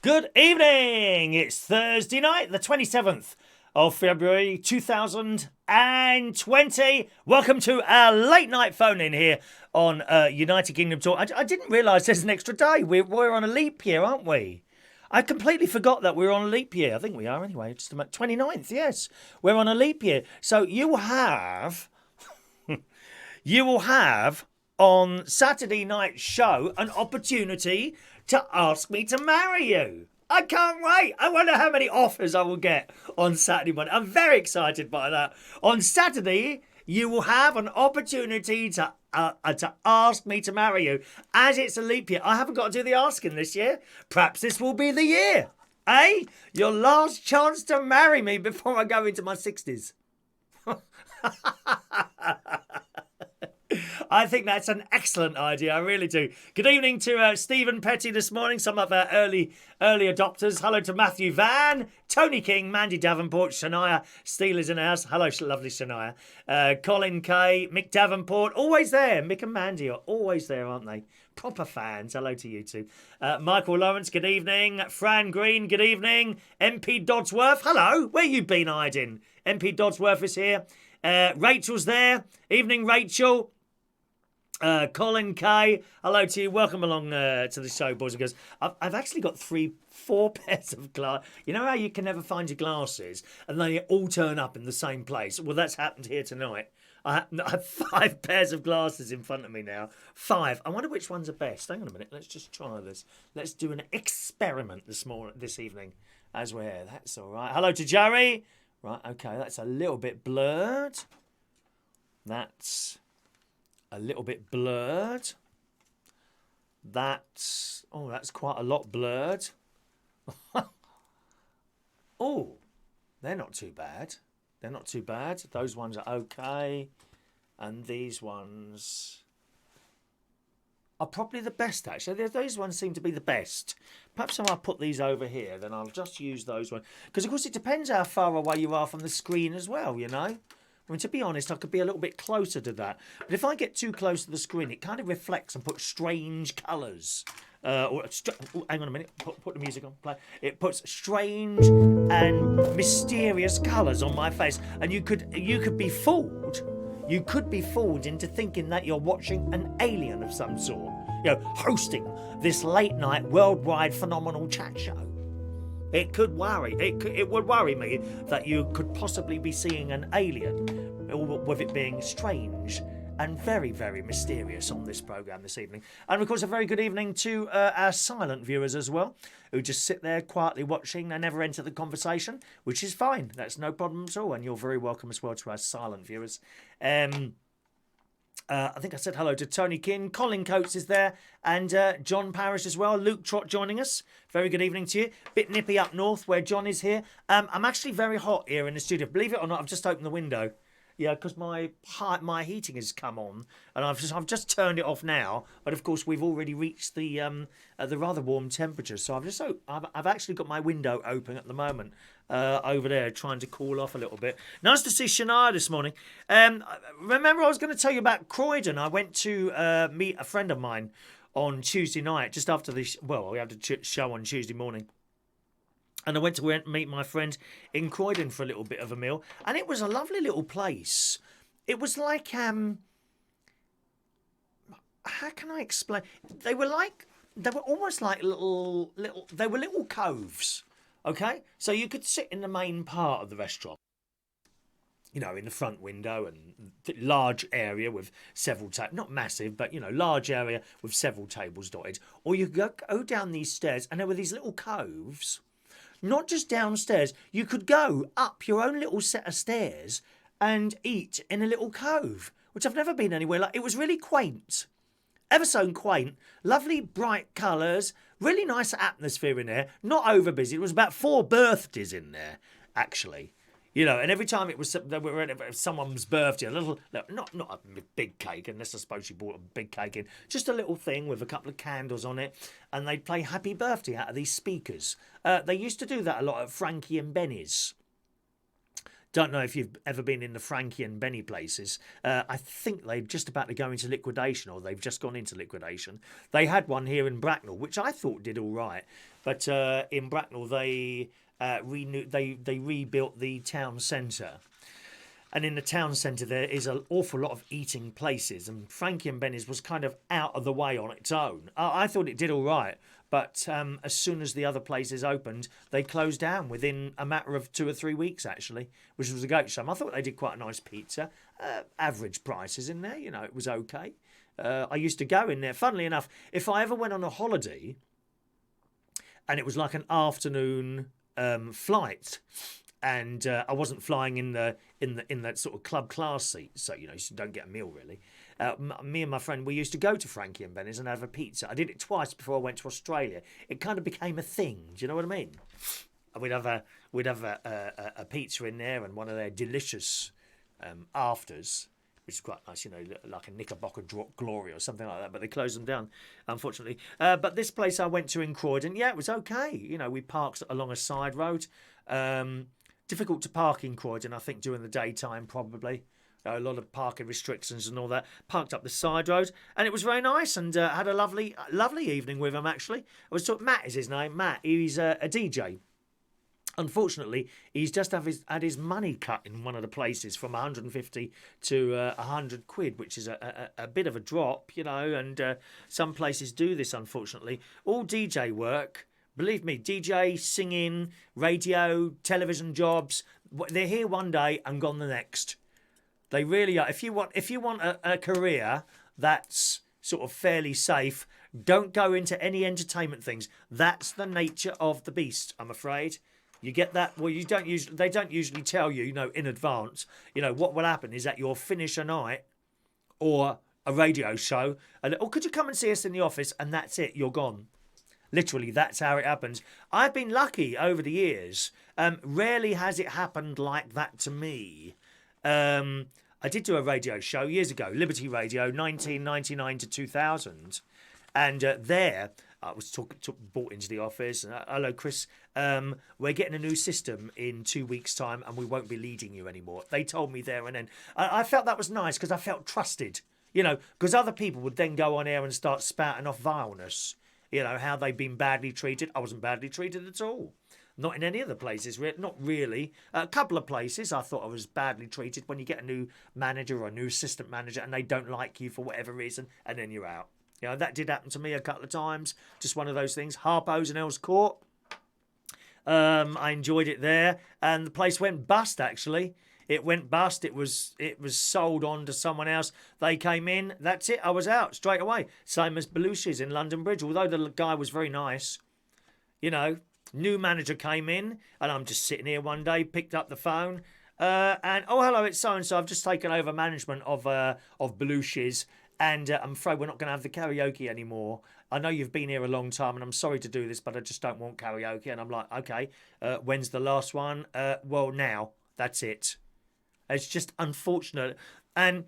Good evening. It's Thursday night, the 27th of February 2020. Welcome to our late night phone in here on United Kingdom Talk. I didn't realise there's an extra day. We're on a leap year, aren't we? I completely forgot that we're on a leap year. I think we are anyway. Just about 29th, yes. We're on a leap year. So you will have on Saturday night's show an opportunity to ask me to marry you. I can't wait. I wonder how many offers I will get on Saturday morning. I'm very excited by that. On Saturday, you will have an opportunity to ask me to marry you. As it's a leap year, I haven't got to do the asking this year. Perhaps this will be the year. Eh? Your last chance to marry me before I go into my 60s. I think that's an excellent idea. I really do. Good evening to Stephen Petty this morning, some of our early adopters. Hello to Matthew Van, Tony King, Mandy Davenport, Shania Steele is in the house. Hello, lovely Shania. Colin Kay, Mick Davenport, always there. Mick and Mandy are always there, aren't they? Proper fans. Hello to you two. Michael Lawrence, good evening. Fran Green, good evening. MP Dodsworth, hello. Where you been hiding? MP Dodsworth is here. Rachel's there. Evening, Rachel. Colin Kay, hello to you. Welcome along to the show, boys and girls. I've actually got 4 pairs of glasses. You know how you can never find your glasses and they all turn up in the same place? Well, that's happened here tonight. I have 5 pairs of glasses in front of me now. 5. I wonder which ones are best. Hang on a minute. Let's just try this. Let's do an experiment this evening as we're here. That's all right. Hello to Jerry. Right, okay. That's a little bit blurred. That's a little bit blurred. That's quite a lot blurred. Oh, they're not too bad. They're not too bad. Those ones are okay. And these ones are probably the best, actually. Those ones seem to be the best. Perhaps if I put these over here, then I'll just use those ones. Because, of course, it depends how far away you are from the screen as well, you know. I mean, to be honest, I could be a little bit closer to that. But if I get too close to the screen, it kind of reflects and puts strange colours. Hang on a minute. Put the music on. Play. It puts strange and mysterious colours on my face. And you could be fooled. You could be fooled into thinking that you're watching an alien of some sort. You know, hosting this late night worldwide phenomenal chat show. It would worry me that you could possibly be seeing an alien, with it being strange and very, very mysterious on this programme this evening. And of course, a very good evening to our silent viewers as well, who just sit there quietly watching. They never enter the conversation, which is fine. That's no problem at all. And you're very welcome as well to our silent viewers. I think I said hello to Tony King. Colin Coates is there. And John Parrish as well. Luke Trott joining us. Very good evening to you. Bit nippy up north where John is here. I'm actually very hot here in the studio. Believe it or not, I've just opened the window. Yeah, because my heating has come on, and I've just turned it off now. But of course, we've already reached the rather warm temperatures. So I've actually got my window open at the moment over there, trying to cool off a little bit. Nice to see Shania this morning. Remember, I was going to tell you about Croydon. I went to meet a friend of mine on Tuesday night, just after we had a show on Tuesday morning. And I went to meet my friend in Croydon for a little bit of a meal. And it was a lovely little place. It was like, how can I explain? They were almost like little coves. Okay? So you could sit in the main part of the restaurant. You know, in the front window, and large area with several tables. Not massive, but, you know, large area with several tables dotted. Or you could go down these stairs, and there were these little coves. Not just downstairs. You could go up your own little set of stairs and eat in a little cove, which I've never been anywhere like. It was really quaint. Ever so quaint. Lovely bright colours. Really nice atmosphere in there. Not over busy. There was about 4 birthdays in there, actually. You know, and every time it was someone's birthday, a little, not a big cake, unless I suppose you bought a big cake in, just a little thing with a couple of candles on it, and they'd play Happy Birthday out of these speakers. They used to do that a lot at Frankie and Benny's. Don't know if you've ever been in the Frankie and Benny places. I think they're just about to go into liquidation, or they've just gone into liquidation. They had one here in Bracknell, which I thought did all right, but in Bracknell they rebuilt the town centre. And in the town centre there is an awful lot of eating places, and Frankie and Benny's was kind of out of the way on its own. I thought it did all right, but as soon as the other places opened, they closed down within a matter of 2 or 3 weeks, actually, which was a great shame. I thought they did quite a nice pizza. Average prices in there, it was okay. I used to go in there. Funnily enough, if I ever went on a holiday and it was like an afternoon flight, and I wasn't flying in that sort of club class seat, so you don't get a meal really. Me and my friend, we used to go to Frankie and Benny's and have a pizza. I did it twice before I went to Australia. It kind of became a thing. Do you know what I mean? We'd have a pizza in there and one of their delicious afters, which is quite nice, like a Knickerbocker Glory or something like that. But they closed them down, unfortunately. But this place I went to in Croydon, yeah, it was okay. We parked along a side road. Difficult to park in Croydon, I think, during the daytime, probably. A lot of parking restrictions and all that. Parked up the side road, and it was very nice, and had a lovely evening with him, actually. I was talking, Matt is his name. Matt, he's a DJ. Unfortunately, he's just had his money cut in one of the places from 150 to 100 quid, which is a bit of a drop, and some places do this, unfortunately. All DJ work, believe me, DJ, singing, radio, television jobs, they're here one day and gone the next. They really are. If you want a career that's sort of fairly safe, don't go into any entertainment things. That's the nature of the beast, I'm afraid. You get that? Well, they don't usually tell you, in advance. What will happen is that you'll finish a night or a radio show, and could you come and see us in the office? And that's it. You're gone. Literally, that's how it happens. I've been lucky over the years. Rarely has it happened like that to me. I did do a radio show years ago, Liberty Radio, 1999 to 2000. And there, I was brought into the office. Hello, Chris. We're getting a new system in 2 weeks' time, and we won't be leading you anymore. They told me there and then. I felt that was nice because I felt trusted. Because other people would then go on air and start spouting off vileness. How they've been badly treated. I wasn't badly treated at all. Not in any of the places, not really. A couple of places I thought I was badly treated when you get a new manager or a new assistant manager and they don't like you for whatever reason, and then you're out. That did happen to me a couple of times. Just one of those things. Harpo's and Earls Court. I enjoyed it there, and the place went bust, actually. It went bust. It was sold on to someone else. They came in. That's it. I was out straight away. Same as Belushi's in London Bridge. Although the guy was very nice, new manager came in, and I'm just sitting here one day, picked up the phone, and hello, it's so and so. I've just taken over management of Belushi's, and I'm afraid we're not going to have the karaoke anymore. I know you've been here a long time, and I'm sorry to do this, but I just don't want karaoke. And I'm like, okay, when's the last one? Well, now. That's it. It's just unfortunate. And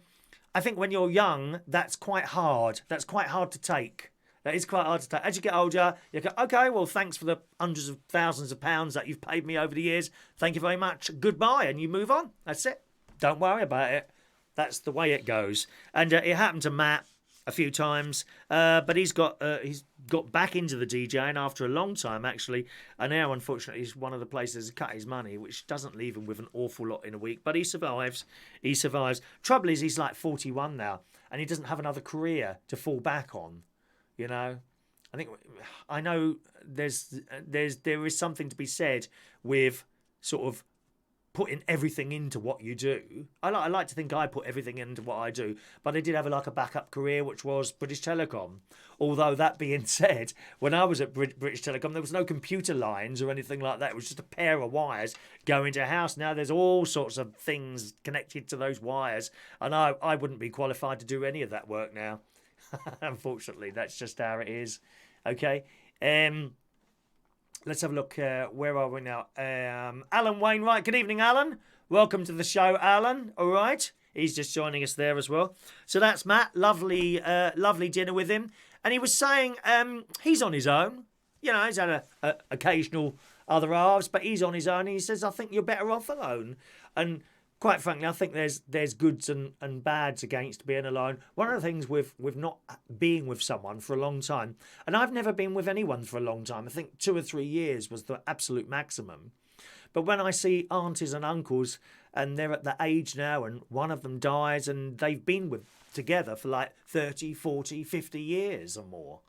I think when you're young, that's quite hard. That's quite hard to take. That is quite hard to take. As you get older, you go, okay, well, thanks for the hundreds of thousands of pounds that you've paid me over the years. Thank you very much. Goodbye. And you move on. That's it. Don't worry about it. That's the way it goes. And it happened to Matt a few times, but he's got back into the DJing after a long time, actually, and now unfortunately he's one of the places that cut his money, which doesn't leave him with an awful lot in a week, but he survives. Trouble is, he's like 41 now, and he doesn't have another career to fall back on. I know there is something to be said with sort of putting everything into what you do. I like to think I put everything into what I do, but I did have a backup career, which was British Telecom. Although, that being said, when I was at British Telecom, there was no computer lines or anything like that. It was just a pair of wires going to a house. Now there's all sorts of things connected to those wires, and I wouldn't be qualified to do any of that work now. Unfortunately, that's just how it is. Okay. Let's have a look. Where are we now? Alan Wainwright. Good evening, Alan. Welcome to the show, Alan. All right. He's just joining us there as well. So that's Matt. Lovely dinner with him. And he was saying he's on his own. He's had a occasional other halves, but he's on his own. And he says, I think you're better off alone. And quite frankly, I think there's goods and bads against being alone. One of the things with not being with someone for a long time, and I've never been with anyone for a long time. I think 2 or 3 years was the absolute maximum. But when I see aunties and uncles and they're at the age now and one of them dies and they've been together for like 30, 40, 50 years or more,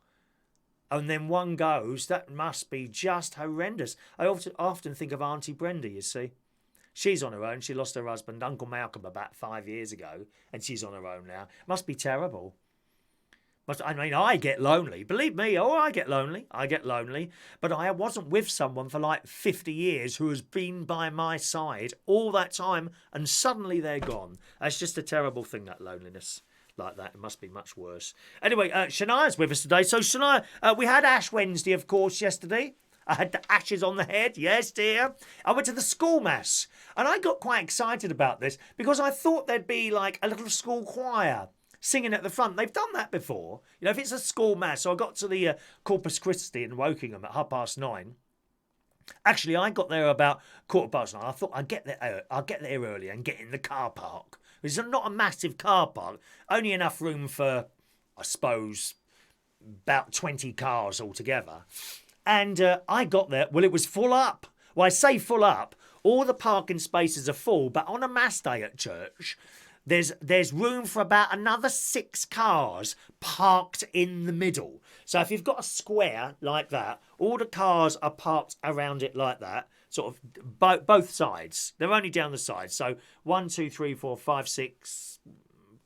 and then one goes, that must be just horrendous. I often think of Auntie Brenda, you see. She's on her own. She lost her husband, Uncle Malcolm, about 5 years ago, and she's on her own now. Must be terrible. I mean, I get lonely. Believe me, I get lonely. But I wasn't with someone for like 50 years who has been by my side all that time, and suddenly they're gone. That's just a terrible thing, that loneliness like that. It must be much worse. Anyway, Shania's with us today. So, Shania, we had Ash Wednesday, of course, yesterday. I had the ashes on the head. Yes, dear. I went to the school mass, and I got quite excited about this because I thought there'd be like a little school choir singing at the front. They've done that before. You know, if it's a school mass. So I got to the Corpus Christi in Wokingham at 9:30. Actually, I got there about 9:15. I thought I'll get there early and get in the car park. It's not a massive car park, only enough room for, I suppose, about 20 cars altogether. And I got there. Well, it was full up. Well, I say full up. All the parking spaces are full, but on a mass day at church, there's room for about another 6 cars parked in the middle. So if you've got a square like that, all the cars are parked around it like that, sort of both sides. They're only down the sides. So 1, 2, 3, 4, 5, 6,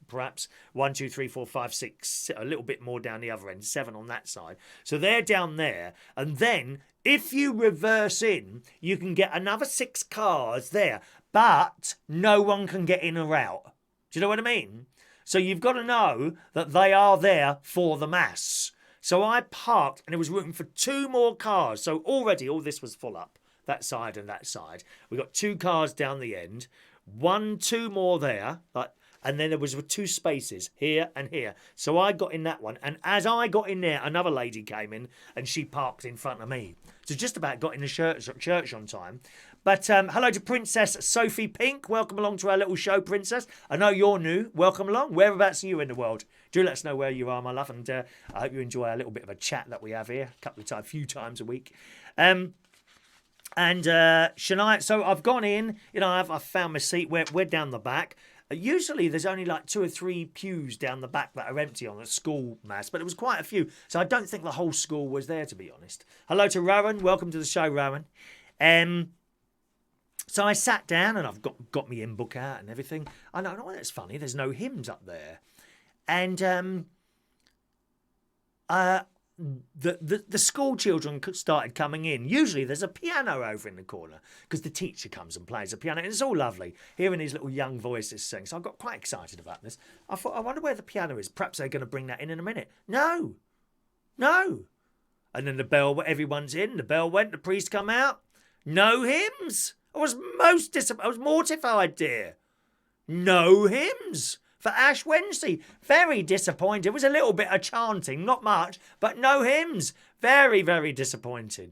perhaps 1, 2, 3, 4, 5, 6, a little bit more down the other end, 7 on that side. So they're down there. And then if you reverse in, you can get another 6 cars there, but no one can get in or out. Do you know what I mean? So you've got to know that they are there for the mass. So I parked and there was room for 2 more cars. So already all this was full up, that side and that side. We got 2 cars down the end, 1, 2 more there, and then there was 2 spaces here and here. So I got in that one. And as I got in there, another lady came in and she parked in front of me. So just about got in the church on time. But hello to Princess Sophie Pink. Welcome along to our little show, Princess. I know you're new. Welcome along. Whereabouts are you in the world? Do let us know where you are, my love. And I hope you enjoy our little bit of a chat that we have here a few times a week. And Shania, so I've gone in. You know, I've found my seat. We're down the back. Usually there's only like 2 or 3 pews down the back that are empty on a school mass, but it was quite a few. So I don't think the whole school was there, to be honest. Hello to Rowan. Welcome to the show, Rowan. So I sat down and I've got my hymn book out and everything. I know that's funny. There's no hymns up there. And the school children started coming in. Usually there's a piano over in the corner because the teacher comes and plays the piano. And it's all lovely, hearing these little young voices sing. So I got quite excited about this. I thought, I wonder where the piano is. Perhaps they're going to bring that in a minute. No. And then the bell, everyone's in. The bell went, the priest come out. No hymns. I was I was mortified, dear. No hymns for Ash Wednesday. Very disappointed. It was a little bit of chanting, not much, but no hymns. Very, very disappointing.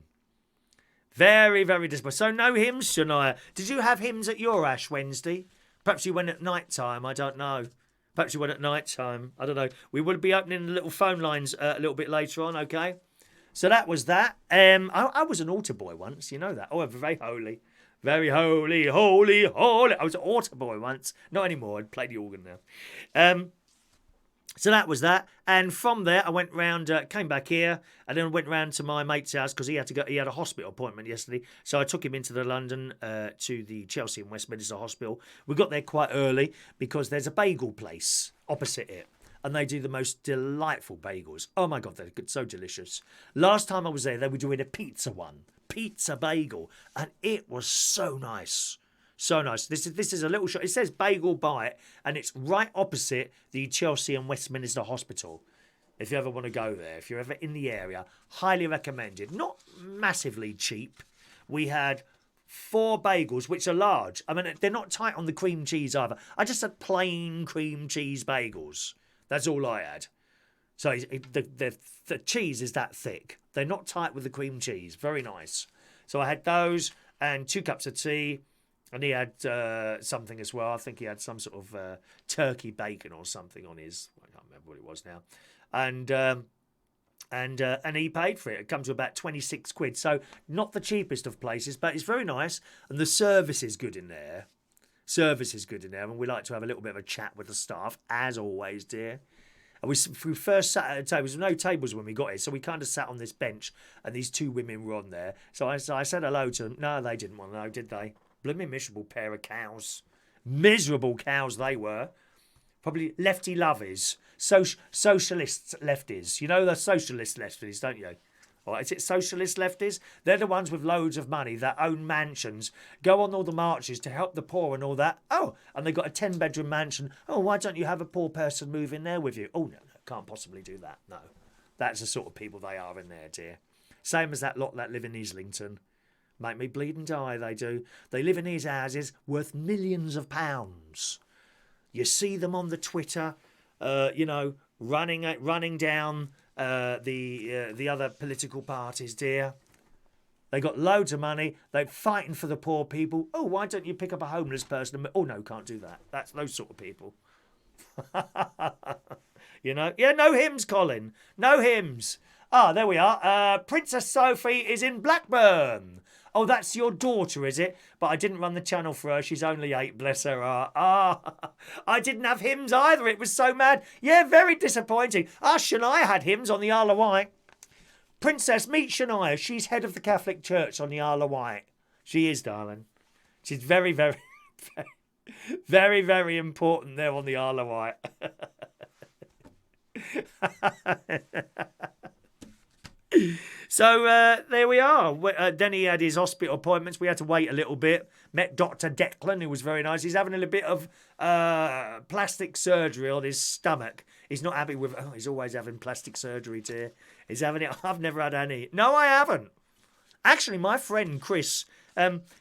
Very, very disappointing. So no hymns, Shania. Did you have hymns at your Ash Wednesday? Perhaps you went at night time. I don't know. Perhaps you went at night time. I don't know. We will be opening the little phone lines a little bit later on, okay? So that was that. I was an altar boy once, you know that. Oh, very holy. Very holy, holy, holy. I was an altar boy once. Not anymore. I play the organ now. So that was that. And from there, I went round, came back here, and then went round to my mate's house because he had to go. He had a hospital appointment yesterday. So I took him into the London, to the Chelsea and Westminster Hospital. We got there quite early because there's a bagel place opposite it. And they do the most delightful bagels. Oh my God, they're so delicious. Last time I was there, they were doing a pizza one. Pizza bagel. And it was so nice. So nice. This is a little shop. It says Bagel Bite. And it's right opposite the Chelsea and Westminster Hospital. If you ever want to go there. If you're ever in the area. Highly recommended. Not massively cheap. We had 4 bagels, which are large. I mean, they're not tight on the cream cheese either. I just had plain cream cheese bagels. That's all I had. So the cheese is that thick. They're not tight with the cream cheese. Very nice. So I had those and 2 cups of tea. And he had something as well. I think he had some sort of turkey bacon or something on his. I can't remember what it was now. And he paid for it. It comes to about 26 quid. So not the cheapest of places, but it's very nice. And the service is good in there. And we like to have a little bit of a chat with the staff, as always, dear. And we first sat at a table. There was no tables when we got here, so we kind of sat on this bench, and these 2 women were on there. So I said hello to them. No, they didn't want to know, did they? Blooming miserable pair of cows. Miserable cows they were. Probably lefty lovers. Socialist lefties. You know the socialist lefties, don't you? Or is it socialist lefties? They're the ones with loads of money that own mansions, go on all the marches to help the poor and all that. Oh, and they've got a 10-bedroom mansion. Oh, why don't you have a poor person move in there with you? Oh, no, can't possibly do that. No. That's the sort of people they are in there, dear. Same as that lot that live in Islington. Make me bleed and die, they do. They live in these houses worth millions of pounds. You see them on the Twitter, running down the other political parties, dear. They got loads of money. They're fighting for the poor people. Oh, why don't you pick up a homeless person? Oh, no, can't do that. That's those sort of people. Yeah, no hymns, Colin. No hymns. Ah, there we are. Princess Sophie is in Blackburn. Oh, that's your daughter, is it? But I didn't run the channel for her. She's only 8, bless her heart. I didn't have hymns either. It was so mad. Yeah, very disappointing. Shania had hymns on the Isle of Wight. Princess, meet Shania. She's head of the Catholic Church on the Isle of Wight. She is, darling. She's very, very, very, very important there on the Isle of Wight. So there we are. Then he had his hospital appointments. We had to wait a little bit. Met Dr. Declan, who was very nice. He's having a little bit of plastic surgery on his stomach. He's not happy with... Oh, he's always having plastic surgery, dear. He's having it... I've never had any. No, I haven't. Actually, my friend Chris...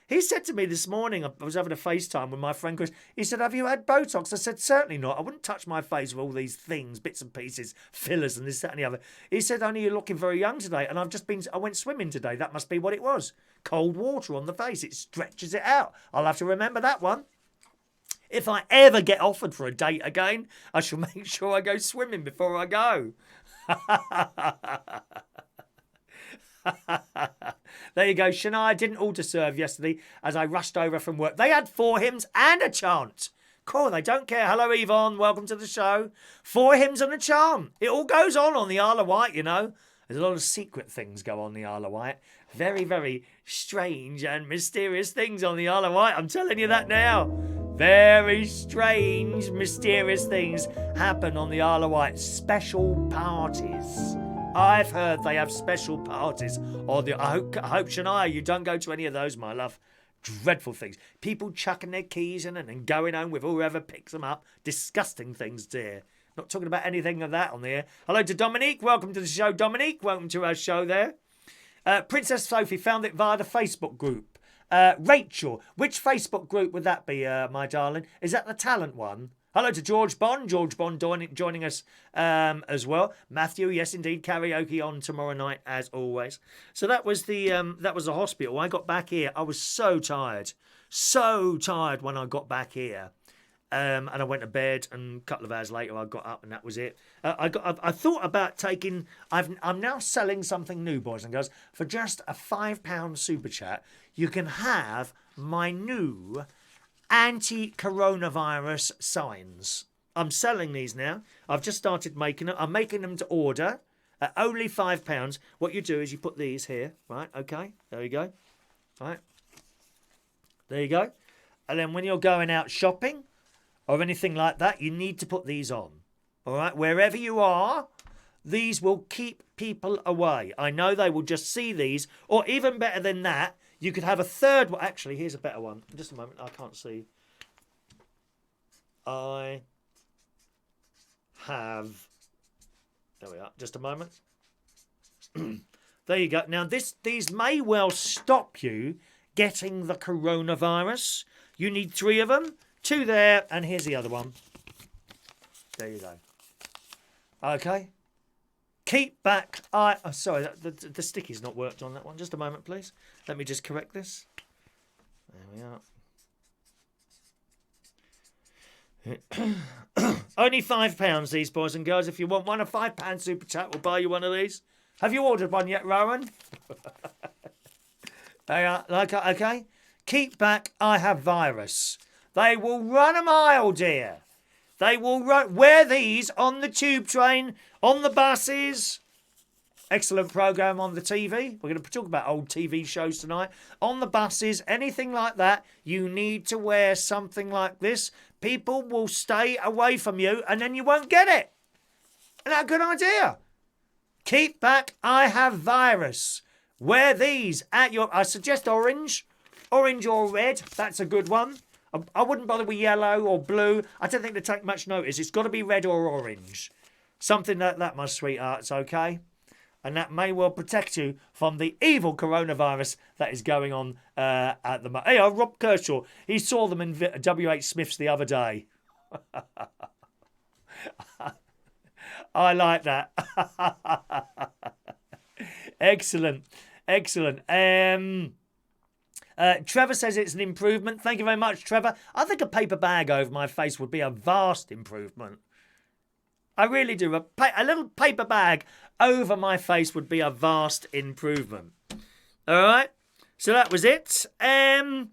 he said to me this morning, I was having a FaceTime with my friend Chris, he said, have you had Botox? I said, certainly not. I wouldn't touch my face with all these things, bits and pieces, fillers and this, that and the other. He said, only you're looking very young today. And I went swimming today. That must be what it was. Cold water on the face. It stretches it out. I'll have to remember that one. If I ever get offered for a date again, I shall make sure I go swimming before I go. There you go. Shania didn't order serve yesterday as I rushed over from work. They had 4 hymns and a chant. Cool, they don't care. Hello, Yvonne. Welcome to the show. 4 hymns and a chant. It all goes on the Isle of Wight, you know. There's a lot of secret things go on the Isle of Wight. Very, very strange and mysterious things on the Isle of Wight. I'm telling you that now. Very strange, mysterious things happen on the Isle of Wight. Special parties. I've heard they have special parties. I hope, Shania, you don't go to any of those, my love. Dreadful things. People chucking their keys in and going home with whoever picks them up. Disgusting things, dear. Not talking about anything of that on there. Hello to Dominique. Welcome to the show, Dominique. Welcome to our show there. Princess Sophie found it via the Facebook group. Rachel, which Facebook group would that be, my darling? Is that the talent one? Hello to George Bond. George Bond joining us as well. Matthew, yes indeed, karaoke on tomorrow night as always. So that was the hospital. I got back here. I was so tired when I got back here. And I went to bed, and a couple of hours later I got up, and that was it. I thought about taking. I'm now selling something new, boys and girls. For just a £5 super chat, you can have my new anti-coronavirus signs. I'm selling these now. I've just started making them. I'm making them to order at only £5. What you do is you put these here, right? Okay, there you go. Right, there you go. And then when you're going out shopping or anything like that, you need to put these on. All right, wherever you are, these will keep people away. I know they will just see these, or even better than that, you could have a third one. Actually, here's a better one. Just a moment. I can't see. I have... There we are. Just a moment. There you go. Now, these may well stop you getting the coronavirus. You need 3 of them. 2 there, and here's the other one. There you go. Okay. Keep back. Sorry, the sticky's not worked on that one. Just a moment, please. Let me just correct this. There we are. Only £5, these boys and girls. If you want one, a £5 super chat will buy you one of these. Have you ordered one yet, Rowan? They are okay. Keep back. I have virus. They will run a mile, dear. They will wear these on the tube train, on the buses. Excellent programme on the TV. We're going to talk about old TV shows tonight. On the buses, anything like that, you need to wear something like this. People will stay away from you and then you won't get it. Isn't that a good idea? Keep back, I have virus. Wear these at your... I suggest orange. Orange or red. That's a good one. I wouldn't bother with yellow or blue. I don't think they take much notice. It's got to be red or orange. Something like that, my sweethearts, okay? And that may well protect you from the evil coronavirus that is going on at the moment. Hey, Rob Kershaw, he saw them in W.H. Smith's the other day. I like that. Excellent. Trevor says it's an improvement. Thank you very much, Trevor. I think a paper bag over my face would be a vast improvement. I really do. A little paper bag over my face would be a vast improvement. All right. So that was it. Okie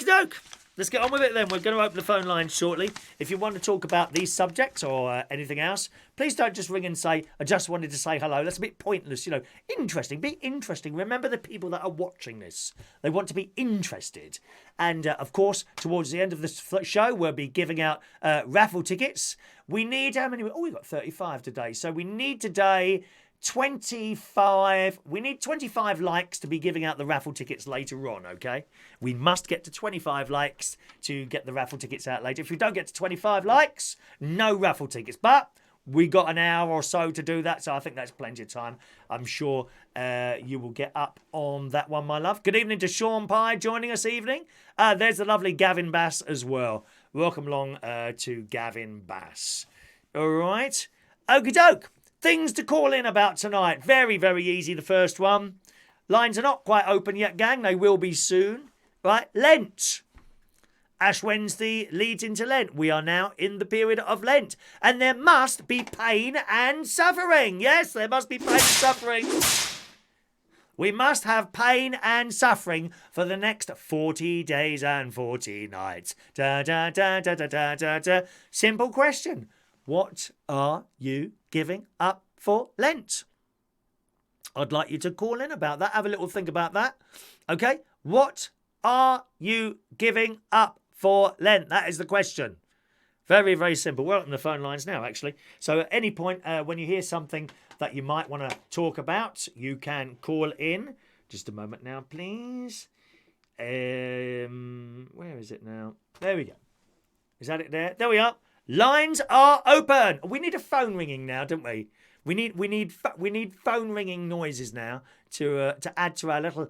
doke. Let's get on with it then. We're going to open the phone lines shortly. If you want to talk about these subjects or anything else, please don't just ring and say, I just wanted to say hello. That's a bit pointless, you know. Interesting. Be interesting. Remember the people that are watching this. They want to be interested. And, of course, towards the end of this show, we'll be giving out raffle tickets. We need how many? Oh, we've got 35 today. So we need today 25. We need 25 likes to be giving out the raffle tickets later on, okay? We must get to 25 likes to get the raffle tickets out later. If we don't get to 25 likes, no raffle tickets. But we got an hour or so to do that, so I think that's plenty of time. I'm sure you will get up on that one, my love. Good evening to Sean Pye joining us evening. There's the lovely Gavin Bass as well. Welcome along to Gavin Bass. All right. Okie doke. Things to call in about tonight. Very, very easy, the first one. Lines are not quite open yet, gang. They will be soon. Right, Lent. Ash Wednesday leads into Lent. We are now in the period of Lent. And there must be pain and suffering. Yes, there must be pain and suffering. We must have pain and suffering for the next 40 days and 40 nights. Da, da, da, da, da, da, da, da. Simple question. What are you giving up for Lent? I'd like you to call in about that. Have a little think about that. Okay? What are you giving up for Lent? That is the question. Very, very simple. We're on the phone lines now, actually. So at any point when you hear something that you might want to talk about, you can call in. Just a moment now, please. Where is it now? There we go. Is that it there? There we are. Lines are open. We need a phone ringing now, don't we? We need phone ringing noises now to add to our little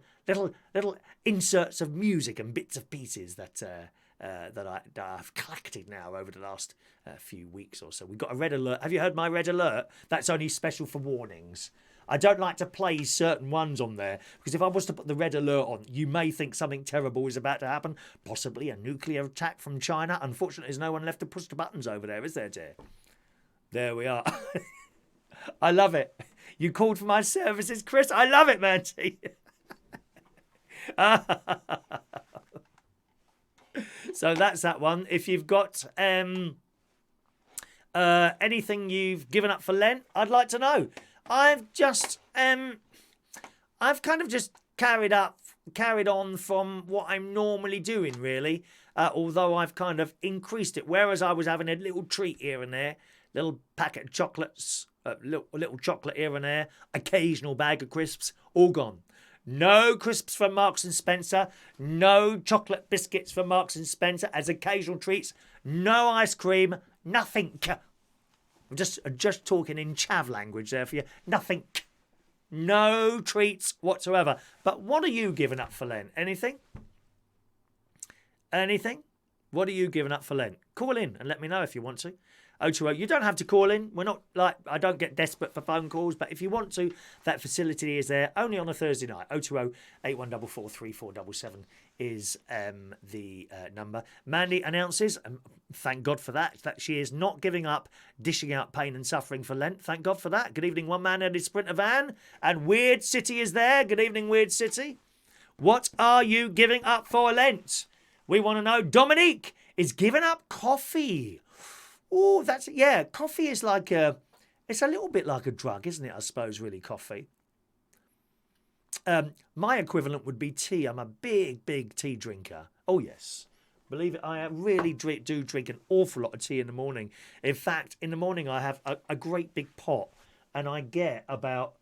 inserts of music and bits of pieces that I've collected now over the last few weeks or so. We've got a red alert. Have you heard my red alert? That's only special for warnings. I don't like to play certain ones on there because if I was to put the red alert on, you may think something terrible is about to happen. Possibly a nuclear attack from China. Unfortunately, there's no one left to push the buttons over there, is there, dear? There we are. I love it. You called for my services, Chris. I love it, Manty. So that's that one. If you've got anything you've given up for Lent, I'd like to know. I've kind of just carried on from what I'm normally doing, really. Although I've kind of increased it. Whereas I was having a little treat here and there, little packet of chocolates, little chocolate here and there, occasional bag of crisps, all gone. No crisps from Marks and Spencer, no chocolate biscuits from Marks and Spencer as occasional treats, no ice cream, nothing. I'm just talking in chav language there for you. Nothing. No treats whatsoever. But what are you giving up for Lent? Anything? Anything? What are you giving up for Lent? Call in and let me know if you want to. 020. You don't have to call in. We're not like, I don't get desperate for phone calls, but if you want to, that facility is there only on a Thursday night. 020 8144 3477 is the number. Mandy announces, thank God for that she is not giving up dishing out pain and suffering for Lent. Thank God for that. Good evening, one man in his Sprinter van, and Weird City is there. Good evening, Weird City. What are you giving up for Lent? We want to know. Dominique is giving up coffee. Oh, coffee is like it's a little bit like a drug, isn't it? I suppose, really, coffee. My equivalent would be tea. I'm a big, big tea drinker. Oh, yes. Believe it, I really do drink an awful lot of tea in the morning. In fact, in the morning I have a great big pot, and I get about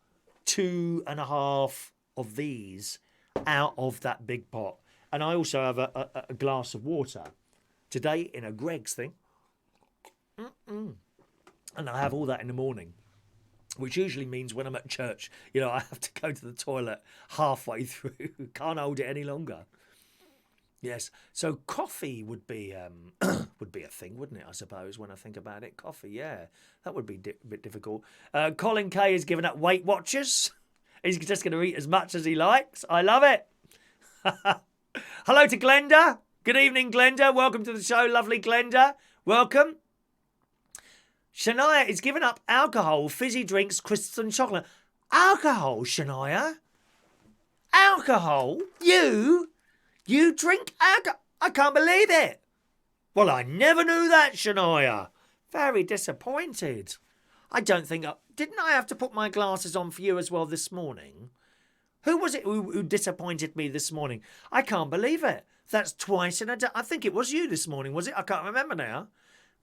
2.5 of these out of that big pot. And I also have a glass of water. Today, in a Greg's thing. And I have all that in the morning, which usually means when I'm at church, I have to go to the toilet halfway through. Can't hold it any longer. Yes, so coffee would be a thing, wouldn't it? I suppose when I think about it, coffee, yeah, that would be a bit difficult. Colin Kay is giving up Weight Watchers. He's just going to eat as much as he likes. I love it. Hello to Glenda. Good evening, Glenda. Welcome to the show, lovely Glenda. Welcome. Shania is giving up alcohol, fizzy drinks, crisps and chocolate. Alcohol, Shania? Alcohol? You drink alcohol? I can't believe it. Well, I never knew that, Shania. Very disappointed. I don't think... Didn't I have to put my glasses on for you as well this morning? Who was it who disappointed me this morning? I can't believe it. That's twice in a day. I think it was you this morning, was it? I can't remember now.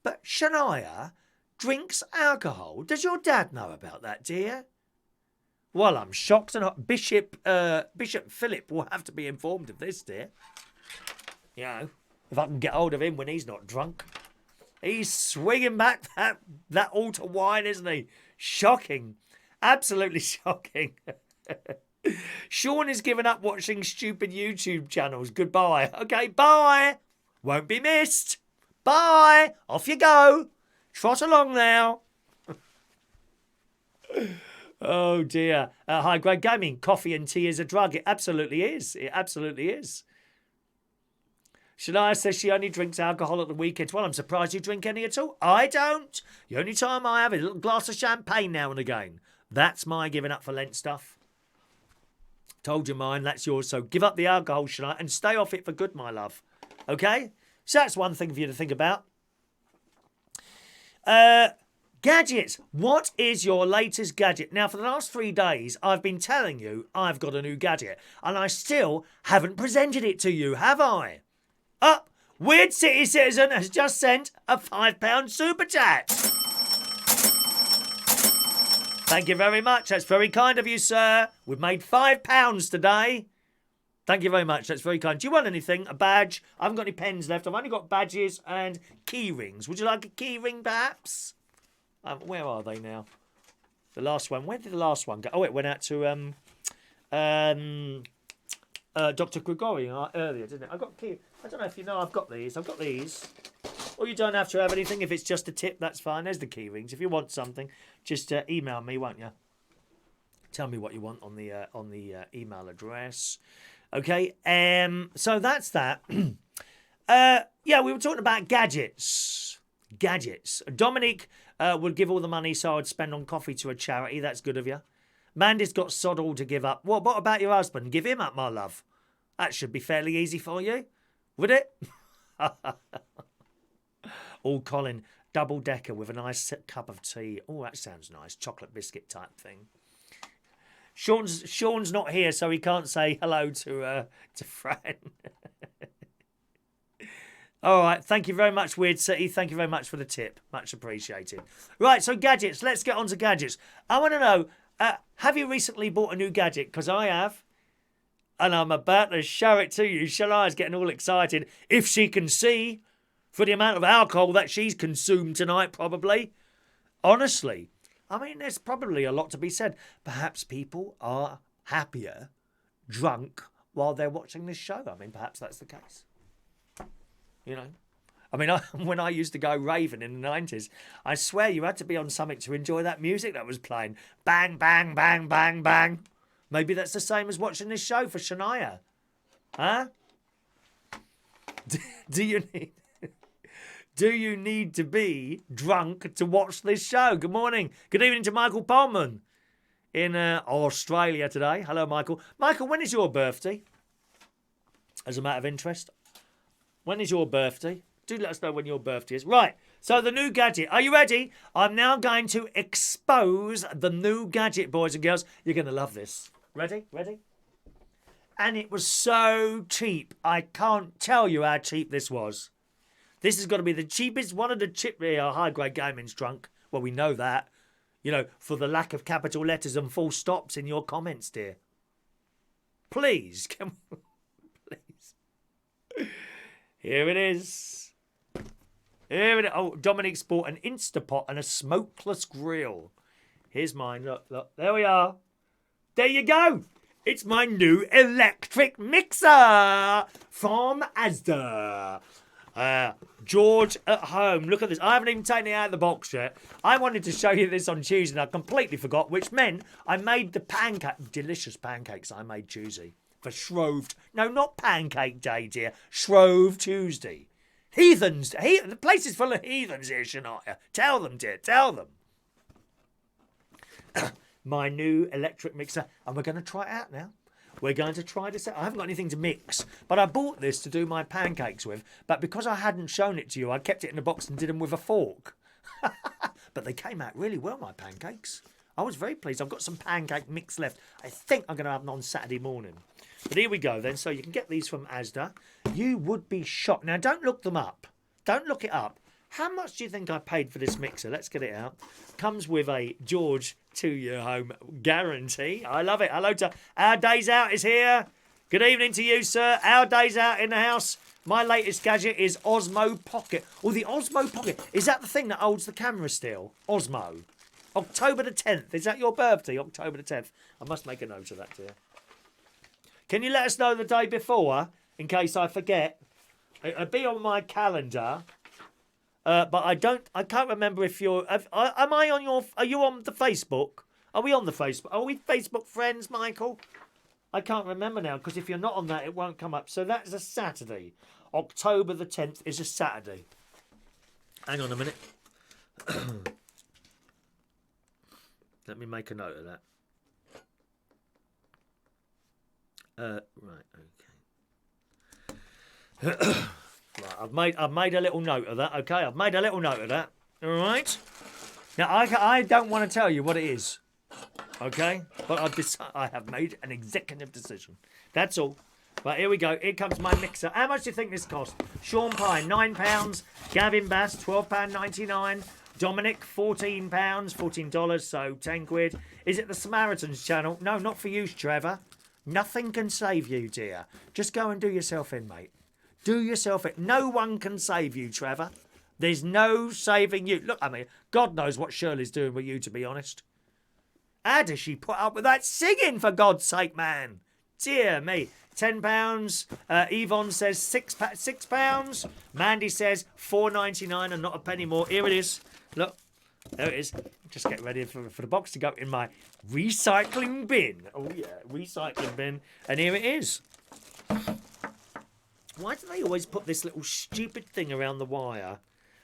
But Shania drinks alcohol. Does your dad know about that, dear? Well, I'm shocked and Bishop Philip will have to be informed of this, dear. If I can get hold of him when he's not drunk. He's swinging back that altar wine, isn't he? Shocking. Absolutely shocking. Sean is giving up watching stupid YouTube channels. Goodbye. Okay, bye. Won't be missed. Bye. Off you go. Trot along now. Oh, dear. High grade gaming. Coffee and tea is a drug. It absolutely is. It absolutely is. Shania says she only drinks alcohol at the weekends. Well, I'm surprised you drink any at all. I don't. The only time I have is a little glass of champagne now and again. That's my giving up for Lent stuff. Told you mine, that's yours. So give up the alcohol, Shania, and stay off it for good, my love. Okay? So that's one thing for you to think about. Gadgets. What is your latest gadget? Now, for the last 3 days, I've been telling you I've got a new gadget, and I still haven't presented it to you, have I? Weird City Citizen has just sent a £5 super chat. Thank you very much. That's very kind of you, sir. We've made £5 today. Thank you very much. That's very kind. Do you want anything? A badge? I haven't got any pens left. I've only got badges and key rings. Would you like a key ring, perhaps? Where are they now? The last one. Where did the last one go? Oh, it went out to Dr. Gregory earlier, didn't it? I got key. I don't know if you know. I've got these. Or you don't have to have anything. If it's just a tip, that's fine. There's the key rings. If you want something, just email me, won't you? Tell me what you want on the email address. Okay. So that's that. Yeah, we were talking about gadgets. Gadgets. Dominique would give all the money so I'd spend on coffee to a charity. That's good of you. Mandy's got sod all to give up. What about your husband? Give him up, my love. That should be fairly easy for you. Would it? Oh, Colin, double decker with a nice cup of tea. Oh, that sounds nice. Chocolate biscuit type thing. Sean's not here, so he can't say hello to Fran. All right, thank you very much, Weird City. Thank you very much for the tip. Much appreciated. Right, so gadgets. Let's get on to gadgets. I want to know, have you recently bought a new gadget? Because I have. And I'm about to show it to you. Shania's getting all excited. If she can see, for the amount of alcohol that she's consumed tonight, probably. Honestly. I mean, there's probably a lot to be said. Perhaps people are happier drunk while they're watching this show. I mean, perhaps that's the case. You know. I mean, when I used to go raving in the 90s, I swear you had to be on something to enjoy that music that was playing. Bang, bang, bang, bang, bang. Maybe that's the same as watching this show for Shania. Huh? Do you need to be drunk to watch this show? Good morning. Good evening to Michael Pullman in Australia today. Hello, Michael. Michael, when is your birthday? As a matter of interest, when is your birthday? Do let us know when your birthday is. Right, so the new gadget. Are you ready? I'm now going to expose the new gadget, boys and girls. You're going to love this. Ready? Ready? And it was so cheap. I can't tell you how cheap this was. This has got to be the cheapest, one of the high-grade gaming's drunk. Well, we know that. You know, for the lack of capital letters and full stops in your comments, dear. Please, can we... Please. Here it is. Here it is. Oh, Dominic's bought an Instapot and a smokeless grill. Here's mine. Look, look. There we are. There you go. It's my new electric mixer from Asda. George at home. Look at this. I haven't even taken it out of the box yet. I wanted to show you this on Tuesday and I completely forgot, which meant I made the delicious pancakes I made Tuesday for Shrove. No, not Pancake Day, dear. Shrove Tuesday. Heathens. The place is full of heathens here, Shania. Tell them, dear. Tell them. My new electric mixer. And we're going to try it out now. We're going to try this out. I haven't got anything to mix, but I bought this to do my pancakes with. But because I hadn't shown it to you, I kept it in a box and did them with a fork. But they came out really well, my pancakes. I was very pleased. I've got some pancake mix left. I think I'm going to have them on Saturday morning. But here we go then. So you can get these from Asda. You would be shocked. Now, don't look them up. Don't look it up. How much do you think I paid for this mixer? Let's get it out. Comes with a George 2-year home guarantee. I love it. Hello to Our Days Out is here. Good evening to you, sir. Our Days Out in the house. My latest gadget is Osmo Pocket. Oh, the Osmo Pocket. Is that the thing that holds the camera still? Osmo. October the 10th. Is that your birthday? October the 10th. I must make a note of that, dear. Can you let us know the day before, in case I forget? It'll be on my calendar. But I can't remember if you're... Are you on the Facebook? Are we on the Facebook? Are we Facebook friends, Michael? I can't remember now, because if you're not on that, it won't come up. So that's a Saturday. October the 10th is a Saturday. Hang on a minute. Let me make a note of that. Right, okay. Right, I've made a little note of that, okay? I've made a little note of that, all right? Now, I don't want to tell you what it is, okay? But I have made an executive decision. That's all. But here we go. Here comes my mixer. How much do you think this cost? Sean Pine, £9. Gavin Bass, £12.99. Dominic, £14, $14, so 10 quid. Is it the Samaritans channel? No, not for you, Trevor. Nothing can save you, dear. Just go and do yourself in, mate. Do yourself in. No one can save you, Trevor. There's no saving you. Look, I mean, God knows what Shirley's doing with you, to be honest. How does she put up with that singing, for God's sake, man? Dear me. £10. Yvonne says £6. Mandy says $4.99 and not a penny more. Here it is. Look, there it is. Just get ready for the box to go in my recycling bin. Oh, yeah, recycling bin. And here it is. Why do they always put this little stupid thing around the wire?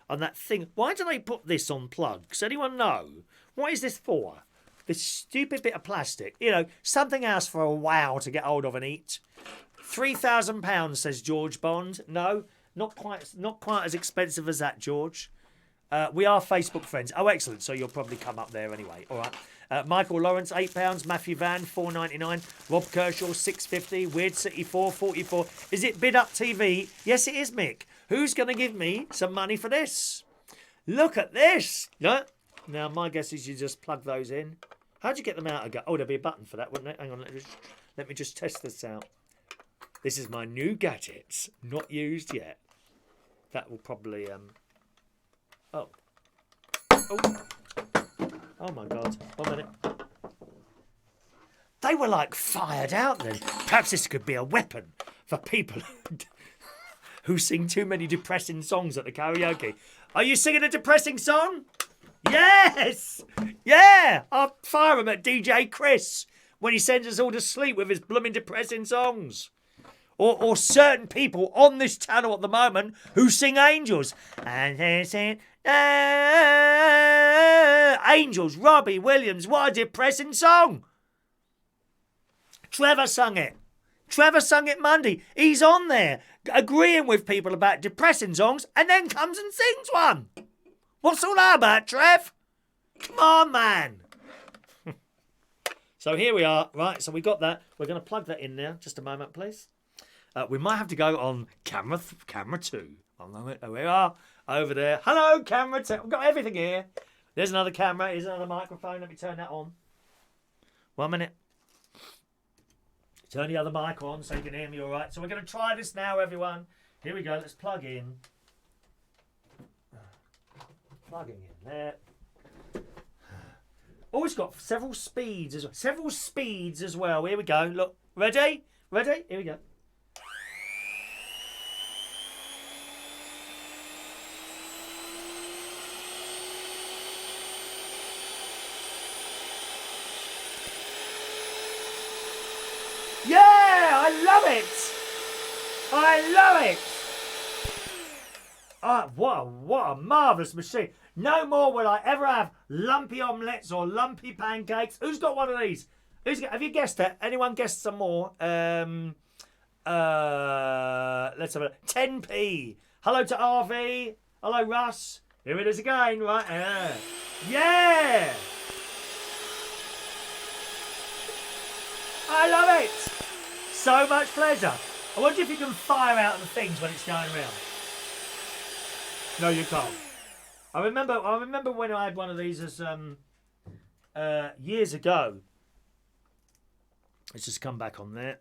And that thing... Why do they put this on plugs? Anyone know? What is this for? This stupid bit of plastic. You know, something else for a wow to get hold of and eat. £3,000, says George Bond. No, not quite as expensive as that, George. We are Facebook friends. Oh, excellent. So you'll probably come up there anyway. All right. Michael Lawrence, £8. Matthew Van, $4.99. Rob Kershaw, $6.50. Weird City, $4.44. Is it Bid Up TV? Yes, it is, Mick. Who's going to give me some money for this? Look at this. Yeah. Now, my guess is you just plug those in. How'd you get them out? Oh, there'd be a button for that, wouldn't it? Hang on. Let me just test this out. This is my new gadgets. Not used yet. That will probably... Oh. Oh my God. 1 minute. They were like fired out then. Perhaps this could be a weapon for people who sing too many depressing songs at the karaoke. Are you singing a depressing song? Yes! Yeah! I'll fire him at DJ Chris when he sends us all to sleep with his blooming depressing songs. Or certain people on this channel at the moment who sing Angels. And they sing, Angels, Robbie Williams, what a depressing song. Trevor sung it. Trevor sung it Monday. He's on there agreeing with people about depressing songs and then comes and sings one. What's all that about, Trev? Come on, man. So here we are. Right, so we got that. We're going to plug that in now. Just a moment, please. We might have to go on camera 2. One moment. There we are. Over there. Hello, camera 2. We've got everything here. There's another camera. Here's another microphone. Let me turn that on. 1 minute. Turn the other mic on so you can hear me all right. So we're going to try this now, everyone. Here we go. Let's plug in. Plugging in there. Oh, it's got several speeds as well. Several speeds as well. Here we go. Look. Ready? Ready? Here we go. Yeah, I love it. I love it. What a marvellous machine. No more will I ever have lumpy omelettes or lumpy pancakes. Who's got one of these? Have you guessed it? Anyone guessed some more? Let's have a 10p. Hello to RV. Hello, Russ. Here it is again, right? Yeah. I love it. So much pleasure. I wonder if you can fire out the things when it's going around. No, you can't. I remember when I had one of these as years ago. Let's just come back on there.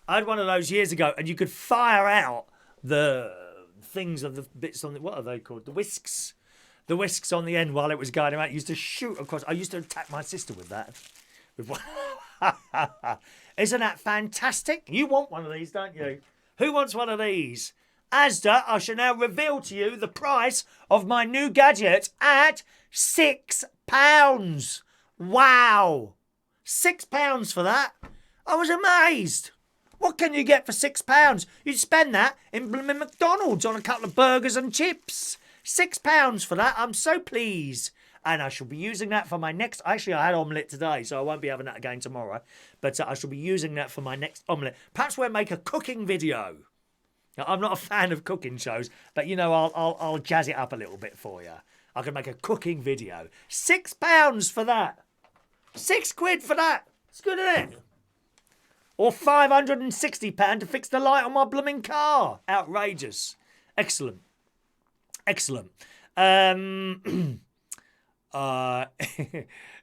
I had one of those years ago, and you could fire out the things of the bits on the, what are they called? The whisks. The whisks on the end while it was going around. I used to shoot across. I used to attack my sister with that. With one. Isn't that fantastic? You want one of these, don't you? Who wants one of these? Asda, I shall now reveal to you the price of my new gadget at £6. Wow. £6 for that? I was amazed. What can you get for £6? You'd spend that in McDonald's on a couple of burgers and chips. £6 for that. I'm so pleased. And I shall be using that for my next... Actually, I had omelette today, so I won't be having that again tomorrow. But I shall be using that for my next omelette. Perhaps we'll make a cooking video. Now, I'm not a fan of cooking shows, but, you know, I'll jazz it up a little bit for you. I can make a cooking video. £6 for that. £6 for that. It's good, isn't it? Or £560 to fix the light on my blooming car. Outrageous. Excellent. Excellent.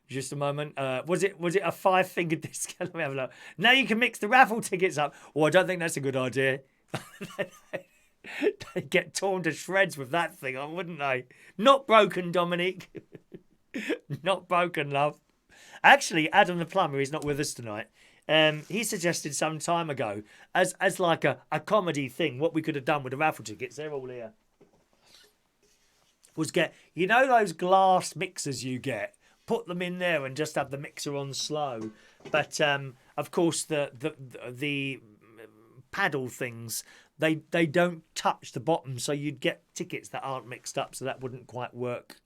Just a moment. Was it a 5-fingered disc? Let me have a look. Now you can mix the raffle tickets up. Oh, I don't think that's a good idea. They'd get torn to shreds with that thing on, wouldn't they? Not broken, Dominique. Not broken, love. Actually, Adam the plumber, he's not with us tonight. He suggested some time ago, as like a comedy thing, what we could have done with the raffle tickets. They're all here. Was get, you know those glass mixers you get, put them in there and just have the mixer on slow. But of course the paddle things, they don't touch the bottom, so you'd get tickets that aren't mixed up, so that wouldn't quite work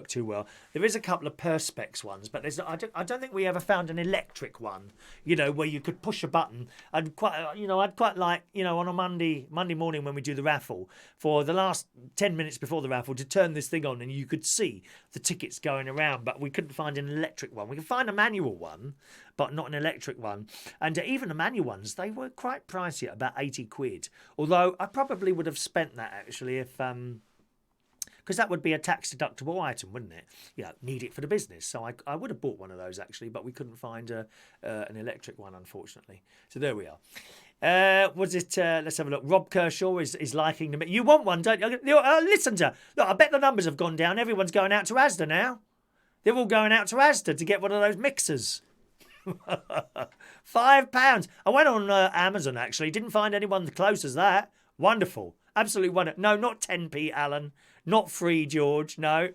too well. There is a couple of Perspex ones, but I don't think we ever found an electric one, you know, where you could push a button. I'd quite like, you know, on a Monday morning when we do the raffle, for the last 10 minutes before the raffle, to turn this thing on and you could see the tickets going around, but we couldn't find an electric one. We could find a manual one, but not an electric one. And even the manual ones, they were quite pricey at about £80. Although I probably would have spent that actually if because that would be a tax deductible item, wouldn't it? You know, need it for the business. So I would have bought one of those actually, but we couldn't find an electric one, unfortunately. So there we are. Was it? Let's have a look. Rob Kershaw is liking them. You want one, don't you? Listen to. Look, I bet the numbers have gone down. Everyone's going out to Asda now. They're all going out to Asda to get one of those mixers. £5. I went on Amazon actually. Didn't find anyone close as that. Wonderful. Absolutely wonderful. No, not 10p, Alan. Not free, George. No.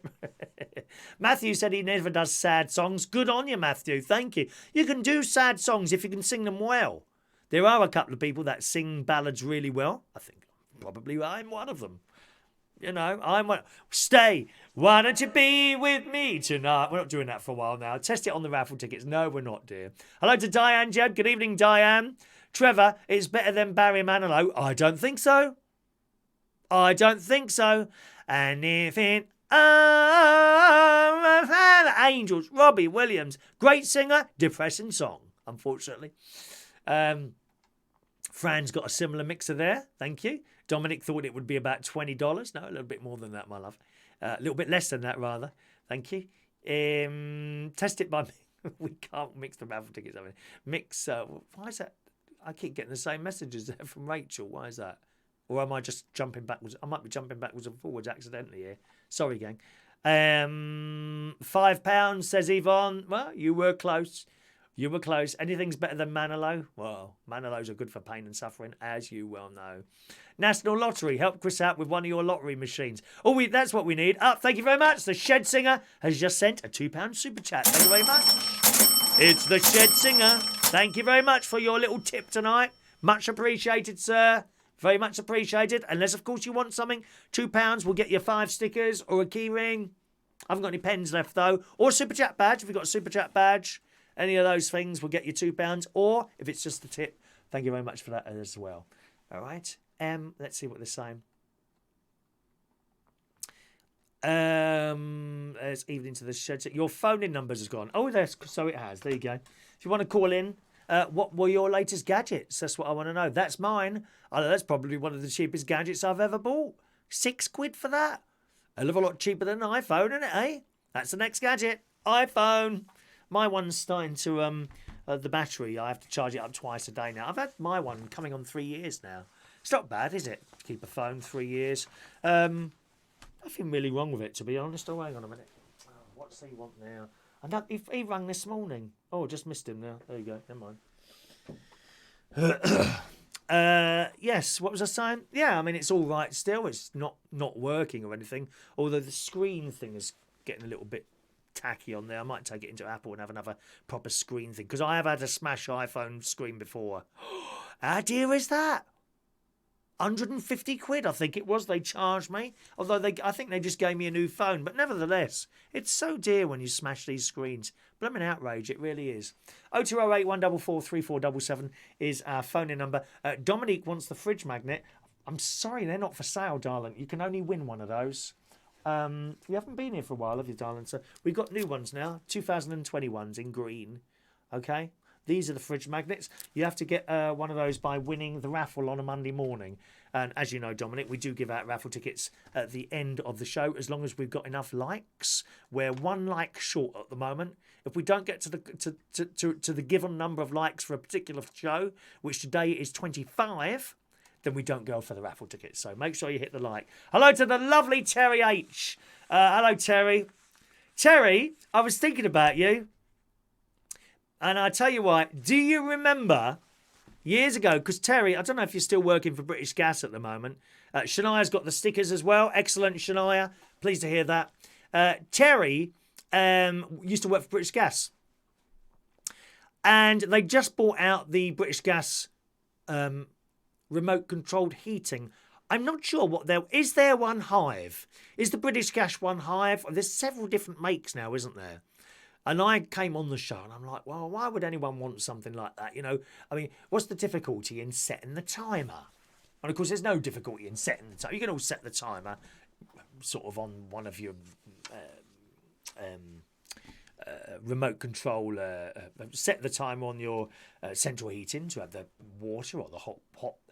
Matthew said he never does sad songs. Good on you, Matthew. Thank you. You can do sad songs if you can sing them well. There are a couple of people that sing ballads really well. I think probably I'm one of them. You know, I'm one. Stay. Why don't you be with me tonight? We're not doing that for a while now. Test it on the raffle tickets. No, we're not, dear. Hello to Diane Jeb. Good evening, Diane. Trevor, it's better than Barry Manilow. I don't think so. I don't think so. And if it Angels, Robbie Williams, great singer, depressing song, unfortunately. Fran's got a similar mixer there. Thank you. Dominic thought it would be about $20. No, a little bit more than that, my love. A little bit less than that, rather. Thank you. Test it by me. We can't mix the raffle tickets. I mean, mix. Why is that? I keep getting the same messages there from Rachel. Why is that? Or am I just jumping backwards? I might be jumping backwards and forwards accidentally here. Sorry, gang. £5, says Yvonne. Well, you were close. You were close. Anything's better than Manilow? Well, Manilows are good for pain and suffering, as you well know. National Lottery. Help Chris out with one of your lottery machines. Oh, that's what we need. Thank you very much. The Shed Singer has just sent a £2 super chat. Thank you very much. It's the Shed Singer. Thank you very much for your little tip tonight. Much appreciated, sir. Very much appreciated. Unless, of course, you want something. £2 will get you 5 stickers or a key ring. I haven't got any pens left, though. Or a super chat badge. If you've got a super chat badge, any of those things will get you £2. Or, if it's just a tip, thank you very much for that as well. All right. Let's see what they're saying. It's evening to the shed. Your phone-in numbers has gone. Oh, so it has. There you go. If you want to call in, what were your latest gadgets? That's what I want to know. That's mine. That's probably one of the cheapest gadgets I've ever bought. £6 for that. A little lot cheaper than an iPhone, isn't it, eh? That's the next gadget. iPhone. My one's starting to, the battery, I have to charge it up twice a day now. I've had my one coming on 3 years now. It's not bad, is it? To keep a phone 3 years. Nothing really wrong with it, to be honest. Oh, hang on a minute. Oh, what's he want now? I know, he rang this morning. Oh, just missed him now. There you go. Never mind. Yes, what was I saying? Yeah, I mean, it's all right still. It's not working or anything. Although the screen thing is getting a little bit tacky on there. I might take it into Apple and have another proper screen thing. Because I have had a smash iPhone screen before. How dear is that? £150, I think it was, they charged me. Although I think they just gave me a new phone. But nevertheless, it's so dear when you smash these screens. Blooming outrage, it really is. 0208 144 3477 is our phone number. Dominique wants the fridge magnet. I'm sorry, they're not for sale, darling. You can only win one of those. You haven't been here for a while, have you, darling? So we've got new ones now, 2021s in green. Okay? These are the fridge magnets. You have to get one of those by winning the raffle on a Monday morning. And as you know, Dominic, we do give out raffle tickets at the end of the show as long as we've got enough likes. We're 1 like short at the moment. If we don't get to the given number of likes for a particular show, which today is 25, then we don't go for the raffle tickets. So make sure you hit the like. Hello to the lovely Terry H. Hello, Terry. Terry, I was thinking about you. And I tell you what, do you remember years ago, because Terry, I don't know if you're still working for British Gas at the moment. Shania's got the stickers as well. Excellent, Shania. Pleased to hear that. Terry used to work for British Gas. And they just bought out the British Gas remote-controlled heating. I'm not sure is there one Hive? Is the British Gas one Hive? There's several different makes now, isn't there? And I came on the show and I'm like, well, why would anyone want something like that? You know, I mean, what's the difficulty in setting the timer? And of course, there's no difficulty in setting the timer. You can all set the timer sort of on one of your remote control, set the timer on your central heating to have the water or the hot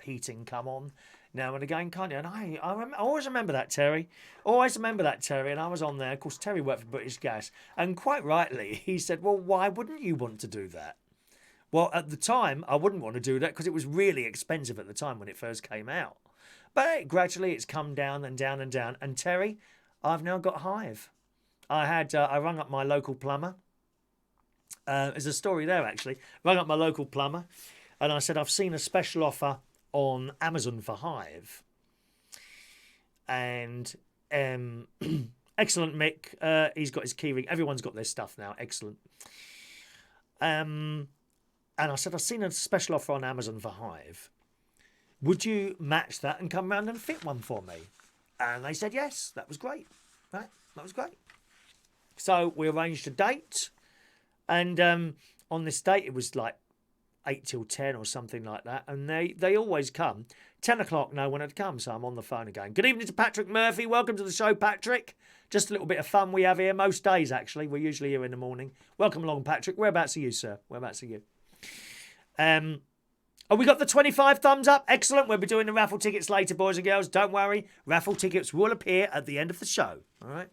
heating come on now and again, can't you? And I always remember that, Terry. Always remember that, Terry. And I was on there. Of course, Terry worked for British Gas. And quite rightly, he said, well, why wouldn't you want to do that? Well, at the time, I wouldn't want to do that because it was really expensive at the time when it first came out. But gradually, it's come down and down and down. And Terry, I've now got Hive. I rang up my local plumber. There's a story there, actually. Rang up my local plumber. And I said, I've seen a special offer on Amazon for Hive. And excellent, Mick. He's got his keyring. Everyone's got their stuff now. Excellent. And I said, I've seen a special offer on Amazon for Hive. Would you match that and come round and fit one for me? And they said yes. That was great. Right? That was great. So we arranged a date. And on this date, it was like 8 till 10 or something like that. And they always come. 10 o'clock, no one had come. So I'm on the phone again. Good evening to Patrick Murphy. Welcome to the show, Patrick. Just a little bit of fun we have here. Most days, actually. We're usually here in the morning. Welcome along, Patrick. Whereabouts are you, sir? Whereabouts are you? Oh, we got the 25 thumbs up. Excellent. We'll be doing the raffle tickets later, boys and girls. Don't worry. Raffle tickets will appear at the end of the show. All right.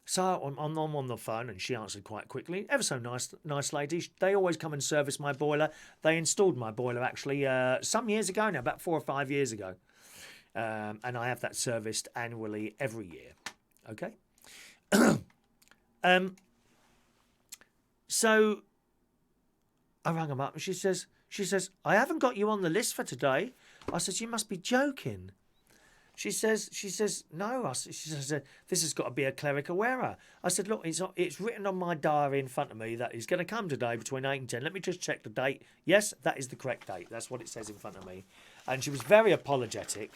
So I'm on the phone and she answered quite quickly. Ever so nice lady. They always come and service my boiler. They installed my boiler actually some years ago now, about 4 or 5 years ago. And I have that serviced annually every year. Okay. So I rang them up and she says, I haven't got you on the list for today. I said, you must be joking. She says, no. She says, this has got to be a clerical error. I said, look, it's written on my diary in front of me that he's going to come today between 8 and 10. Let me just check the date. Yes, that is the correct date. That's what it says in front of me. And she was very apologetic.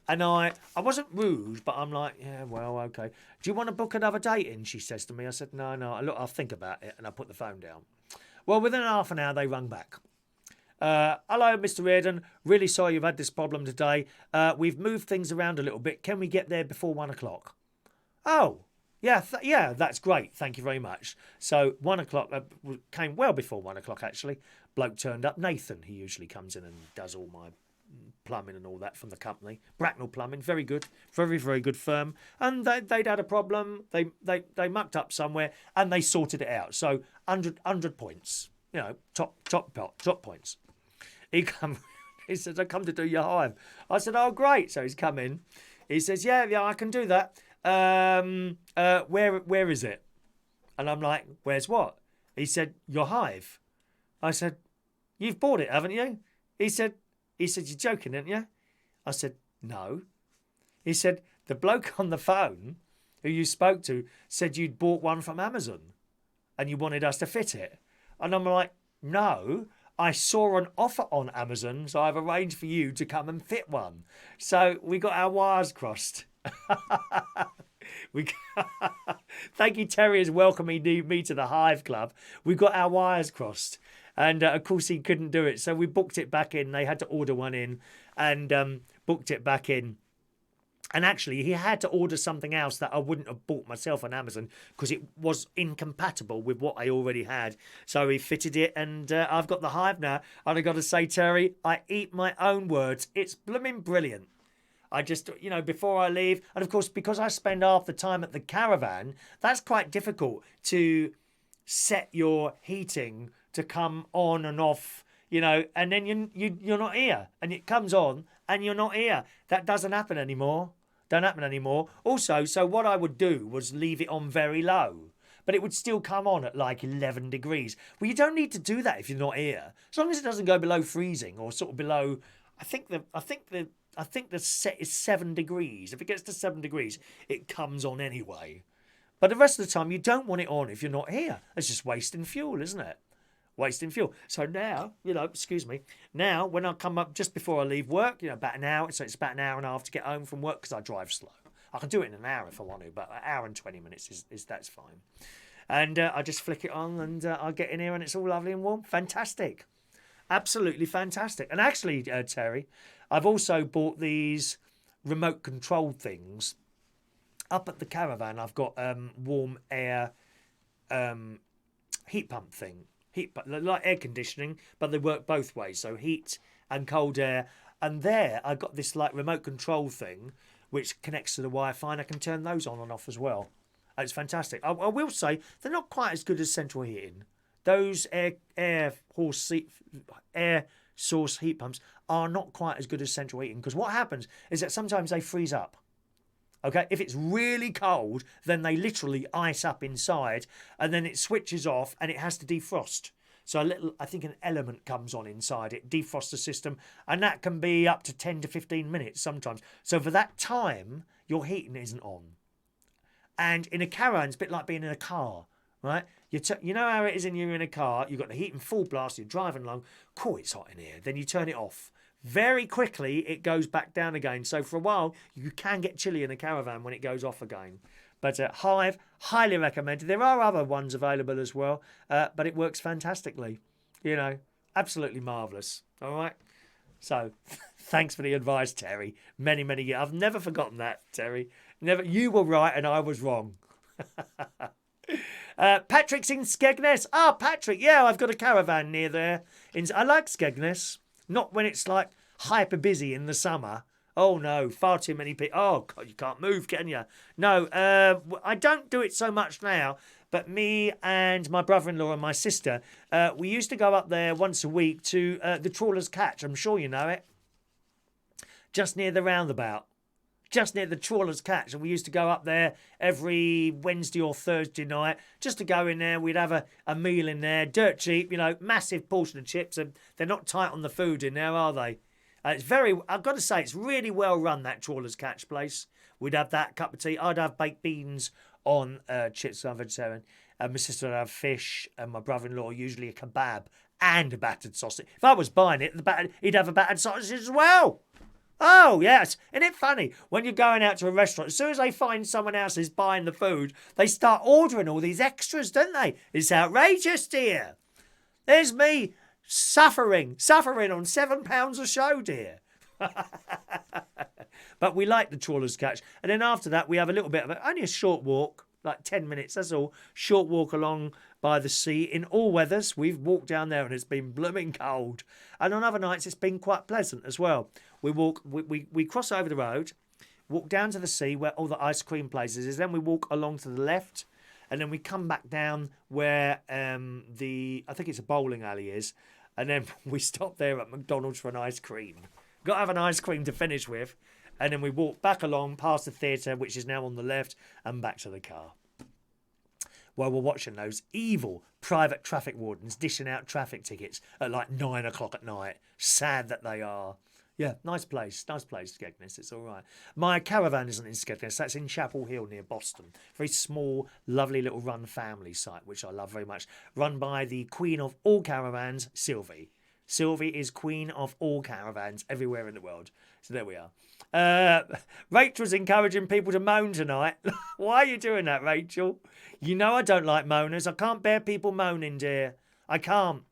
And I wasn't rude, but I'm like, yeah, well, okay. Do you want to book another date in? She says to me. I said, no. Look, I'll think about it. And I put the phone down. Well, within half an hour, they rung back. Hello, Mr. Reardon. Really sorry you've had this problem today. We've moved things around a little bit. Can we get there before 1 o'clock? Oh, yeah, that's great. Thank you very much. So 1 o'clock came well before 1 o'clock, actually. Bloke turned up. Nathan, he usually comes in and does all my plumbing and all that from the company. Bracknell Plumbing, very good. Very, very good firm. And they'd had a problem. They mucked up somewhere and they sorted it out. So 100 points. You know, top points. He says, I come to do your hive. I said, oh, great. So he's come in. He says, yeah, I can do that. Where is it? And I'm like, where's what? He said, your hive. I said, you've bought it, haven't you? He said, you're joking, aren't you? I said, no. He said, the bloke on the phone who you spoke to said you'd bought one from Amazon and you wanted us to fit it. And I'm like, no, I saw an offer on Amazon, so I've arranged for you to come and fit one. So we got our wires crossed. Thank you, Terry, is welcoming me to the Hive Club. We got our wires crossed. And, of course, he couldn't do it. So we booked it back in. They had to order one in and booked it back in. And actually, he had to order something else that I wouldn't have bought myself on Amazon because it was incompatible with what I already had. So he fitted it and I've got the hive now. And I've got to say, Terry, I eat my own words. It's blooming brilliant. I just, before I leave, and of course, because I spend half the time at the caravan, that's quite difficult to set your heating to come on and off, and then you're not here. And it comes on and you're not here. That doesn't happen anymore. Don't happen anymore. Also, so what I would do was leave it on very low, but it would still come on at like 11 degrees. Well, you don't need to do that if you're not here. As long as it doesn't go below freezing or sort of below, I think the set is 7 degrees. If it gets to 7 degrees, it comes on anyway. But the rest of the time, you don't want it on if you're not here. It's just wasting fuel, isn't it? Wasting fuel. So now, now when I come up just before I leave work, about an hour, so it's about an hour and a half to get home from work because I drive slow. I can do it in an hour if I want to, but an hour and 20 minutes that's fine. And I just flick it on and I get in here and it's all lovely and warm. Fantastic. Absolutely fantastic. And actually, Terry, I've also bought these remote control things. Up at the caravan, I've got warm air heat pump thing. Like air conditioning, but they work both ways. So heat and cold air. And there, I got this like remote control thing, which connects to the Wi-Fi, and I can turn those on and off as well. And it's fantastic. I will say they're not quite as good as central heating. Those air source heat pumps are not quite as good as central heating because what happens is that sometimes they freeze up. Okay, if it's really cold, then they literally ice up inside and then it switches off and it has to defrost. So I think an element comes on inside it, defrosts the system, and that can be up to 10 to 15 minutes sometimes. So for that time, your heating isn't on. And in a caravan, it's a bit like being in a car, right? You know how it is when you're in a car, you've got the heating full blast, you're driving along, cool, it's hot in here. Then you turn it off. Very quickly, it goes back down again. So for a while, you can get chilly in a caravan when it goes off again. But Hive, highly recommended. There are other ones available as well, but it works fantastically. You know, absolutely marvellous. All right? So, thanks for the advice, Terry. Many, many years. I've never forgotten that, Terry. Never. You were right and I was wrong. Patrick's in Skegness. Ah, Patrick, yeah, I've got a caravan near there. I like Skegness. Not when it's like hyper busy in the summer. Oh no, far too many people. Oh God, you can't move, can you? No, I don't do it so much now. But me and my brother-in-law and my sister, we used to go up there once a week to the Trawler's Catch. I'm sure you know it. Just near the roundabout. Just near the Trawler's Catch. And we used to go up there every Wednesday or Thursday night just to go in there. We'd have a meal in there, dirt cheap, you know, massive portion of chips. And they're not tight on the food in there, are they? It's I've got to say, it's really well run, that Trawler's Catch place. We'd have that cup of tea. I'd have baked beans on chips. I'm vegetarian. And my sister would have fish. And my brother-in-law usually a kebab and a battered sausage. If I was buying it, he'd have a battered sausage as well. Oh, yes. Isn't it funny? When you're going out to a restaurant, as soon as they find someone else is buying the food, they start ordering all these extras, don't they? It's outrageous, dear. There's me suffering on £7 a show, dear. But we like the Trawler's Catch. And then after that, we have a little bit of only a short walk, like 10 minutes, that's all. Short walk along by the sea. In all weathers, we've walked down there and it's been blooming cold. And on other nights, it's been quite pleasant as well. We cross over the road, walk down to the sea where all the ice cream places is. Then we walk along to the left, and then we come back down where I think it's a bowling alley is. And then we stop there at McDonald's for an ice cream. Got to have an ice cream to finish with. And then we walk back along past the theatre, which is now on the left, and back to the car. While we're watching those evil private traffic wardens dishing out traffic tickets at like 9 o'clock at night. Sad that they are. Yeah, nice place, Skegness, it's all right. My caravan isn't in Skegness, that's in Chapel Hill near Boston. Very small, lovely little run family site, which I love very much. Run by the queen of all caravans, Sylvie. Sylvie is queen of all caravans everywhere in the world. So there we are. Rachel's encouraging people to moan tonight. Why are you doing that, Rachel? You know I don't like moaners. I can't bear people moaning, dear. I can't.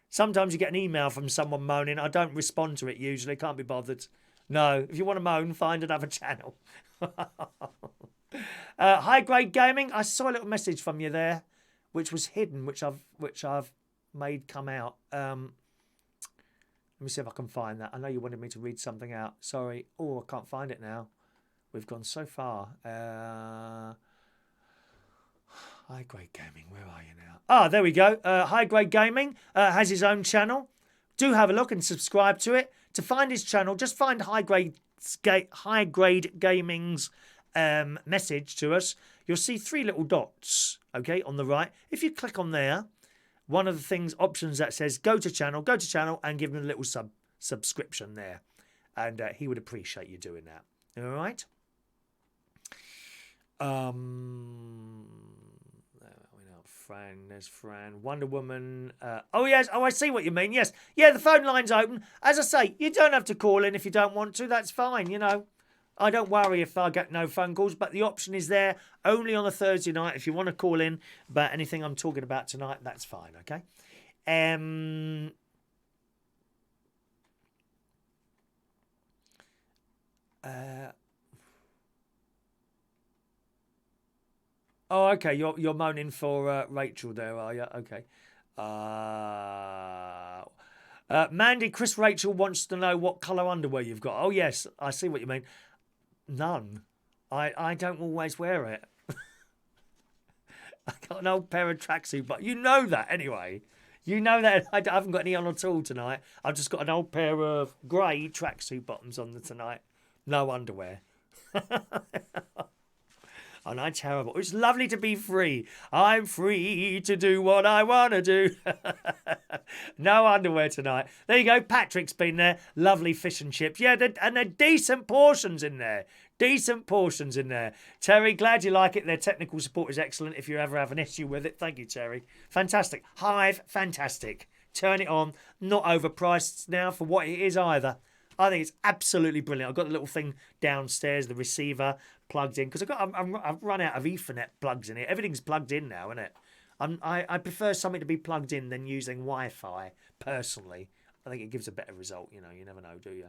Sometimes you get an email from someone moaning. I don't respond to it usually. Can't be bothered. No, if you want to moan, find another channel. High Grade Gaming. I saw a little message from you there, which was hidden, which I've made come out. Let me see if I can find that. I know you wanted me to read something out. Sorry. Oh, I can't find it now. We've gone so far. High Grade Gaming, where are you now? Ah, there we go. High Grade Gaming has his own channel. Do have a look and subscribe to it. To find his channel, just find High Grade Gaming's message to us. You'll see 3 little dots, okay, on the right. If you click on there, one of the options that says go to channel, and give him a little subscription there. And he would appreciate you doing that. All right? There's Fran. Wonder Woman. Oh, yes. Oh, I see what you mean. Yes. Yeah, the phone line's open. As I say, you don't have to call in if you don't want to. That's fine, you know. I don't worry if I get no phone calls, but the option is there only on a Thursday night. If you want to call in about anything I'm talking about tonight, that's fine, okay? Oh, okay. You're moaning for Rachel there, are you? Okay. Mandy, Chris Rachel wants to know what colour underwear you've got. Oh, yes. I see what you mean. None. I don't always wear it. I got an old pair of tracksuit, but you know that anyway. You know that I haven't got any on at all tonight. I've just got an old pair of grey tracksuit bottoms on tonight. No underwear. Aren't I terrible? It's lovely to be free. I'm free to do what I want to do. No underwear tonight. There you go. Patrick's been there. Lovely fish and chips. Yeah, and they're decent portions in there. Decent portions in there. Terry, glad you like it. Their technical support is excellent if you ever have an issue with it. Thank you, Terry. Fantastic. Hive, fantastic. Turn it on. Not overpriced now for what it is either. I think it's absolutely brilliant. I've got the little thing downstairs, the receiver plugged in, because I've run out of Ethernet plugs in it. Everything's plugged in now, isn't it? I prefer something to be plugged in than using Wi-Fi, personally. I think it gives a better result. You know, you never know, do you?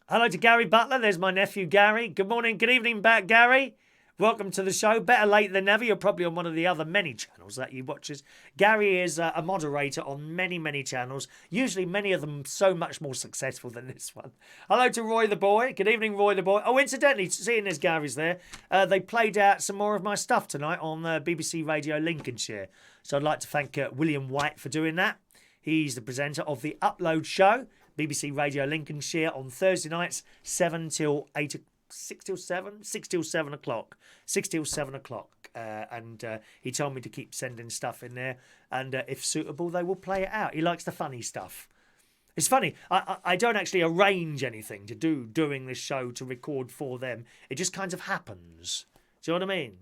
Hello to Gary Butler. There's my nephew, Gary. Good morning. Good evening back, Gary. Welcome to the show. Better late than never. You're probably on one of the other many channels that you watches. Gary is a moderator on many, many channels. Usually many of them so much more successful than this one. Hello to Roy the Boy. Good evening, Roy the Boy. Oh, incidentally, seeing as Gary's there, they played out some more of my stuff tonight on BBC Radio Lincolnshire. So I'd like to thank William White for doing that. He's the presenter of the Upload Show, BBC Radio Lincolnshire, on Thursday nights, 7 till 8 o'clock. 6 till 7 o'clock. 6 till 7 o'clock. And he told me to keep sending stuff in there. And if suitable, they will play it out. He likes the funny stuff. It's funny. I don't actually arrange anything to do during this show to record for them. It just kind of happens. Do you know what I mean?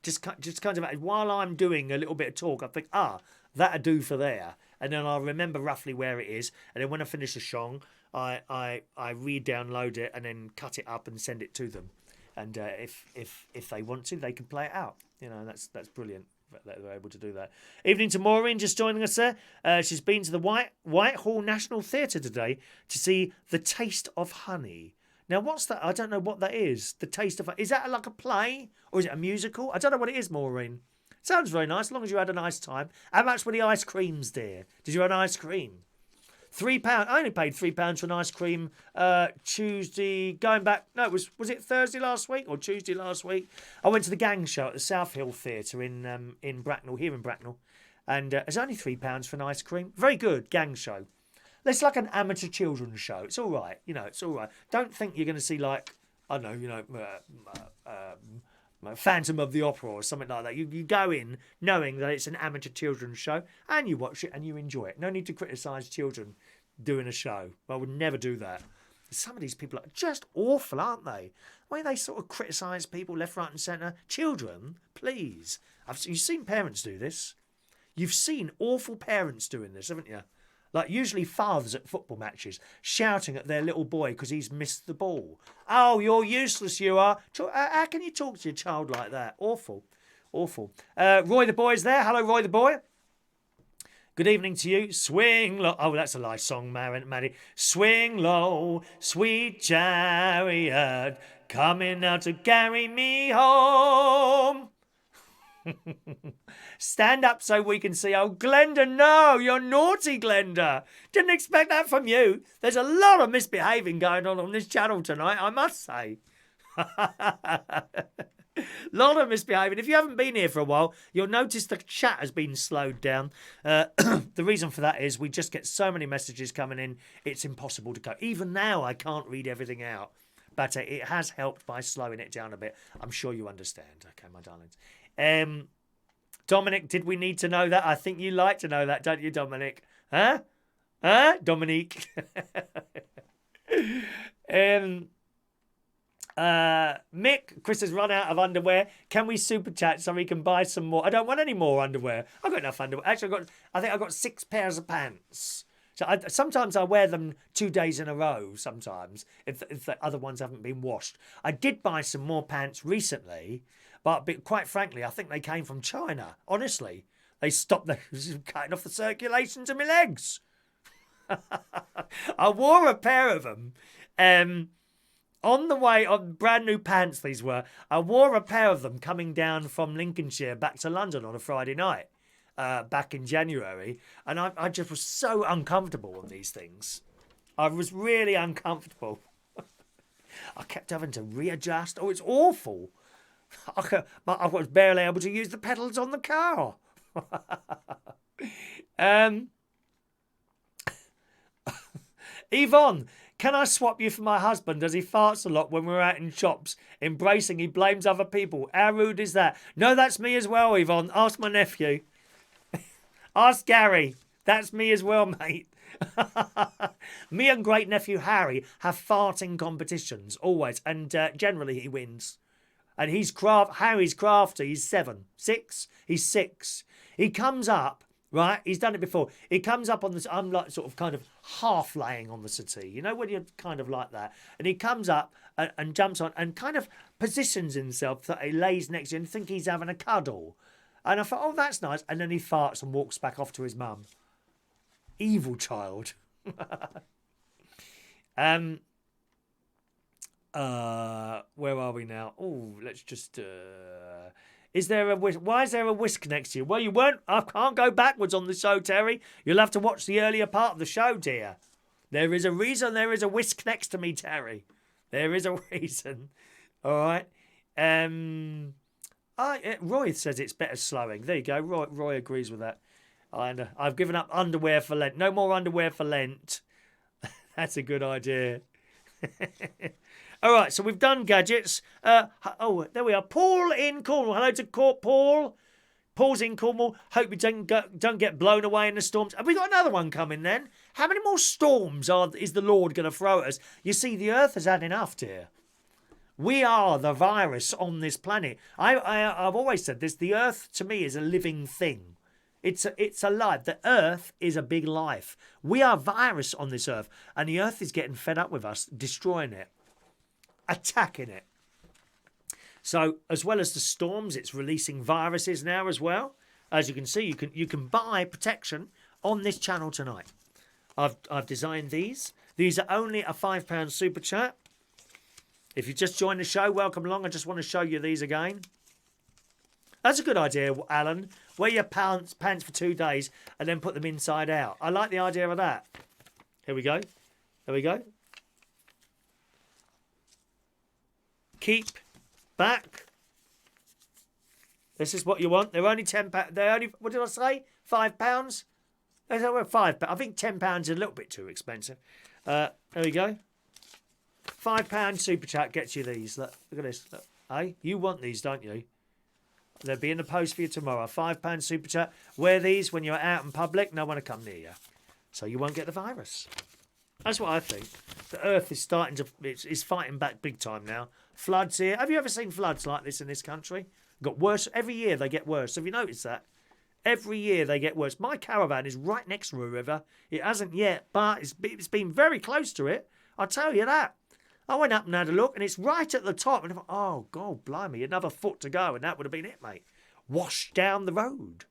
Just kind of, while I'm doing a little bit of talk, I think, that'll do for there. And then I'll remember roughly where it is. And then when I finish the song, I re-download it and then cut it up and send it to them. And if they want to, they can play it out. You know, that's brilliant that they're able to do that. Evening to Maureen, just joining us there. She's been to the Whitehall National Theatre today to see The Taste of Honey. Now, what's that? I don't know what that is. The Taste of Honey. Is that like a play or is it a musical? I don't know what it is, Maureen. Sounds very nice, as long as you had a nice time. How much were the ice creams there? Did you have ice cream? £3. I only paid £3 for an ice cream Tuesday. Going back, no, was it Thursday last week or Tuesday last week? I went to the gang show at the South Hill Theatre in Bracknell, here in Bracknell, and it's only £3 for an ice cream. Very good gang show. It's like an amateur children's show. It's all right, you know. It's all right. Don't think you're going to see like I don't know, you know, Phantom of the Opera or something like that. You go in knowing that it's an amateur children's show and you watch it and you enjoy it. No need to criticise children doing a show. I would never do that. Some of these people are just awful, aren't they? The way they sort of criticise people left, right and centre. Children, please. You've seen parents do this. You've seen awful parents doing this, haven't you? Like usually fathers at football matches shouting at their little boy because he's missed the ball. Oh, you're useless, you are. How can you talk to your child like that? Awful. Awful. Roy the Boy's there. Hello, Roy the Boy. Good evening to you. Swing low. Oh, that's a nice song, Maddie. Swing low, sweet chariot, coming now to carry me home. Stand up so we can see. Oh, Glenda, no, you're naughty, Glenda. Didn't expect that from you. There's a lot of misbehaving going on this channel tonight, I must say. Lot of misbehaving. If you haven't been here for a while, you'll notice the chat has been slowed down. The reason for that is we just get so many messages coming in, it's impossible to go. Even now, I can't read everything out. But it has helped by slowing it down a bit. I'm sure you understand. Okay, my darlings. Dominic, did we need to know that? I think you like to know that, don't you, Dominic? Huh? Dominique. Mick, Chris has run out of underwear. Can we super chat so we can buy some more? I don't want any more underwear. I've got enough underwear. Actually, I think I've got 6 pairs of pants. So sometimes I wear them 2 days in a row, sometimes, if the other ones haven't been washed. I did buy some more pants recently, but quite frankly, I think they came from China. Honestly, they stopped cutting off the circulation to my legs. I wore a pair of them on the way, on brand new pants these were. I wore a pair of them coming down from Lincolnshire back to London on a Friday night. Back in January, and I just was so uncomfortable on these things. I was really uncomfortable. I kept having to readjust. Oh, it's awful. I was barely able to use the pedals on the car. Yvonne, Can I swap you for my husband as he farts a lot when we're out in shops? Embracing, he blames other people. How rude is that? No, that's me as well, Yvonne. Ask my nephew. Ask Gary. That's me as well, mate. Me and great nephew Harry have farting competitions, always. And generally he wins. And Harry's crafty. He's 7. 6? He's 6. He comes up, right? He's done it before. He comes up on this. I'm like sort of kind of half laying on the settee. You know when you're kind of like that. And he comes up and jumps on and kind of positions himself so he lays next to you and think he's having a cuddle. And I thought, oh, that's nice. And then he farts and walks back off to his mum. Evil child. Where are we now? Oh, let's just. Is there a whisk? Why is there a whisk next to you? Well, you weren't. I can't go backwards on the show, Terry. You'll have to watch the earlier part of the show, dear. There is a reason there is a whisk next to me, Terry. There is a reason. All right. Roy says it's better slowing. There you go. Roy agrees with that. I've given up underwear for Lent. No more underwear for Lent. That's a good idea. All right, so we've done gadgets. There we are. Paul in Cornwall. Hello to Paul. Paul's in Cornwall. Hope you don't get blown away in the storms. Have we got another one coming then? How many more storms is the Lord going to throw at us? You see, the earth has had enough, dear. We are the virus on this planet. I've always said this. The earth, to me, is a living thing. It's alive. The earth is a big life. We are virus on this earth. And the earth is getting fed up with us, destroying it, attacking it. So, as well as the storms, it's releasing viruses now as well. As you can see, you can buy protection on this channel tonight. I've designed these. These are only a £5 super chat. If you just joined the show, welcome along. I just want to show you these again. That's a good idea, Alan. Wear your pants for 2 days and then put them inside out. I like the idea of that. Here we go. There we go. Keep back. This is what you want. They're only £10. They're only, what did I say? £5? They're £5. I think £10 is a little bit too expensive. There we go. £5 super chat gets you these. Look at this. Look. Hey, you want these, don't you? They'll be in the post for you tomorrow. £5 super chat. Wear these when you're out in public. No one will come near you. So you won't get the virus. That's what I think. The earth is starting to... It's fighting back big time now. Floods here. Have you ever seen floods like this in this country? Got worse. Every year they get worse. Have you noticed that? Every year they get worse. My caravan is right next to a river. It hasn't yet, but it's been very close to it. I'll tell you that. I went up and had a look, and it's right at the top. And I thought, oh, God, blimey, another foot to go, and that would have been it, mate. Washed down the road.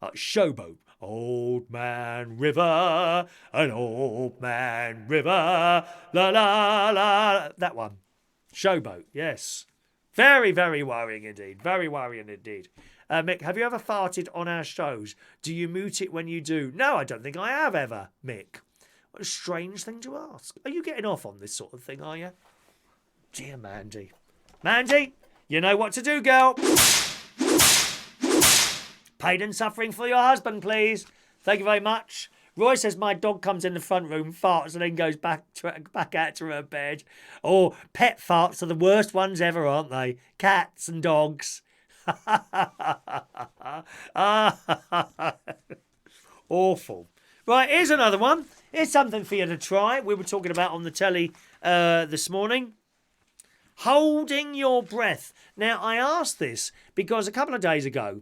Showboat. Old Man River, an old man river, la, la, la. That one. Showboat, yes. Very, very worrying indeed. Very worrying indeed. Mick, have you ever farted on our shows? Do you mute it when you do? No, I don't think I have ever, Mick. What a strange thing to ask. Are you getting off on this sort of thing, are you? Dear Mandy. Mandy, you know what to do, girl. Pain and suffering for your husband, please. Thank you very much. Roy says my dog comes in the front room, farts, and then goes back out to her bed. Oh, pet farts are the worst ones ever, aren't they? Cats and dogs. Awful. Right, here's another one. Here's something for you to try. We were talking about on the telly this morning. Holding your breath. Now, I asked this because a couple of days ago,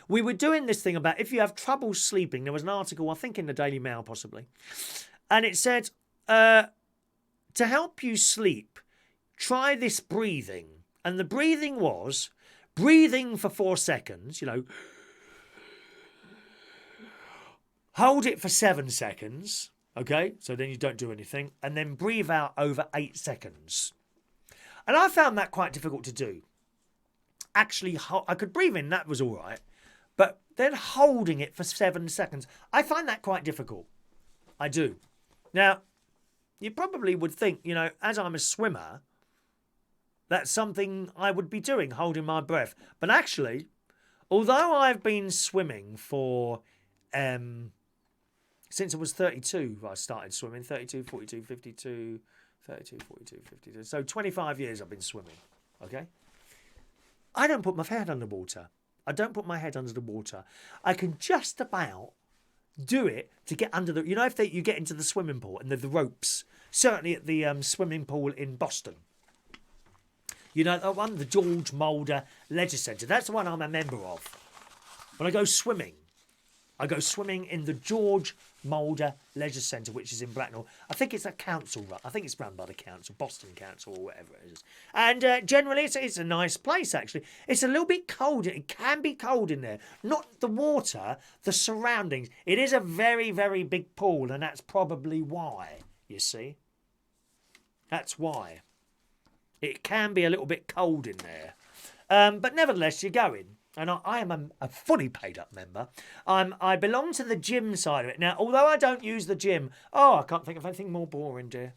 we were doing this thing about if you have trouble sleeping. There was an article, I think in the Daily Mail possibly, and it said, to help you sleep, try this breathing. And the breathing was breathing for 4 seconds, you know, hold it for 7 seconds, okay? So then you don't do anything. And then breathe out over 8 seconds. And I found that quite difficult to do. Actually, I could breathe in, that was all right. But then holding it for 7 seconds, I find that quite difficult. I do. Now, you probably would think, you know, as I'm a swimmer, that's something I would be doing, holding my breath. But actually, although I've been swimming for since I was 32, I started swimming. 32, 42, 52, 32, 42, 52. So 25 years I've been swimming. Okay? I don't put my head under water. I don't put my head under the water. I can just about do it to get under the... You know, if you get into the swimming pool and the ropes, certainly at the swimming pool in Boston. You know, that one, the George Mulder Leisure Centre. That's the one I'm a member of. When I go swimming in the George Mulder Leisure Centre, which is in Bracknell. I think it's a council run. I think it's run by the council, Boston Council or whatever it is. And generally, it's a nice place, actually. It's a little bit cold. It can be cold in there. Not the water, the surroundings. It is a very, very big pool, and that's probably why, you see. That's why. It can be a little bit cold in there. But nevertheless, you're going. And I am a fully paid up member. I belong to the gym side of it. Now, although I don't use the gym, I can't think of anything more boring, dear.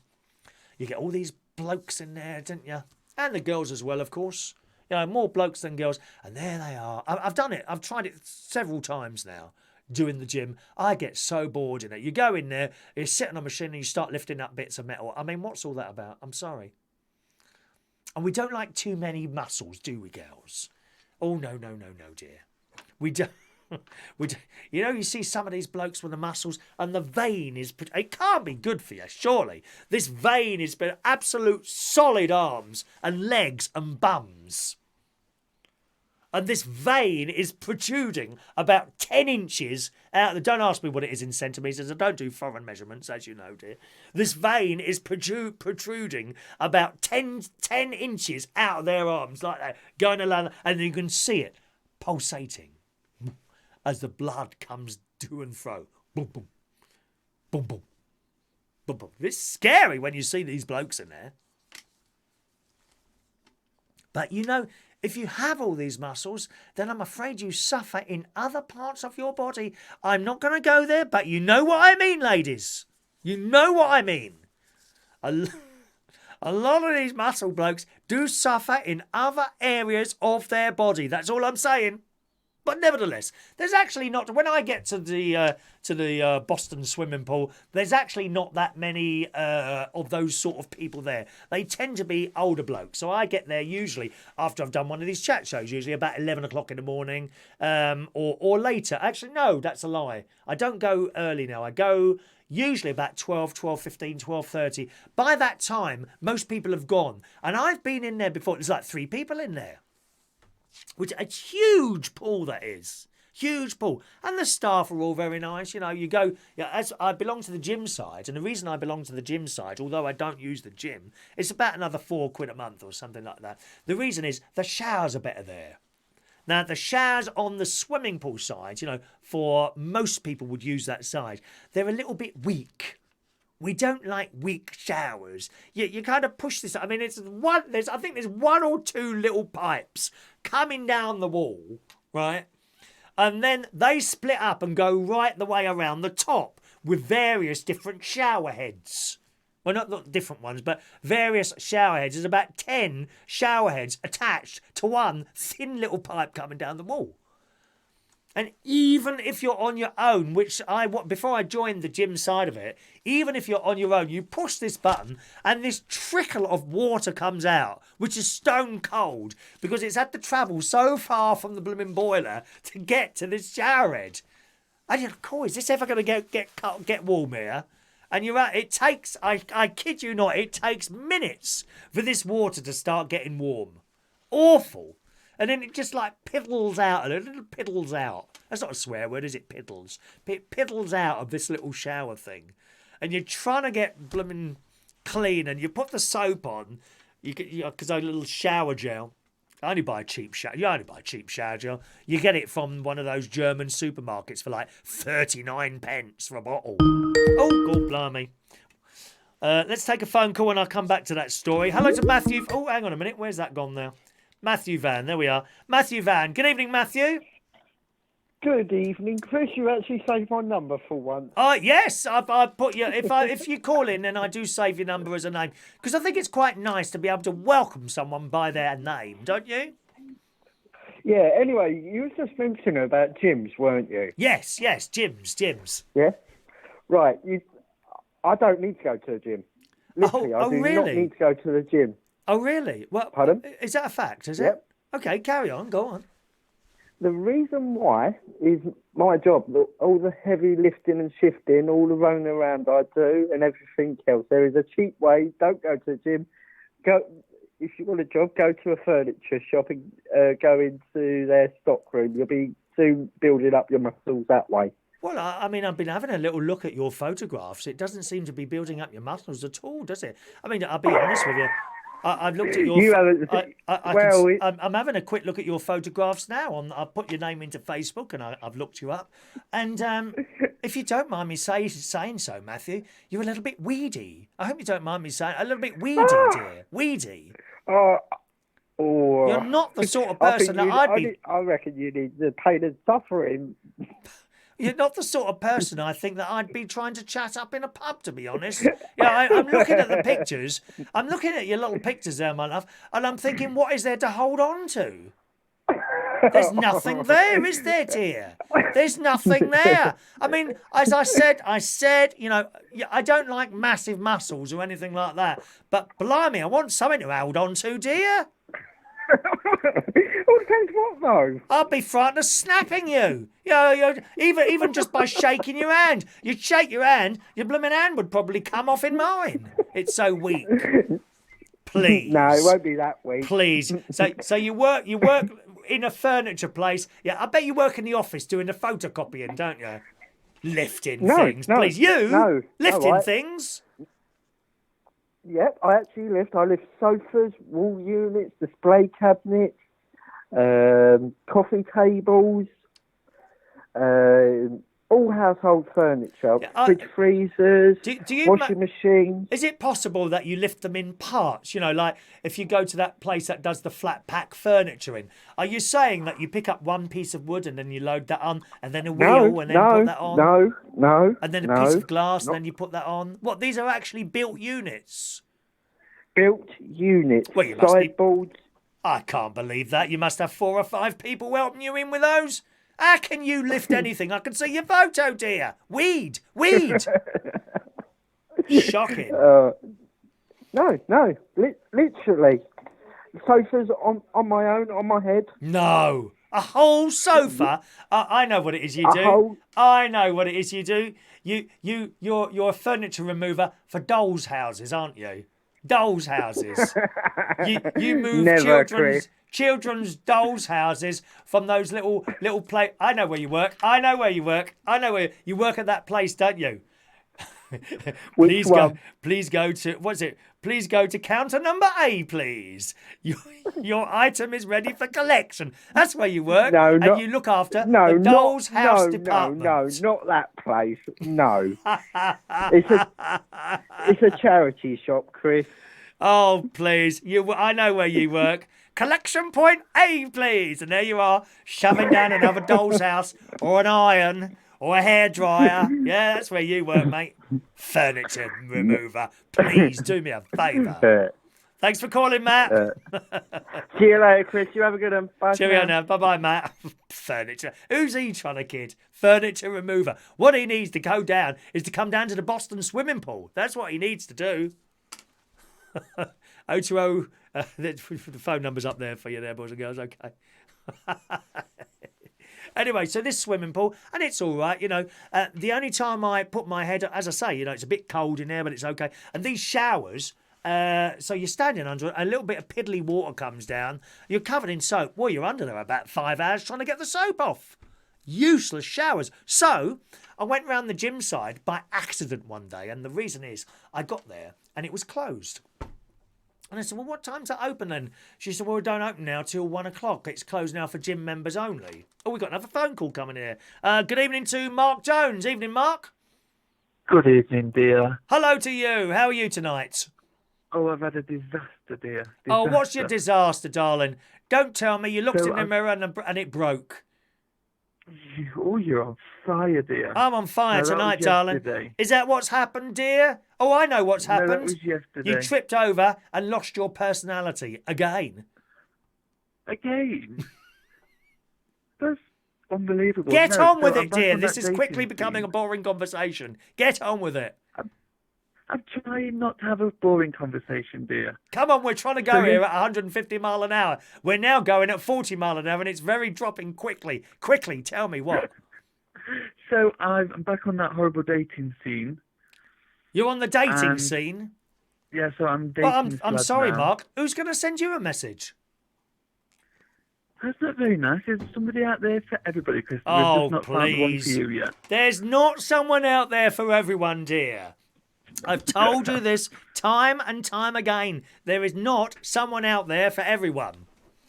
You get all these blokes in there, don't you? And the girls as well, of course. You know, more blokes than girls. And there they are. I've done it. I've tried it several times now, doing the gym. I get so bored in it. You go in there, you sit on a machine and you start lifting up bits of metal. I mean, what's all that about? I'm sorry. And we don't like too many muscles, do we, girls? Oh, no, dear. We don't. You know, you see some of these blokes with the muscles and the vein is... It can't be good for you, surely. This vein is absolute solid arms and legs and bums. And this vein is protruding about 10 inches out. Don't ask me what it is in centimetres. I don't do foreign measurements, as you know, dear. This vein is protruding about 10 inches out of their arms, like that, going along, and you can see it pulsating as the blood comes to and fro. Boom, boom, boom, boom, boom, boom. It's scary when you see these blokes in there. But you know, if you have all these muscles, then I'm afraid you suffer in other parts of your body. I'm not going to go there, but you know what I mean, ladies. You know what I mean. A lot of these muscle blokes do suffer in other areas of their body. That's all I'm saying. But nevertheless, there's actually not... When I get to the Boston swimming pool, there's actually not that many of those sort of people there. They tend to be older blokes. So I get there usually after I've done one of these chat shows, usually about 11 o'clock in the morning or later. Actually, no, that's a lie. I don't go early now. I go usually about 12, 12:15, 12:30. By that time, most people have gone. And I've been in there before. There's like 3 people in there. Which a huge pool that is. Huge pool. And the staff are all very nice. You know, you go... as I belong to the gym side, and the reason I belong to the gym side, although I don't use the gym, it's about another £4 a month or something like that. The reason is the showers are better there. Now, the showers on the swimming pool side, you know, for most people would use that side, they're a little bit weak. We don't like weak showers. You kind of push this. I mean, I think there's 1 or 2 little pipes coming down the wall, right? And then they split up and go right the way around the top with various different shower heads. Well, not different ones, but various shower heads. There's about 10 shower heads attached to one thin little pipe coming down the wall. And even if you're on your own, before I joined the gym side of it, even if you're on your own, you push this button and this trickle of water comes out, which is stone cold because it's had to travel so far from the blooming boiler to get to this shower head. And you're like, cool, is this ever going to get warm here? And you're right, it takes, I kid you not, it takes minutes for this water to start getting warm. Awful. And then it just like piddles out, a little piddles out. That's not a swear word, is it? Piddles. It piddles out of this little shower thing. And you're trying to get blooming clean and you put the soap on, because a little shower gel. I only buy cheap shower. You only buy cheap shower gel. You get it from one of those German supermarkets for like 39 pence for a bottle. Oh, God blimey. Let's take a phone call and I'll come back to that story. Hello to Matthew. Oh, hang on a minute. Where's that gone now? Matthew Van, there we are. Matthew Van. Good evening, Matthew. Good evening, Chris. You actually saved my number for once. Yes, I put you. If you call in, then I do save your number as a name because I think it's quite nice to be able to welcome someone by their name, don't you? Yeah. Anyway, you were just mentioning about gyms, weren't you? Yes, gyms. Yeah. Right, I don't need to go to the gym. Literally, I do not need to go to the gym. Oh, really? Well, pardon? Is that a fact, is Yep. it? Okay, carry on, go on. The reason why is my job. All the heavy lifting and shifting, all the running around I do and everything else. There is a cheap way. Don't go to the gym. Go. If you want a job, go to a furniture shop and go into their stock room. You'll be soon building up your muscles that way. Well, I mean, I've been having a little look at your photographs. It doesn't seem to be building up your muscles at all, does it? I mean, I'll be honest with you. I've looked at your. I'm having a quick look at your photographs now. I've put your name into Facebook and I've looked you up. And if you don't mind me saying so, Matthew, you're a little bit weedy. I hope you don't mind me saying a little bit weedy, dear. Weedy. You're not the sort of person that I'd be. I reckon you need the pain and suffering. You're not the sort of person I think that I'd be trying to chat up in a pub, to be honest. Yeah, I'm looking at the pictures. I'm looking at your little pictures there, my love, and I'm thinking, what is there to hold on to? There's nothing there, is there, dear? There's nothing there. I mean, as I said, you know, I don't like massive muscles or anything like that. But blimey, I want something to hold on to, dear. All depends what though. I'd be frightened of snapping you. You know, even just by shaking your hand. You'd shake your hand, your blooming hand would probably come off in mine. It's so weak. Please. No, it won't be that weak. Please. So you work in a furniture place. Yeah, I bet you work in the office doing the photocopying, don't you? Lifting things. Please, lifting things. Yep, I actually lift. I lift sofas, wall units, display cabinets, coffee tables, all household furniture, fridge freezers, washing machines. Is it possible that you lift them in parts? You know, like if you go to that place that does the flat pack furniture in, are you saying that you pick up one piece of wood and then you load that on, and then a wheel and then put that on? No. And then a piece of glass and then you put that on? What, these are actually built units? Built units, well, you must sideboards. I can't believe that. You must have 4 or 5 people helping you in with those. How can you lift anything? I can see your photo, dear. Weed. Shocking. No. Literally. Sofas on my own, on my head. No. A whole sofa? I know what it is you do. I know what it is you do. You're a furniture remover for dolls' houses, aren't you? Dolls' houses. You move children's dolls' houses from those little play. I know where you work. I know where you work at that place, don't you? Please go to what's it? Please go to counter number A, please. Your item is ready for collection. That's where you work, and you look after the doll's house department. No, not that place. No, it's a charity shop, Chris. Oh, please! I know where you work. Collection point A, please. And there you are, shoving down another doll's house or an iron. Or a hairdryer. Yeah, that's where you work, mate. Furniture remover. Please do me a favour. Thanks for calling, Matt. See you later, Chris. You have a good one. Bye. Cheerio now. Bye-bye, Matt. Furniture. Who's he trying to kid? Furniture remover. What he needs to go down is to come down to the Boston swimming pool. That's what he needs to do. 020... the phone number's up there for you there, boys and girls. Okay. Anyway, so this swimming pool, and it's all right, you know. The only time I put my head, as I say, you know, it's a bit cold in there, but it's okay. And these showers, so you're standing under it, a little bit of piddly water comes down, you're covered in soap. Well, you're under there about 5 hours trying to get the soap off. Useless showers. So I went round the gym side by accident one day, and the reason is I got there and it was closed. And I said, well, what time's that open then? She said, well, we don't open now till 1 o'clock. It's closed now for gym members only. Oh, we've got another phone call coming here. Good evening to Marc Jones. Evening, Marc. Good evening, dear. Hello to you. How are you tonight? Oh, I've had a disaster, dear. Oh, what's your disaster, darling? Don't tell me you looked in the mirror and it broke. You're on fire, dear. I'm on fire tonight, darling. Is that what's happened, dear? Oh, I know what's happened. That was yesterday. You tripped over and lost your personality again. Again? That's Unbelievable. Get No, on so with I'm it, back dear. on This that is quickly dating becoming a scene. boring conversation. Get on with it. I'm trying not to have a boring conversation, dear. Come on, we're trying to go here at 150 mile an hour. We're now going at 40 mile an hour, and it's very dropping quickly. Quickly, tell me what. So I'm back on that horrible dating scene. You're on the dating And- scene. Yeah, so I'm dating Well, this I'm lad sorry, now. Mark. Who's going to send you a message? That's not very nice. There's somebody out there for everybody, because Oh, we've just not found the one for please. you yet. There's not someone out there for everyone, dear. I've told you this time and time again. There is not someone out there for everyone.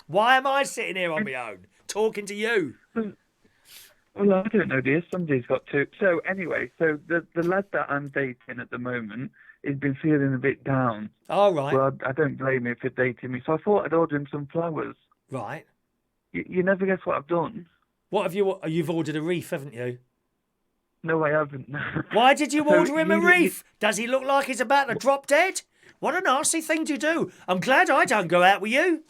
Why am I sitting here on my own, talking to you? Well, I don't know, dear. Somebody's got to. So anyway, so the lad that I'm dating at the moment has been feeling a bit down. All right. Well, I don't blame him for dating me, so I thought I'd order him some flowers. Right. You never guess what I've done. What have you... You've ordered a wreath, haven't you? No, I haven't. Why did you So order him a wreath? Does he look like he's about to drop dead? What a nasty thing to do. I'm glad I don't go out with you.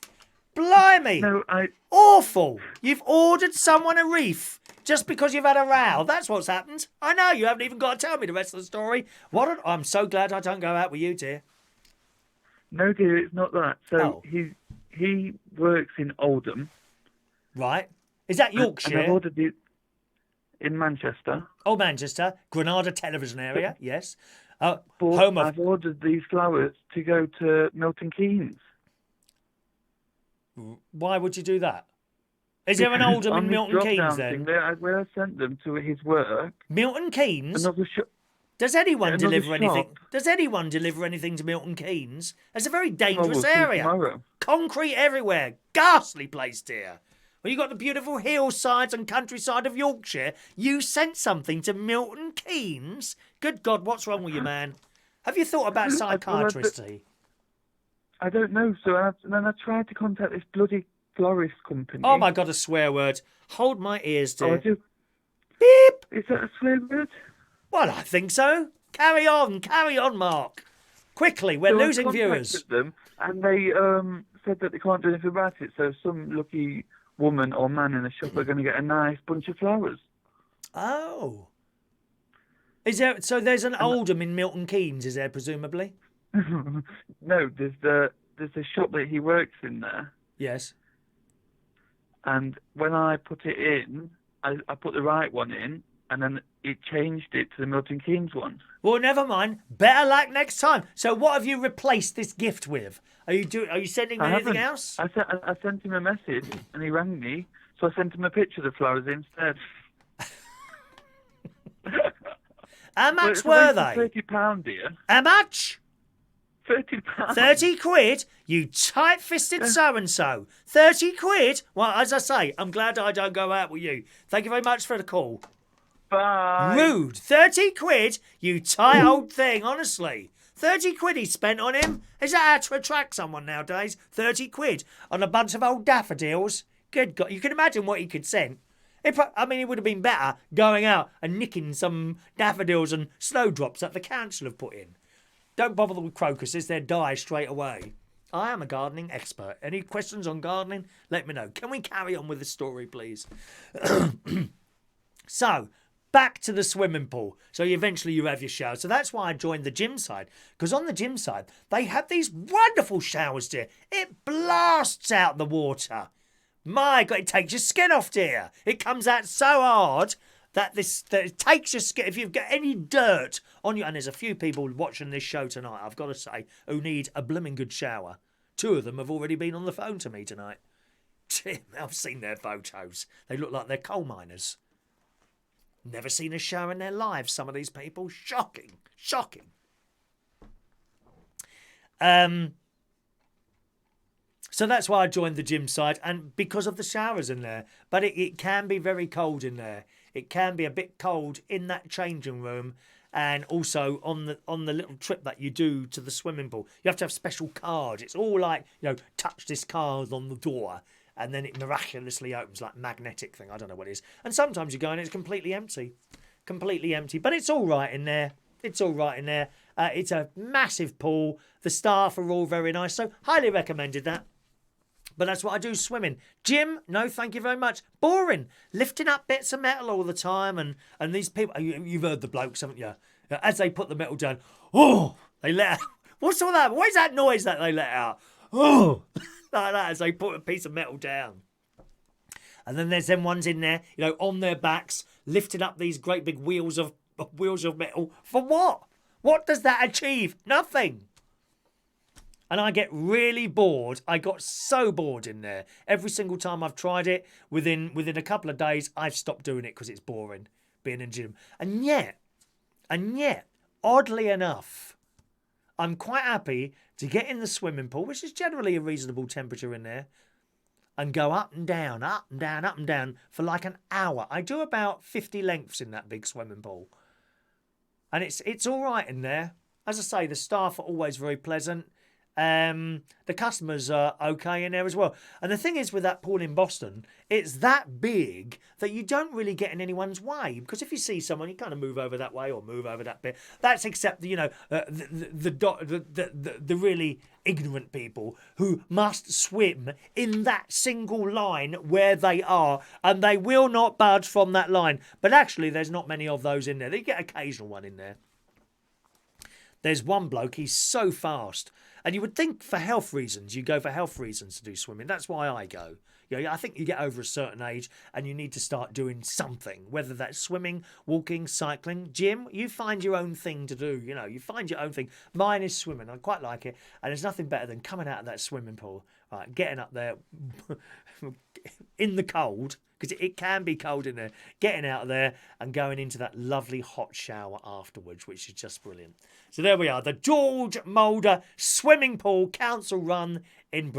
Blimey. No, Awful. You've ordered someone a wreath just because you've had a row. That's what's happened. I know, you haven't even got to tell me the rest of the story. I'm so glad I don't go out with you, dear. No, dear, it's not that. So Oh. he works in Oldham. Right. Is that And I've Yorkshire? ordered it in Manchester. Oh, Manchester. Granada television area, yes. But Home of... I've ordered these flowers to go to Milton Keynes. Why would you do that? Is there an Oldham On in this Milton Keynes drop-down then? thing, where I sent them to his work. Milton Keynes? Another Does anyone another deliver anything? shop. Does anyone deliver anything to Milton Keynes? It's a very Well, dangerous we'll see area. tomorrow. Concrete everywhere. Ghastly place, dear. Well, you got the beautiful hillsides and countryside of Yorkshire. You sent something to Milton Keynes? Good God, what's wrong with you, man? Have you thought about psychiatry? I don't know. So then I tried to contact this bloody florist company. Oh my God, a swear word. Hold my ears, dear. I just... Beep. Is that a swear word? Well, I think so. Carry on, Mark. Quickly, we're So I losing viewers. contacted them, and they said that they can't do anything about it. So some lucky woman or man in the shop are going to get a nice bunch of flowers. Oh. Is there? So there's an Oldham in Milton Keynes, is there, presumably? No, there's a shop that he works in there, Yes. and when I put it in, I put the right one in, and then it changed it to the Milton Keynes one. Well, never mind. Better luck next time. So, what have you replaced this gift with? Are you sending me I anything haven't. else? I sent him a message, and he rang me, so I sent him a picture of the flowers instead. How But much it's a were waste of they? £30, dear. How much? £30. 30 quid? You tight-fisted so-and-so. 30 quid? Well, as I say, I'm glad I don't go out with you. Thank you very much for the call. Bye. Rude. 30 quid? You tight old thing, honestly. 30 quid he spent on him? Is that how to attract someone nowadays? 30 quid on a bunch of old daffodils? Good God, you can imagine what he could send. It would have been better going out and nicking some daffodils and snowdrops that the council have put in. Don't bother with crocuses, they'll die straight away. I am a gardening expert. Any questions on gardening? Let me know. Can we carry on with the story, please? So, back to the swimming pool. So eventually you have your shower. So that's why I joined the gym side. Because on the gym side, they have these wonderful showers, dear. It blasts out the water. My God, it takes your skin off, dear. It comes out so hard that it takes your skin. If you've got any dirt on you, and there's a few people watching this show tonight, I've got to say, who need a blooming good shower. 2 of them have already been on the phone to me tonight. Tim, I've seen their photos. They look like they're coal miners. Never seen a shower in their lives, some of these people. Shocking. So that's why I joined the gym side, and because of the showers in there. But it can be very cold in there. It can be a bit cold in that changing room, and also on the little trip that you do to the swimming pool. You have to have special cards. It's all like, touch this card on the door, and then it miraculously opens, like magnetic thing. I don't know what it is. And sometimes you go and it's completely empty. But it's all right in there. It's a massive pool. The staff are all very nice, so highly recommended that. But that's what I do swimming. Gym, no thank you very much. Boring. Lifting up bits of metal all the time. And these people, you've heard the blokes, haven't you? As they put the metal down, they let out. What's all that? What is that noise that they let out? Like that as they put a piece of metal down. And then there's them ones in there, on their backs, lifting up these great big wheels of metal. For what? What does that achieve? Nothing. And I get really bored. I got so bored in there. Every single time I've tried it, within a couple of days, I've stopped doing it because it's boring, being in gym. And yet, oddly enough, I'm quite happy to get in the swimming pool, which is generally a reasonable temperature in there, and go up and down, up and down, up and down for like an hour. I do about 50 lengths in that big swimming pool. And it's all right in there. As I say, the staff are always very pleasant. The customers are okay in there as well. And the thing is with that pool in Boston, it's that big that you don't really get in anyone's way. Because if you see someone, you kind of move over that way or move over that bit. That's except, the really ignorant people who must swim in that single line where they are. And they will not budge from that line. But actually, there's not many of those in there. They get occasional one in there. There's one bloke, he's so fast. And you would think for health reasons, you go for health reasons to do swimming. That's why I go. I think you get over a certain age and you need to start doing something, whether that's swimming, walking, cycling, gym. You find your own thing to do. You find your own thing. Mine is swimming. I quite like it. And there's nothing better than coming out of that swimming pool, right, getting up there in the cold, because it can be cold in there, getting out of there and going into that lovely hot shower afterwards, which is just brilliant. So there we are, the George Mulder Swimming Pool Council Run in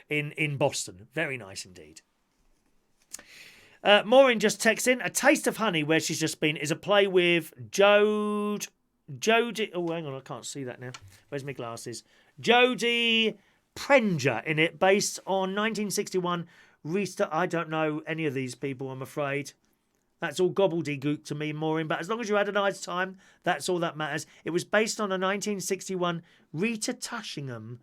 in Boston. Very nice indeed. Maureen just texts in, A Taste of Honey, where she's just been, is a play with Jodie. Oh, hang on, I can't see that now. Where's my glasses? Jodie Prenger in it, based on 1961 restart. I don't know any of these people, I'm afraid. That's all gobbledygook to me, Maureen. But as long as you had a nice time, that's all that matters. It was based on a 1961 Rita Tushingham,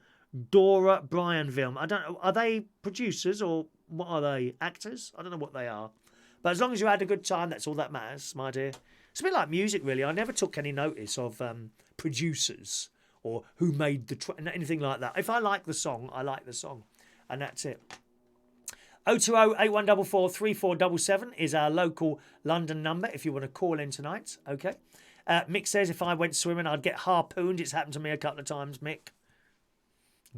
Dora Bryan film. I don't know. Are they producers or what are they? Actors? I don't know what they are. But as long as you had a good time, that's all that matters, my dear. It's a bit like music, really. I never took any notice of producers or who made anything like that. If I like the song, I like the song. And that's it. 020-8144-3477 is our local London number if you want to call in tonight. Okay. Mick says if I went swimming, I'd get harpooned. It's happened to me a couple of times, Mick.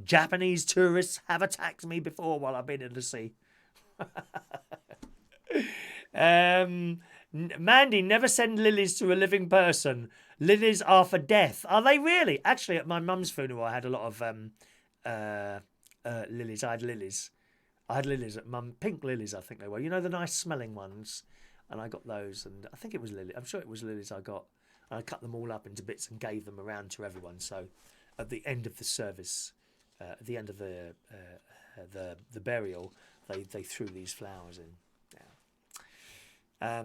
Japanese tourists have attacked me before while I've been in the sea. Mandy, never send lilies to a living person. Lilies are for death. Are they really? Actually, at my mum's funeral, I had a lot of lilies. I had lilies at mum, pink lilies, I think they were. The nice smelling ones. And I got those, and I think it was lilies. I'm sure it was lilies I got. And I cut them all up into bits and gave them around to everyone. So at the end of the service, at the end of the burial, they threw these flowers in. Yeah.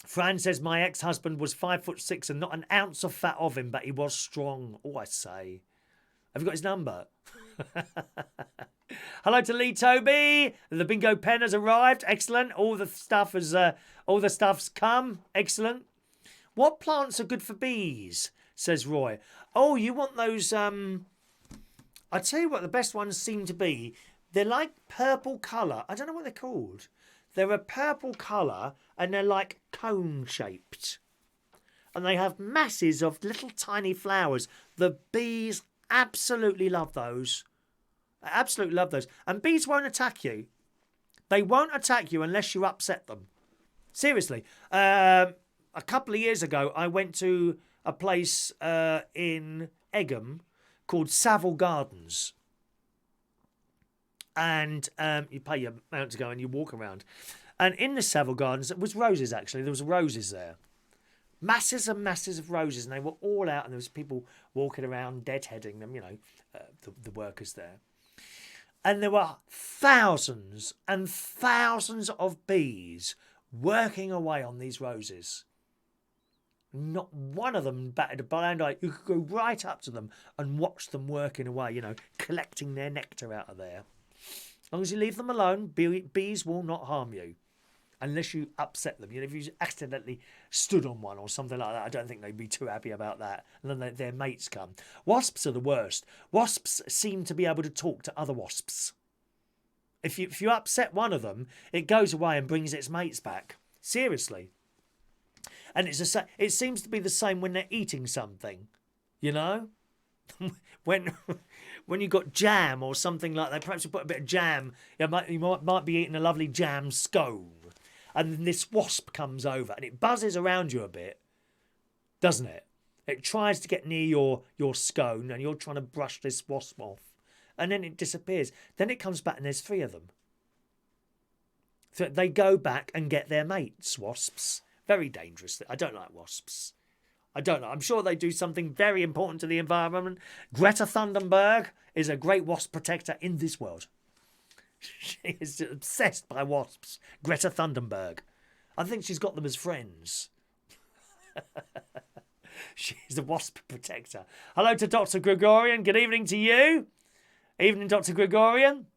Fran says my ex-husband was 5'6" and not an ounce of fat of him, but he was strong. Oh, I say. Have you got his number? Hello to Lee Toby. The bingo pen has arrived. Excellent. All the stuff's come. Excellent. What plants are good for bees? Says Roy. Oh, you want those? I tell you what, the best ones seem to be. They're like purple colour. I don't know what they're called. They're a purple colour and they're like cone shaped, and they have masses of little tiny flowers. The bees absolutely love those. I absolutely love those. And bees won't attack you. They won't attack you unless you upset them. Seriously. A couple of years ago, I went to a place in Egham called Savile Gardens. And you pay your amount to go and you walk around. And in the Savile Gardens, it was roses, actually. There was roses there. Masses and masses of roses. And they were all out. And there was people walking around, deadheading them, the workers there. And there were thousands and thousands of bees working away on these roses. Not one of them batted a blind eye. You could go right up to them and watch them working away, you know, collecting their nectar out of there. As long as you leave them alone, bees will not harm you. Unless you upset them. You know, if you accidentally stood on one or something like that, I don't think they'd be too happy about that. And then their mates come. Wasps are the worst. Wasps seem to be able to talk to other wasps. If you upset one of them, it goes away and brings its mates back. Seriously. And it seems to be the same when they're eating something, you know? when you've got jam or something like that, perhaps you put a bit of jam, you might be eating a lovely jam scone, and then this wasp comes over and it buzzes around you a bit, doesn't it? It tries to get near your scone and you're trying to brush this wasp off, and then it disappears. Then it comes back and there's 3 of them. So they go back and get their mates, wasps. Very dangerous. I don't like wasps. I don't know. I'm sure they do something very important to the environment. Greta Thunberg is a great wasp protector in this world. She is obsessed by wasps. Greta Thunberg. I think she's got them as friends. She's a wasp protector. Hello to Dr. Gregorian. Good evening to you. Evening, Dr. Gregorian.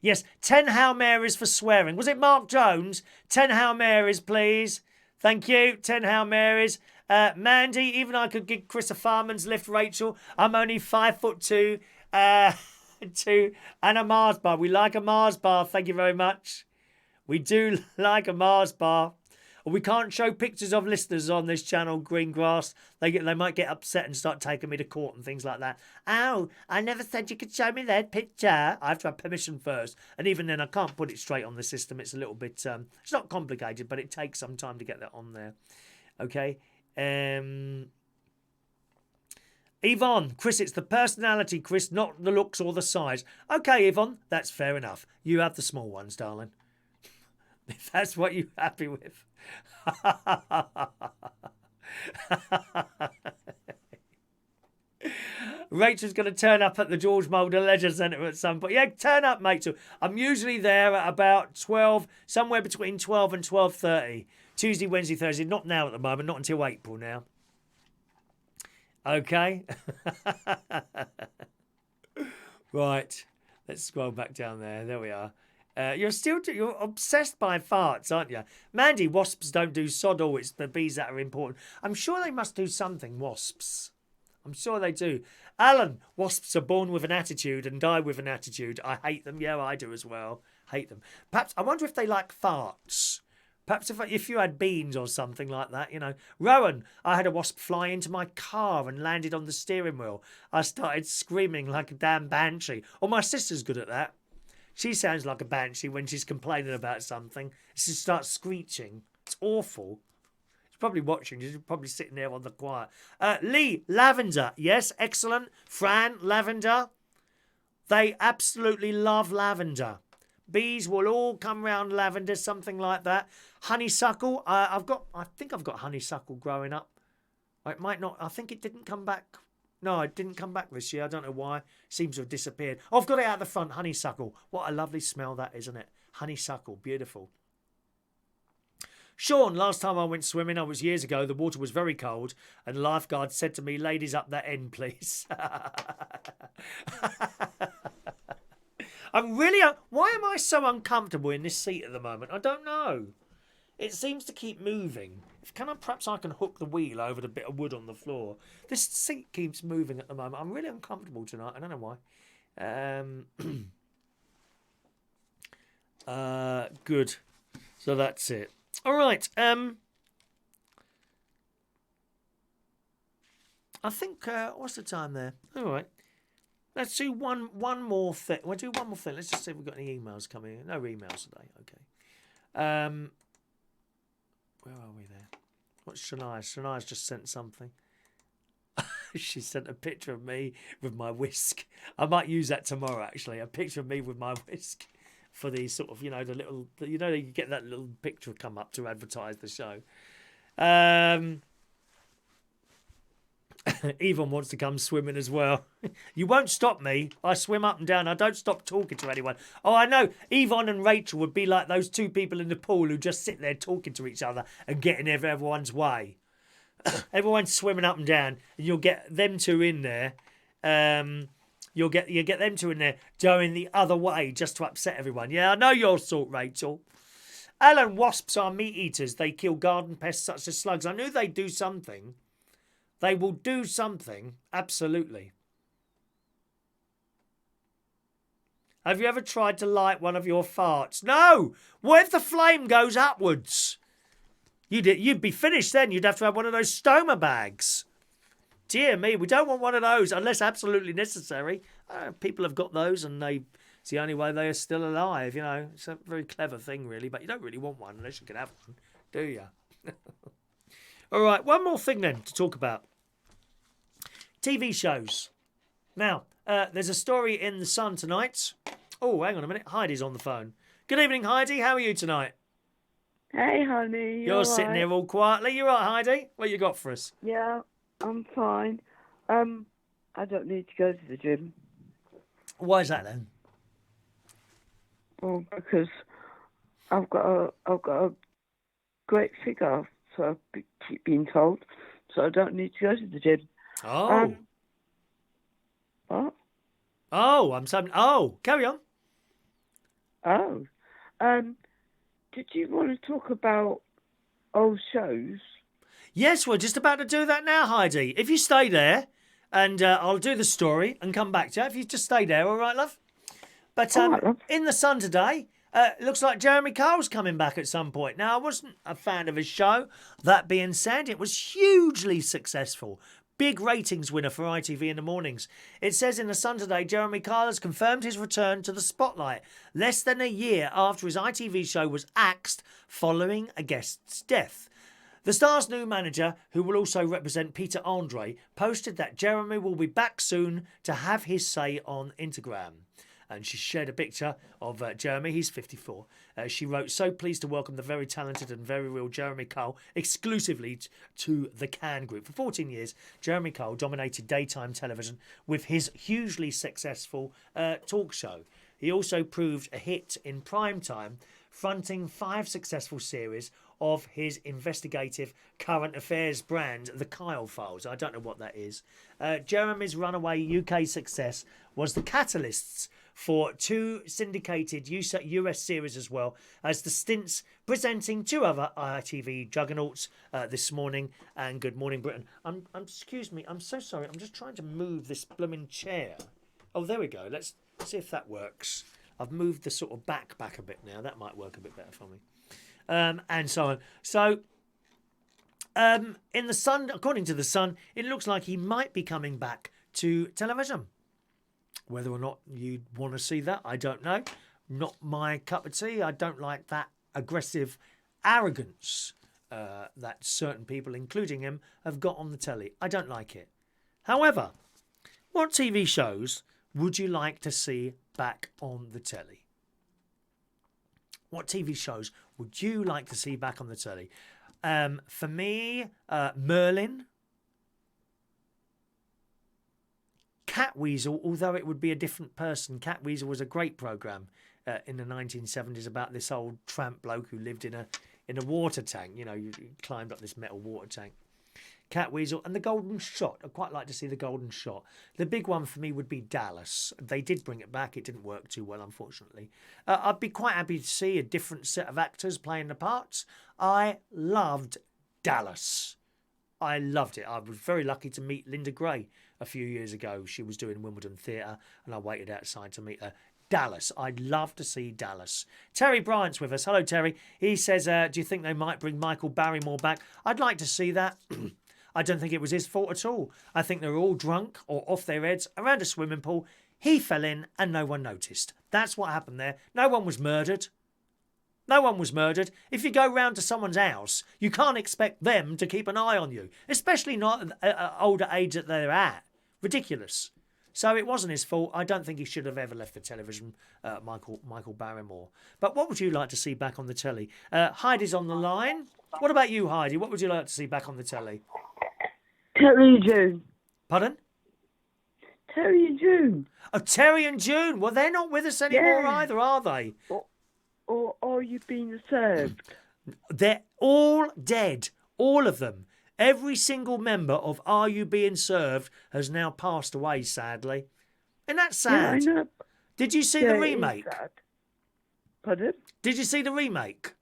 Yes, 10 Hail Marys for swearing. Was it Mark Jones? 10 Hail Marys, please. Thank you. 10 Hail Marys. Mandy, even I could give Chris a fireman's lift, Rachel. I'm only 5'2". To and a Mars bar. We like a Mars bar. Thank you very much. We do like a Mars bar. We can't show pictures of listeners on this channel, Greengrass. They might get upset and start taking me to court and things like that. Oh, I never said you could show me that picture. I have to have permission first. And even then, I can't put it straight on the system. It's a little bit... it's not complicated, but it takes some time to get that on there. Okay. Yvonne, Chris, it's the personality, Chris, not the looks or the size. Okay, Yvonne, that's fair enough. You have the small ones, darling. If that's what you're happy with. Rachel's going to turn up at the George Mulder Leisure Centre at some point. Yeah, turn up, mate. I'm usually there at about 12, somewhere between 12 and 12:30. Tuesday, Wednesday, Thursday. Not now at the moment, not until April now. Okay. Right. Let's scroll back down there. There we are. You're obsessed by farts, aren't you? Mandy, wasps don't do sod all. It's the bees that are important. I'm sure they must do something, wasps. I'm sure they do. Alan, wasps are born with an attitude and die with an attitude. I hate them. Yeah, I do as well. Hate them. Perhaps, I wonder if they like farts. Perhaps if you had beans or something like that, you know. Rowan, I had a wasp fly into my car and landed on the steering wheel. I started screaming like a damn banshee. Oh, my sister's good at that. She sounds like a banshee when she's complaining about something. She starts screeching. It's awful. She's probably watching. She's probably sitting there on the quiet. Lee, lavender. Yes, excellent. Fran, lavender. They absolutely love lavender. Bees will all come round lavender, something like that. Honeysuckle. I think I've got honeysuckle growing up. It might not. I think it didn't come back. No, it didn't come back this year. I don't know why. It seems to have disappeared. Oh, I've got it out the front. Honeysuckle. What a lovely smell that is, isn't it? Honeysuckle. Beautiful. Sean, last time I went swimming, I was years ago. The water was very cold, and the lifeguard said to me, "Ladies, up that end, please." Why am I so uncomfortable in this seat at the moment? I don't know. It seems to keep moving. Perhaps I can hook the wheel over the bit of wood on the floor. This seat keeps moving at the moment. I'm really uncomfortable tonight. I don't know why. Good. So that's it. All right. I think, what's the time there? All right. Let's do one more thing. We'll do one more thing. Let's just see if we've got any emails coming in. No emails today. Okay. Where are we there? What's Shania? Shania's just sent something. She sent a picture of me with my whisk. I might use that tomorrow, actually. A picture of me with my whisk for the sort of, you get that little picture come up to advertise the show. Yvonne wants to come swimming as well. You won't stop me. I swim up and down. I don't stop talking to anyone. Oh, I know. Yvonne and Rachel would be like those two people in the pool who just sit there talking to each other and getting everyone's way. Everyone's swimming up and down, and you'll get them two in there. You get them two in there going the other way just to upset everyone. Yeah, I know your sort, Rachel. Alan, wasps are meat eaters. They kill garden pests such as slugs. I knew they'd do something. They will do something. Absolutely. Have you ever tried to light one of your farts? No! What if the flame goes upwards? You'd be finished then. You'd have to have one of those stoma bags. Dear me, we don't want one of those unless absolutely necessary. People have got those and it's the only way they are still alive, you know. It's a very clever thing, really, but you don't really want one unless you can have one, do you? All right, one more thing then to talk about. TV shows. Now, there's a story in The Sun tonight. Oh, hang on a minute. Heidi's on the phone. Good evening, Heidi. How are you tonight? Hey, honey. You're sitting here all quietly. You right, Heidi? What you got for us? Yeah, I'm fine. I don't need to go to the gym. Why is that then? Well, because I've got a great figure, so I keep being told. So I don't need to go to the gym. Oh. What? Oh, I'm sorry. Oh, carry on. Oh. Did you want to talk about old shows? Yes, we're just about to do that now, Heidi. If you stay there, and I'll do the story and come back to you. If you just stay there, all right, love? But All right, love. in The Sun today, it looks like Jeremy Cole's coming back at some point. Now, I wasn't a fan of his show. That being said, it was hugely successful. Big ratings winner for ITV in the mornings. It says in The Sun today, Jeremy Kyle has confirmed his return to the spotlight less than a year after his ITV show was axed following a guest's death. The Star's new manager, who will also represent Peter Andre, posted that Jeremy will be back soon to have his say on Instagram. And she shared a picture of Jeremy. He's 54. She wrote, "So pleased to welcome the very talented and very real Jeremy Cole exclusively to the Can Group." For 14 years, Jeremy Cole dominated daytime television with his hugely successful talk show. He also proved a hit in prime time, fronting 5 successful series of his investigative current affairs brand, The Kyle Files. I don't know what that is. Jeremy's runaway UK success was the catalysts for 2 syndicated US series, as well as the stints presenting 2 other ITV juggernauts This Morning and Good Morning Britain. Excuse me, I'm so sorry. I'm just trying to move this blooming chair. Oh, there we go. Let's see if that works. I've moved the sort of back a bit now. That might work a bit better for me. And so on. So, in The Sun, according to The Sun, it looks like he might be coming back to television. Whether or not you'd want to see that, I don't know. Not my cup of tea. I don't like that aggressive arrogance that certain people, including him, have got on the telly. I don't like it. However, what TV shows would you like to see back on the telly? What TV shows would you like to see back on the telly? For me, Merlin. Catweasel, although it would be a different person. Catweasel was a great programme in the 1970s about this old tramp bloke who lived in a water tank. You know, you climbed up this metal water tank. Catweasel and The Golden Shot. I'd quite like to see The Golden Shot. The big one for me would be Dallas. They did bring it back. It didn't work too well, unfortunately. I'd be quite happy to see a different set of actors playing the parts. I loved Dallas. I loved it. I was very lucky to meet Linda Gray a few years ago. She was doing Wimbledon Theatre and I waited outside to meet her. Dallas. I'd love to see Dallas. Terry Bryant's with us. Hello, Terry. He says, do you think they might bring Michael Barrymore back? I'd like to see that. I don't think it was his fault at all. I think they were all drunk or off their heads around a swimming pool. He fell in and no one noticed. That's what happened there. No one was murdered. No one was murdered. If you go round to someone's house, you can't expect them to keep an eye on you, especially not at older age that they're at. Ridiculous. So it wasn't his fault. I don't think he should have ever left the television, Michael Barrymore. But what would you like to see back on the telly? Heidi's on the line. What about you, Heidi? What would you like to see back on the telly? Telly June. Pardon? Terry and June. Oh, Terry and June. Well, they're not with us anymore Yeah. either, are they? Or are you being served? They're all dead. All of them. Every single member of Are You Being Served has now passed away, sadly. And that's sad. Yeah, I know. Did you see Yeah, the it is remake? sad. Pardon? Did you see the remake?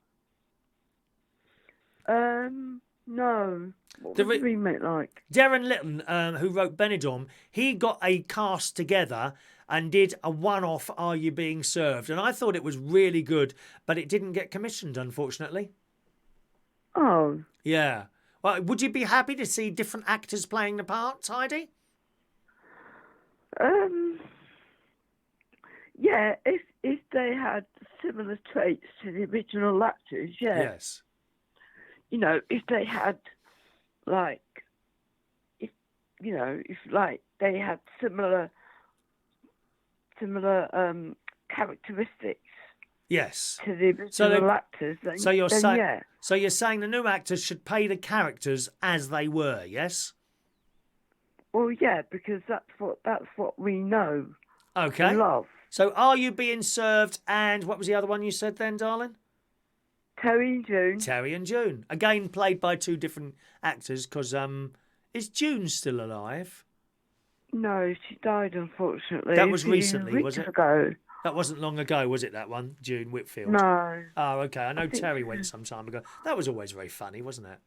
No. What was the remake like? Darren Litton, who wrote Benidorm, he got a cast together and did a one-off Are You Being Served? And I thought it was really good, but it didn't get commissioned, unfortunately. Oh. Yeah. Well, would you be happy to see different actors playing the parts, Heidi? Yeah, if they had similar traits to the original actors, yeah. Yes. You know, if they had, like, if they had similar characteristics. Yes. To the original actors, then, so you're then saying, yeah. So you're saying the new actors should play the characters as they were, yes? Well, yeah, because that's what we know. Okay. And love. So Are You Being Served and what was the other one you said then, darling? Terry and June. Terry and June. Again, played by two different actors because is June still alive? No, she died, unfortunately. That was recently, was it? Ago. That wasn't long ago, was it, that one? June Whitfield? No. Oh, okay. I know Terry went some time ago. That was always very funny, wasn't it?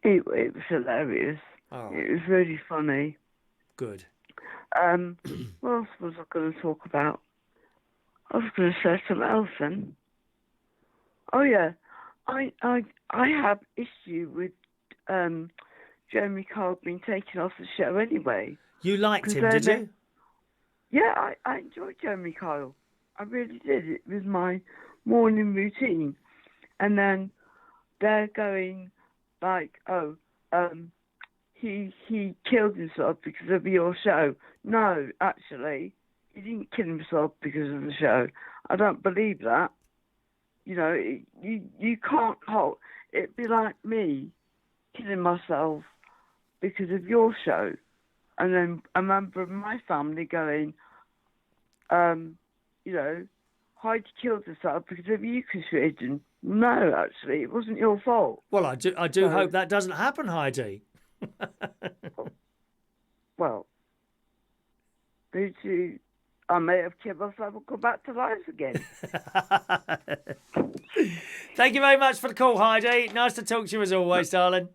It was hilarious. Oh. It was really funny. Good. What else was I going to talk about? I was going to say something else then. Oh yeah, I have issue with Jeremy Kyle being taken off the show anyway. You liked him, did you? Yeah, I enjoyed Jeremy Kyle. I really did. It was my morning routine. And then they're going like, oh, he killed himself because of your show. No, actually, he didn't kill himself because of the show. I don't believe that. You know, you can't hold. It'd be like me killing myself because of your show. And then a member of my family going, you know, Heidi killed herself because of you, Christian. No, actually, it wasn't your fault. Well, I do hope that doesn't happen, Heidi. Well, I may have killed myself and come back to life again. Thank you very much for the call, Heidi. Nice to talk to you as always, darling.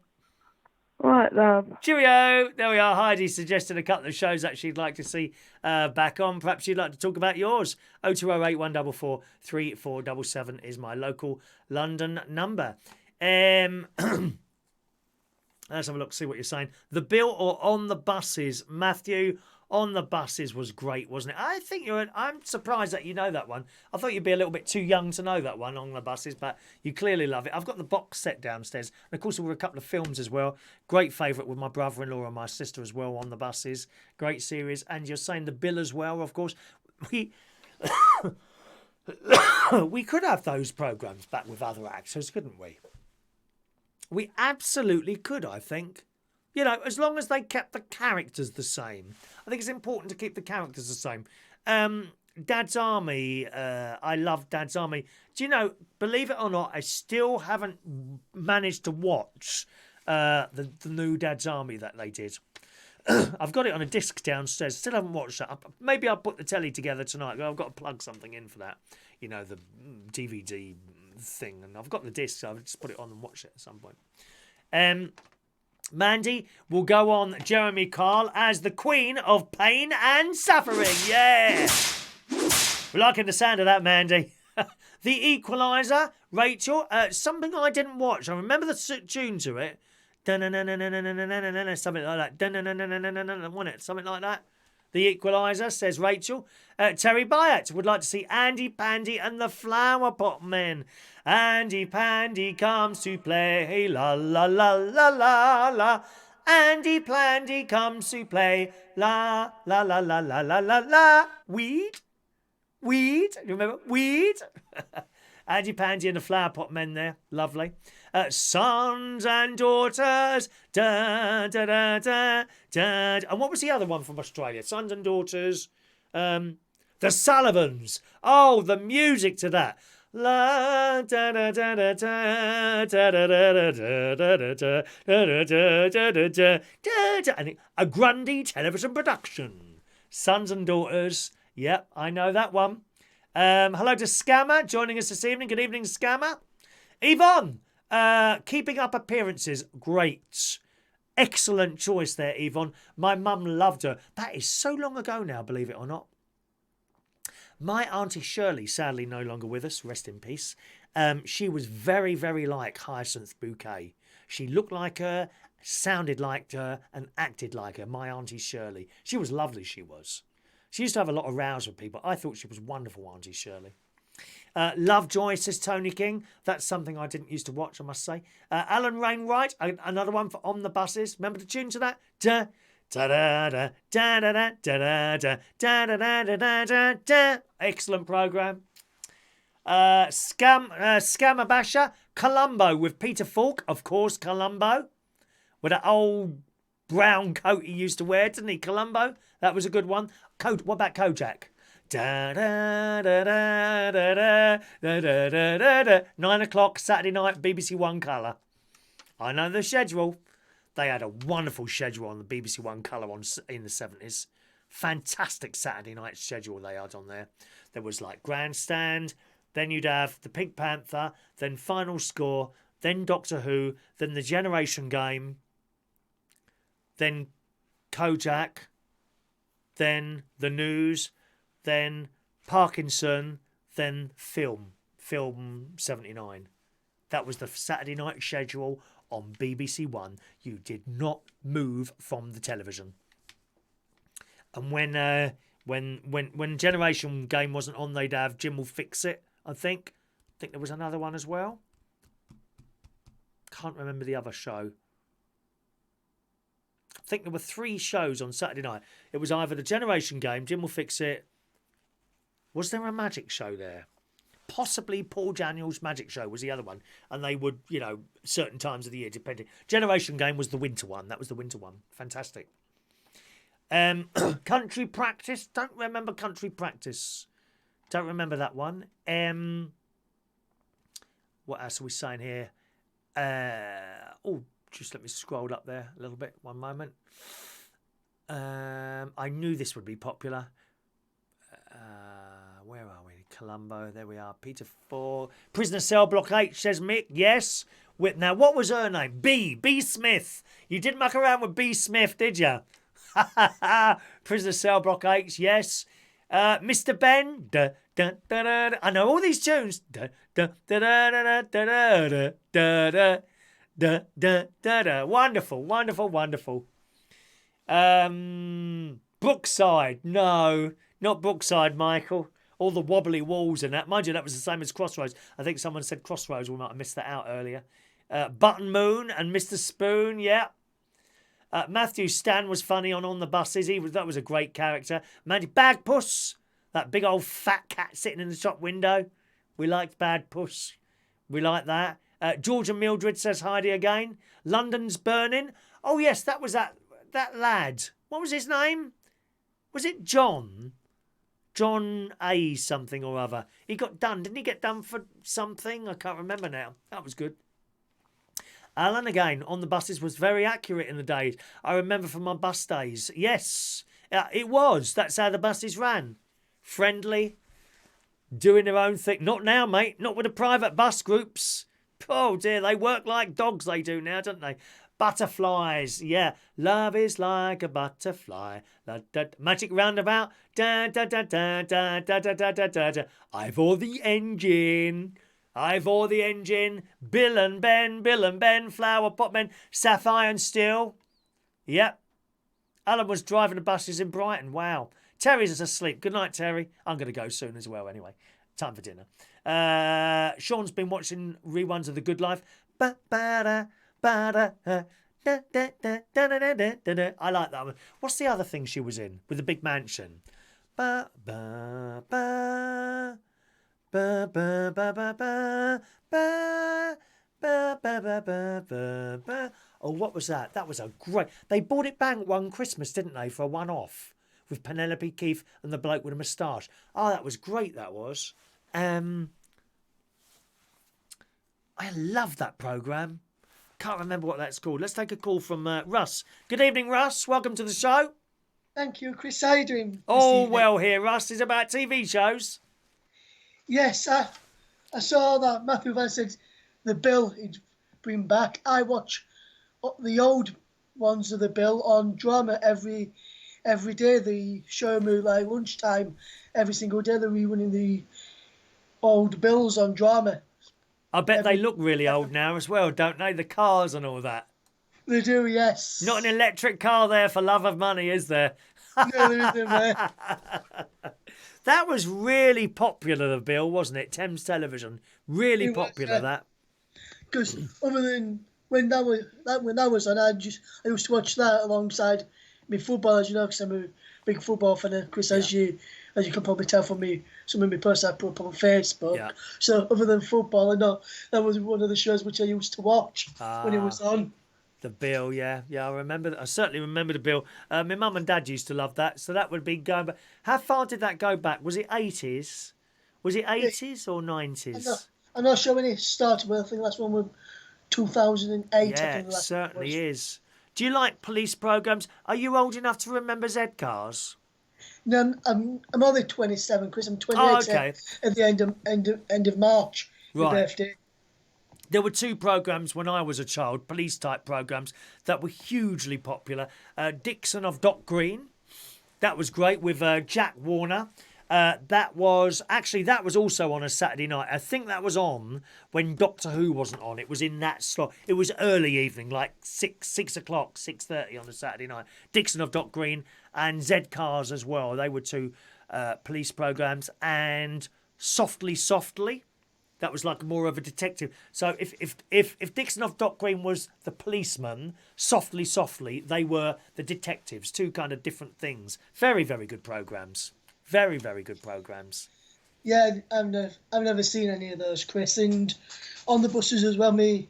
All right, love. Cheerio. There we are. Heidi suggested a couple of shows that she'd like to see back on. Perhaps you'd like to talk about yours. 0208 144 3477 is my local London number. Let's have a look, see what you're saying. The Bill or On the Buses? Matthew, On the Buses was great, wasn't it? I think I'm surprised that you know that one. I thought you'd be a little bit too young to know that one, On the Buses, but you clearly love it. I've got the box set downstairs. And of course, there were a couple of films as well. Great favourite with my brother-in-law and my sister as well, On the Buses. Great series. And you're saying The Bill as well, of course. We could have those programmes back with other actors, couldn't we? We absolutely could, I think. You know, as long as they kept the characters the same. I think it's important to keep the characters the same. Dad's Army, I love Dad's Army. Do you know, believe it or not, I still haven't managed to watch the new Dad's Army that they did. I've got it on a disc downstairs. Still haven't watched that. Maybe I'll put the telly together tonight. I've got to plug something in for that. You know, the DVD thing. And I've got the disc, so I'll just put it on and watch it at some point. Mandy will go on Jeremy Kyle as the Queen of Pain and Suffering. Yeah! We're liking the sound of that, Mandy. The Equalizer, Rachel. Something I didn't watch. I remember the tune to it. Something like that. Wasn't it? Something like that. The Equalizer, says Rachel. Terry Byatt would like to see Andy Pandy and the Flower Pot Men. Andy Pandy comes to play, la la la la la la. Andy Pandy comes to play, la la la la la la la la. Weed? You remember? Weed? Andy Pandy and the Flower Pot Men there. Lovely. Sons and daughters. Da, da, da, da, da. And what was the other one from Australia? Sons and daughters. The Sullivans. Oh, the music to that. La da da da da da da da da da da da da da da da da da. And a Grundy television production. Sons and daughters. Yep, I know that one. Hello to Scammer joining us this evening. Good evening, Scammer. Yvonne, keeping up appearances. Great. Excellent choice there, Yvonne. My mum loved her. That is so long ago now, believe it or not. My Auntie Shirley, sadly no longer with us, rest in peace. She was very, very like Hyacinth Bouquet. She looked like her, sounded like her, and acted like her. My Auntie Shirley. She was lovely, she was. She used to have a lot of rows with people. I thought she was wonderful, Auntie Shirley. Lovejoy, says Tony King. That's something I didn't used to watch, I must say. Alan Wainwright, another one for On the Buses. Remember the tune to that? Da da da da da da da da da da da da da da da. Excellent programme. Scammer Basher, Columbo with Peter Falk, of course, Columbo. With that old brown coat he used to wear, didn't he, Columbo? That was a good one. What about Kojak? Da, da, da, da, da, da, da, da, da, da. 9 o'clock, Saturday night, BBC One Colour. I know the schedule. They had a wonderful schedule on the BBC One Colour in the 70s. Fantastic Saturday night schedule they had on there. There was like Grandstand, then you'd have the Pink Panther, then Final Score, then Doctor Who, then the Generation Game, then Kojak, then the news, then Parkinson, then film 79. That was the Saturday night schedule on BBC One. You did not move from the television. And when Generation Game wasn't on, they'd have Jim Will Fix It, I think. I think there was another one as well. Can't remember the other show. I think there were 3 shows on Saturday night. It was either the Generation Game, Jim Will Fix It. Was there a magic show there? Possibly Paul Daniels' magic show was the other one. And they would, certain times of the year, depending. Generation Game was the winter one. That was the winter one. Fantastic. Country Practice. Don't remember Country Practice. Don't remember that one. What else are we saying here? Just let me scroll up there a little bit. One moment. I knew this would be popular. Where are we? Columbo. There we are. Peter 4. Prisoner Cell Block H, says Mick. Yes. Now, what was her name? B Smith. You didn't muck around with B Smith, did you? Prisoner Cell Block H, yes. Mr. Ben. Da, da, da, da, da. I know all these tunes. Da, da, da, da, da, da, da, da, da, da. Da, da, da, da. Wonderful, wonderful, wonderful. Brookside. No, not Brookside, Michael. All the wobbly walls and that. Mind you, that was the same as Crossroads. I think someone said Crossroads. We might have missed that out earlier. Button Moon and Mr. Spoon, yeah. Matthew Stan was funny on the buses. That was a great character. Mandy Bagpuss, that big old fat cat sitting in the shop window. We liked Bad Puss. We liked that. George and Mildred, says Heidi again. London's Burning. Oh, yes, that was that lad. What was his name? Was it John? John A. something or other. He got done. Didn't he get done for something? I can't remember now. That was good. Alan again, on the buses was very accurate in the days. I remember from my bus days. Yes, it was. That's how the buses ran. Friendly. Doing their own thing. Not now, mate. Not with the private bus groups. Oh dear, they work like dogs, they do now, don't they? Butterflies, yeah. Love is like a butterfly. Da, da, magic roundabout. Da da da da da da da da da da. I've all the engine. Bill and Ben, Flower Pot Men, Sapphire and Steel. Yep. Alan was driving the buses in Brighton. Wow. Terry's asleep. Good night, Terry. I'm going to go soon as well anyway. Time for dinner. Sean's been watching reruns of The Good Life. I like that one. What's the other thing she was in with the big mansion? Ba, ba, ba, ba, ba, ba. Oh, what was that? That was a great... They brought it back one Christmas, didn't they, for a one-off with Penelope Keith and the bloke with a moustache. Oh, that was great, that was. I love that programme. Can't remember what that's called. Let's take a call from Russ. Good evening, Russ. Welcome to the show. Thank you, Chris. How are you doing this Oh, evening? well here, Russ. It's about TV shows. Yes, I saw that Matthew Van said the Bill he'd bring back. I watch the old ones of the Bill on drama every day. The show me like lunchtime every single day. They're rerunning the old Bills on drama. I bet they look really old now as well, don't they? The cars and all that. They do, yes. Not an electric car there for love of money, is there? No, there isn't there. That was really popular, the Bill, wasn't it? Thames Television. Really It was, popular, yeah. that. Because other than when that was on, I used to watch that alongside me football, as you know, because I'm a big football fan, Chris, as you can probably tell from me, some of my posts I put up on Facebook. Yeah. So other than football, I know that was one of the shows which I used to watch when it was on. The Bill, yeah. I remember. I certainly remember the Bill. My mum and dad used to love that, so that would be going back. How far did that go back? Was it 80s? Was it 80s or 90s? I'm not sure when it started, but I think last one was 2008. I Yeah, think it the last certainly one was. is. Do you like police programmes? Are you old enough to remember Z Cars? No, I'm only 27, Chris. I'm 28 Oh, okay. at the end of March. My Right. birthday. There were two programmes when I was a child, police-type programmes, that were hugely popular. Dixon of Dock Green, that was great, with Jack Warner. That was also on a Saturday night. I think that was on when Doctor Who wasn't on. It was in that slot. It was early evening, like 6 o'clock, 6:30 on a Saturday night. Dixon of Dock Green and Z Cars as well. They were two police programmes. And Softly Softly, that was like more of a detective. So if Dixon of Dock Green was the policeman, Softly Softly, they were the detectives. Two kind of different things. Very, very good programmes. Very, very good programmes. Yeah, I've never seen any of those, Chris. And on the buses as well, my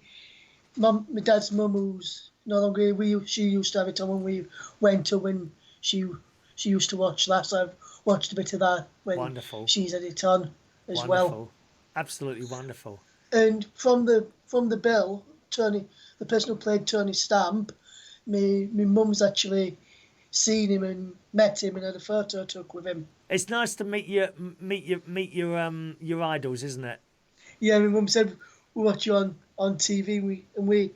dad's mum, who's no longer here, she used to have it on when we went to when she used to watch that. So I've watched a bit of that when Wonderful. she's had it on as Wonderful. well. Absolutely wonderful. And from the Bill, Tony, the person who played Tony Stamp, my mum's actually seen him and met him and had a photo took with him. It's nice to meet your idols, isn't it? Yeah, my mum said we watch you on TV. We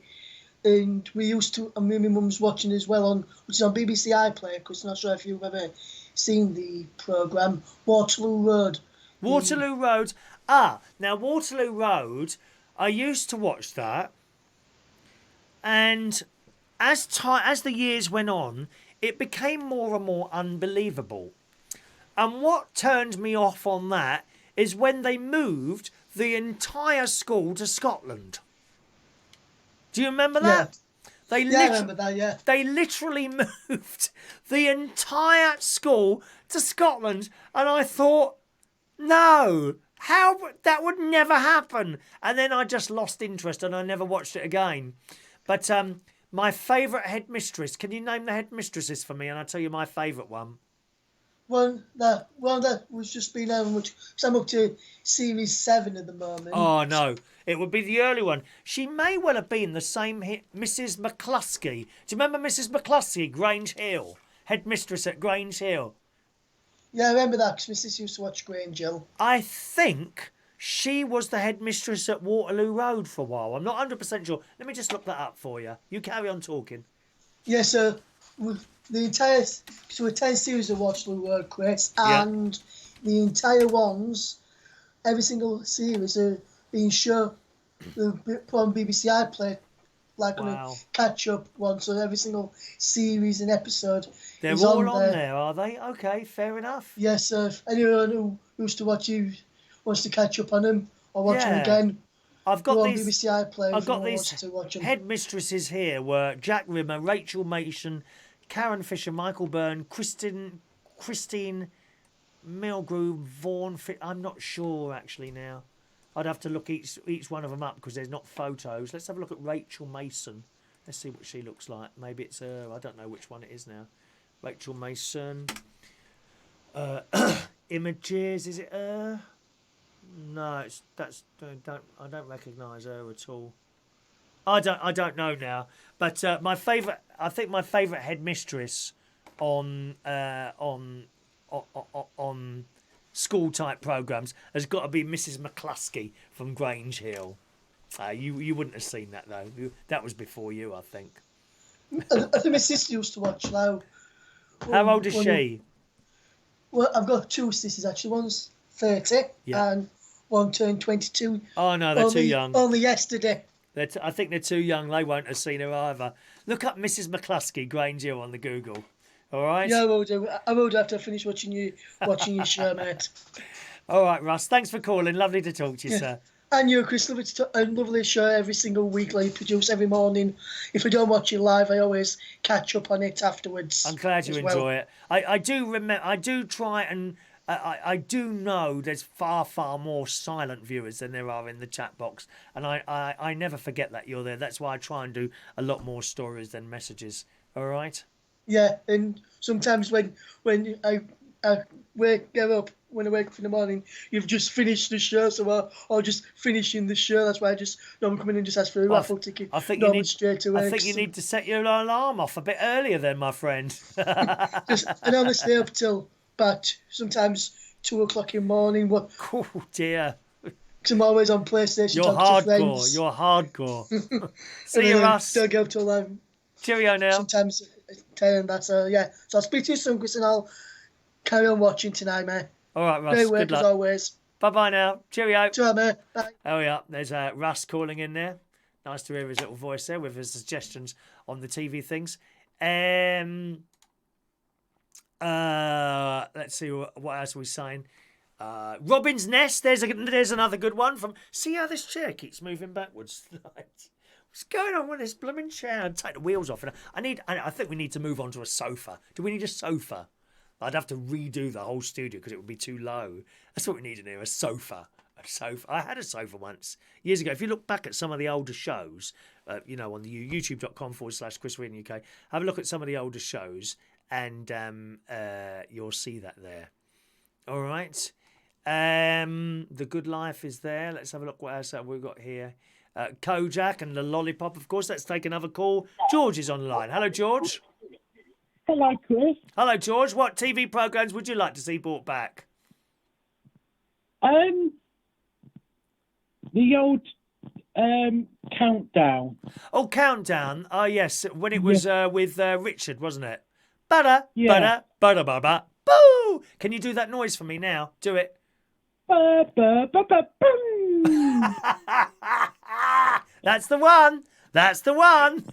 used to, and me and my mum's watching as well on, which is on BBC iPlayer. Because I'm not sure if you've ever seen the programme Waterloo Road. Waterloo Road. Now Waterloo Road, I used to watch that, and as the years went on, it became more and more unbelievable. And what turned me off on that is when they moved the entire school to Scotland. Do you remember that? I remember that, yeah. They literally moved the entire school to Scotland, and I thought, no, that would never happen. And then I just lost interest and I never watched it again. But my favourite headmistress, can you name the headmistresses for me? And I'll tell you my favourite one. That was just been over much. So I'm up to series 7 at the moment. Oh, no. It would be the early one. She may well have been the same Mrs. McCluskey. Do you remember Mrs. McCluskey, Grange Hill? Headmistress at Grange Hill. Yeah, I remember that because my sister used to watch Grange Hill. I think she was the headmistress at Waterloo Road for a while. I'm not 100% sure. Let me just look that up for you. You carry on talking. Yeah, so with the entire series of Waterloo Road, Chris, and the entire ones, every single series are being shown put on BBC iPlayer, like on a catch-up one. So every single series and episode They're is all on there, are they? Okay, fair enough. Yes, if anyone who used to watch you wants to catch up on them or watch them again, I've got go these. on BBC iPlayer. I've got these to watch them. headmistresses here were Jack Rimmer, Rachel Mason, Karen Fisher, Michael Byrne, Christine Milgrew, Vaughan. I'm not sure actually now. I'd have to look each one of them up because there's not photos. Let's have a look at Rachel Mason. Let's see what she looks like. Maybe it's her. I don't know which one it is now. Rachel Mason. Images. Is it her? No, I don't recognise her at all. I don't know now. But my favourite, I think my favourite headmistress on school type programmes has got to be Mrs. McCluskey from Grange Hill. You wouldn't have seen that though. That was before you, I think. I think my sister used to watch now. How old is she? Well, I've got two sisters actually. One's 30 and one turned 22. Oh no, they're too young. Only yesterday. I think they're too young. They won't have seen her either. Look up Mrs. McCluskey, Grange Hill on the Google. All right. Yeah, I will do. I will do after I finish watching your show, mate. All right, Russ. Thanks for calling. Lovely to talk to you, sir. And you, Chris, a lovely show every single week, like you produce every morning. If I don't watch it live, I always catch up on it afterwards. I'm glad you enjoy it. I do remember. I do try and. I do know there's far more silent viewers than there are in the chat box, and I never forget that you're there. That's why I try and do a lot more stories than messages. All right. Yeah, and sometimes when I get up when I wake up in the morning, you've just finished the show, so I'll just finish in the show. That's why I just don't come in and just ask for a raffle ticket. I think straight away. I think you need to set your alarm off a bit earlier then, my friend. And I'll stay up till about sometimes 2 o'clock in the morning. Oh dear. Because I'm always on PlayStation. You're hardcore. You're hardcore. See you, Russ. Don't go up till 11. Cheerio now. Sometimes 10 and that's yeah. So I'll speak to you soon, Chris, and I'll carry on watching tonight, mate. All right, Russ. Great work Good luck. as always. Bye now. Cheerio. Ciao, mate. Bye. Oh yeah, there's Russ calling in there. Nice to hear his little voice there with his suggestions on the TV things. Let's see what else are we saying. Robin's Nest. There's another good one from. See how this chair keeps moving backwards tonight. What's going on with this blooming chair? I'd take the wheels off. I think we need to move on to a sofa. Do we need a sofa? I'd have to redo the whole studio because it would be too low. That's what we need in here, a sofa. A sofa. I had a sofa once, years ago. If you look back at some of the older shows, on the youtube.com/Chris Reading UK, have a look at some of the older shows and you'll see that there. All right. The Good Life is there. Let's have a look what else have we got here. Kojak and the Lollipop, of course. Let's take another call. George is on the line. Hello, George. Hello, Chris. Hello, George. What TV programmes would you like to see brought back? The old Countdown. Oh, Countdown. Oh, yes. When it was with Richard, wasn't it? Butter, butter, butter, butter, boo! Can you do that noise for me now? Do it. Ba, ba, ba, ba, boom. That's the one. That's the one.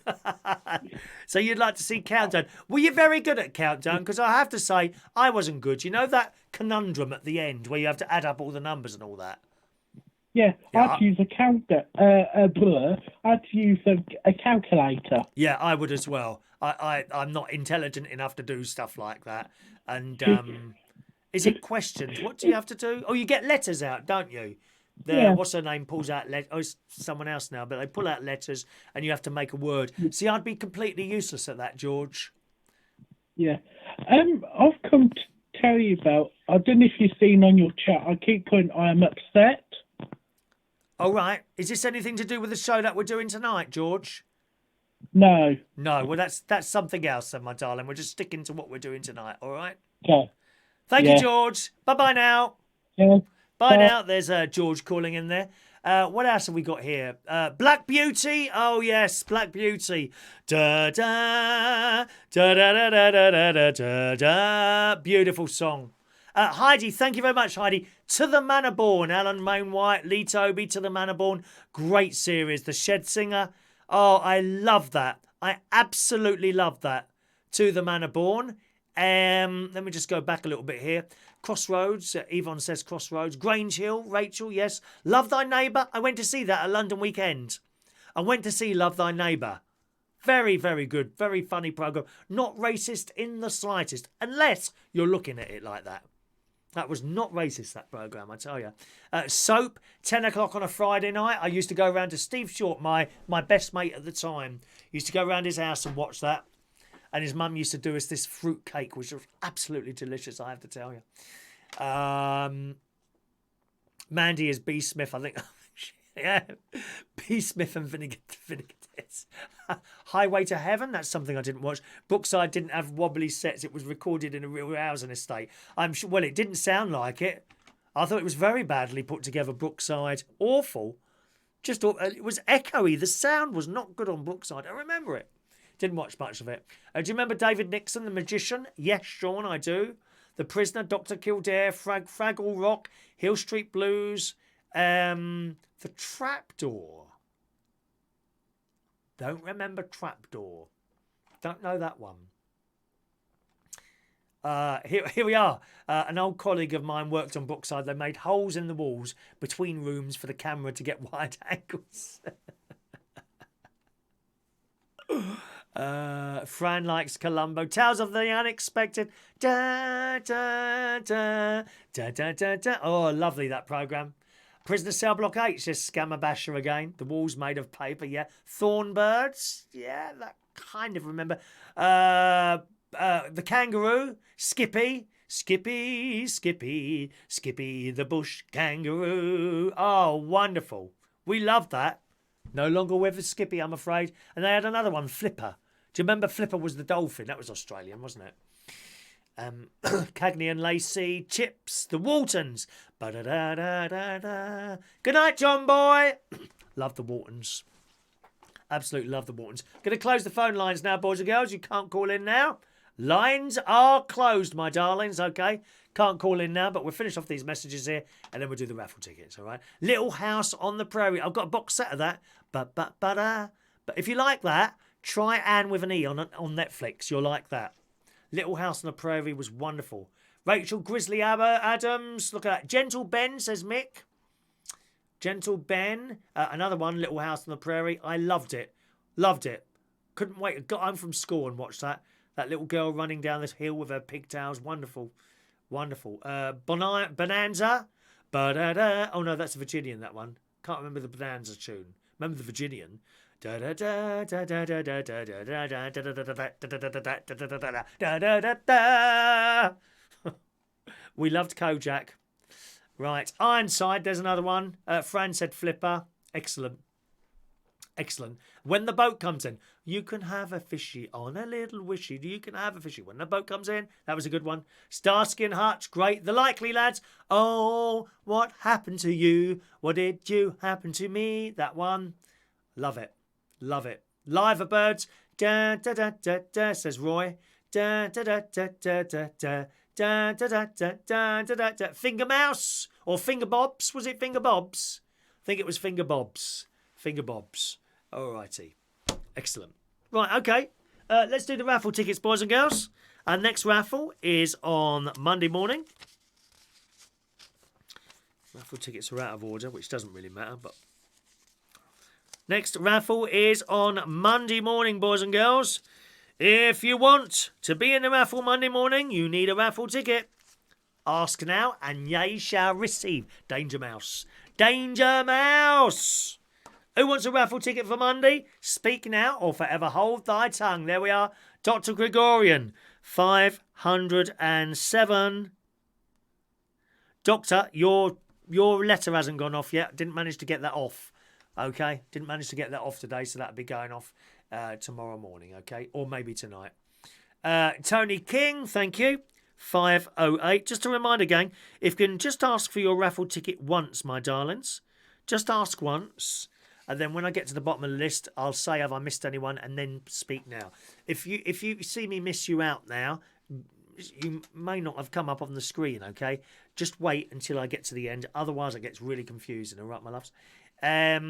So you'd like to see Countdown. Were you very good at Countdown? Because I have to say, I wasn't good. You know that conundrum at the end where you have to add up all the numbers and all that? Yeah, I had to use a counter. I had to use a calculator. Yeah, I would as well. I'm not intelligent enough to do stuff like that. And is it questions? What do you have to do? Oh, you get letters out, don't you? What's her name pulls out letters. Oh, it's someone else now, but they pull out letters and you have to make a word. See, I'd be completely useless at that, George. Yeah. I've come to tell you about, I don't know if you've seen on your chat, I keep putting I am upset. All right. Is this anything to do with the show that we're doing tonight, George? No. No. Well, that's something else then, my darling. We're just sticking to what we're doing tonight, all right? Yeah. Thank you, George. Bye-bye now. Yeah. Bye now. There's George calling in there. What else have we got here? Black Beauty. Oh, yes, Black Beauty. Da-da, da-da-da-da-da-da-da-da. Beautiful song. Heidi, thank you very much, Heidi. To the Manor Born, Alan Wainwright, Lee Toby, To the Manor Born. Great series. The Shed Singer. Oh, I love that. I absolutely love that. To the Manor Born. Let me just go back a little bit here. Crossroads, Yvonne says Crossroads. Grange Hill, Rachel, yes. Love Thy Neighbour. I went to see that at London Weekend. I went to see Love Thy Neighbour. Very, very good. Very funny programme. Not racist in the slightest. Unless you're looking at it like that. That was not racist, that programme, I tell you. Soap, 10 o'clock on a Friday night. I used to go around to Steve Short, my best mate at the time. Used to go around his house and watch that. And his mum used to do us this fruit cake, which was absolutely delicious, I have to tell you. Mandy is B. Smith, I think. Yeah, B. Smith and Vinegar Tits. Highway to Heaven, that's something I didn't watch. Brookside didn't have wobbly sets. It was recorded in a real housing estate. I'm sure, well, it didn't sound like it. I thought it was very badly put together, Brookside. Awful. Just, it was echoey. The sound was not good on Brookside. I remember it. Didn't watch much of it. Do you remember David Nixon, the magician? Yes, Sean, I do. The Prisoner, Dr. Kildare, Fraggle Rock, Hill Street Blues, The Trapdoor. Don't remember Trapdoor. Don't know that one. Here we are. An old colleague of mine worked on Brookside. They made holes in the walls between rooms for the camera to get wide angles. Fran likes Columbo. Tales of the Unexpected. Da, da, da, da, da, da, da. Oh, lovely, that programme. Prisoner Cell Block 8 says Scammer Basher again. The walls made of paper, yeah. Thornbirds, yeah, that kind of remember. The Kangaroo. Skippy. Skippy, Skippy, Skippy the Bush Kangaroo. Oh, wonderful. We loved that. No longer with Skippy, I'm afraid. And they had another one, Flipper. Do you remember Flipper was the dolphin? That was Australian, wasn't it? Cagney and Lacey, Chips, the Waltons. Ba-da-da-da-da-da. Good night, John boy. Love the Waltons. Absolutely love the Waltons. Going to close the phone lines now, boys and girls. You can't call in now. Lines are closed, my darlings, okay? Can't call in now, but we'll finish off these messages here and then we'll do the raffle tickets, all right? Little House on the Prairie. I've got a box set of that. But if you like that, try Anne with an E on Netflix. You'll like that. Little House on the Prairie was wonderful. Rachel Grizzly Adams, look at that. Gentle Ben, says Mick. Gentle Ben, another one, Little House on the Prairie. I loved it. Loved it. Couldn't wait. Got home from school and watched that. That little girl running down this hill with her pigtails. Wonderful. Wonderful. Bonanza. Ba-da-da. Oh, no, that's a Virginian, that one. Can't remember the Bonanza tune. Remember the Virginian. We loved Kojak. Right, Ironside, there's another one. Fran said Flipper. Excellent. Excellent. When the boat comes in, you can have a fishy on a little wishy. You can have a fishy when the boat comes in. That was a good one. Starsky and Hutch, great. The Likely Lads. Oh, what happened to you? What did you happen to me? That one. Love it. Love it. Live Birds. Da da da da da, says Roy. Da da da da da da da. Da da da da da da da. Finger Mouse or Finger Bobs? Was it Finger Bobs? I think it was Finger Bobs. Finger Bobs. Alrighty. Excellent. Right, okay. Let's do the raffle tickets, boys and girls. Our next raffle is on Monday morning. Raffle tickets are out of order, which doesn't really matter, but next raffle is on Monday morning, boys and girls. If you want to be in the raffle Monday morning, you need a raffle ticket. Ask now and ye shall receive. Danger Mouse. Danger Mouse. Who wants a raffle ticket for Monday? Speak now or forever hold thy tongue. There we are. Dr. Gregorian. 507. Doctor, your letter hasn't gone off yet. Didn't manage to get that off. Okay, didn't manage to get that off today, so that'll be going off tomorrow morning, okay? Or maybe tonight. Tony King, thank you. 508. Just a reminder, gang, if you can just ask for your raffle ticket once, my darlings. Just ask once. And then when I get to the bottom of the list, I'll say, have I missed anyone? And then speak now. If you see me miss you out now, you may not have come up on the screen, okay? Just wait until I get to the end. Otherwise, it gets really confusing, all right, my loves? Here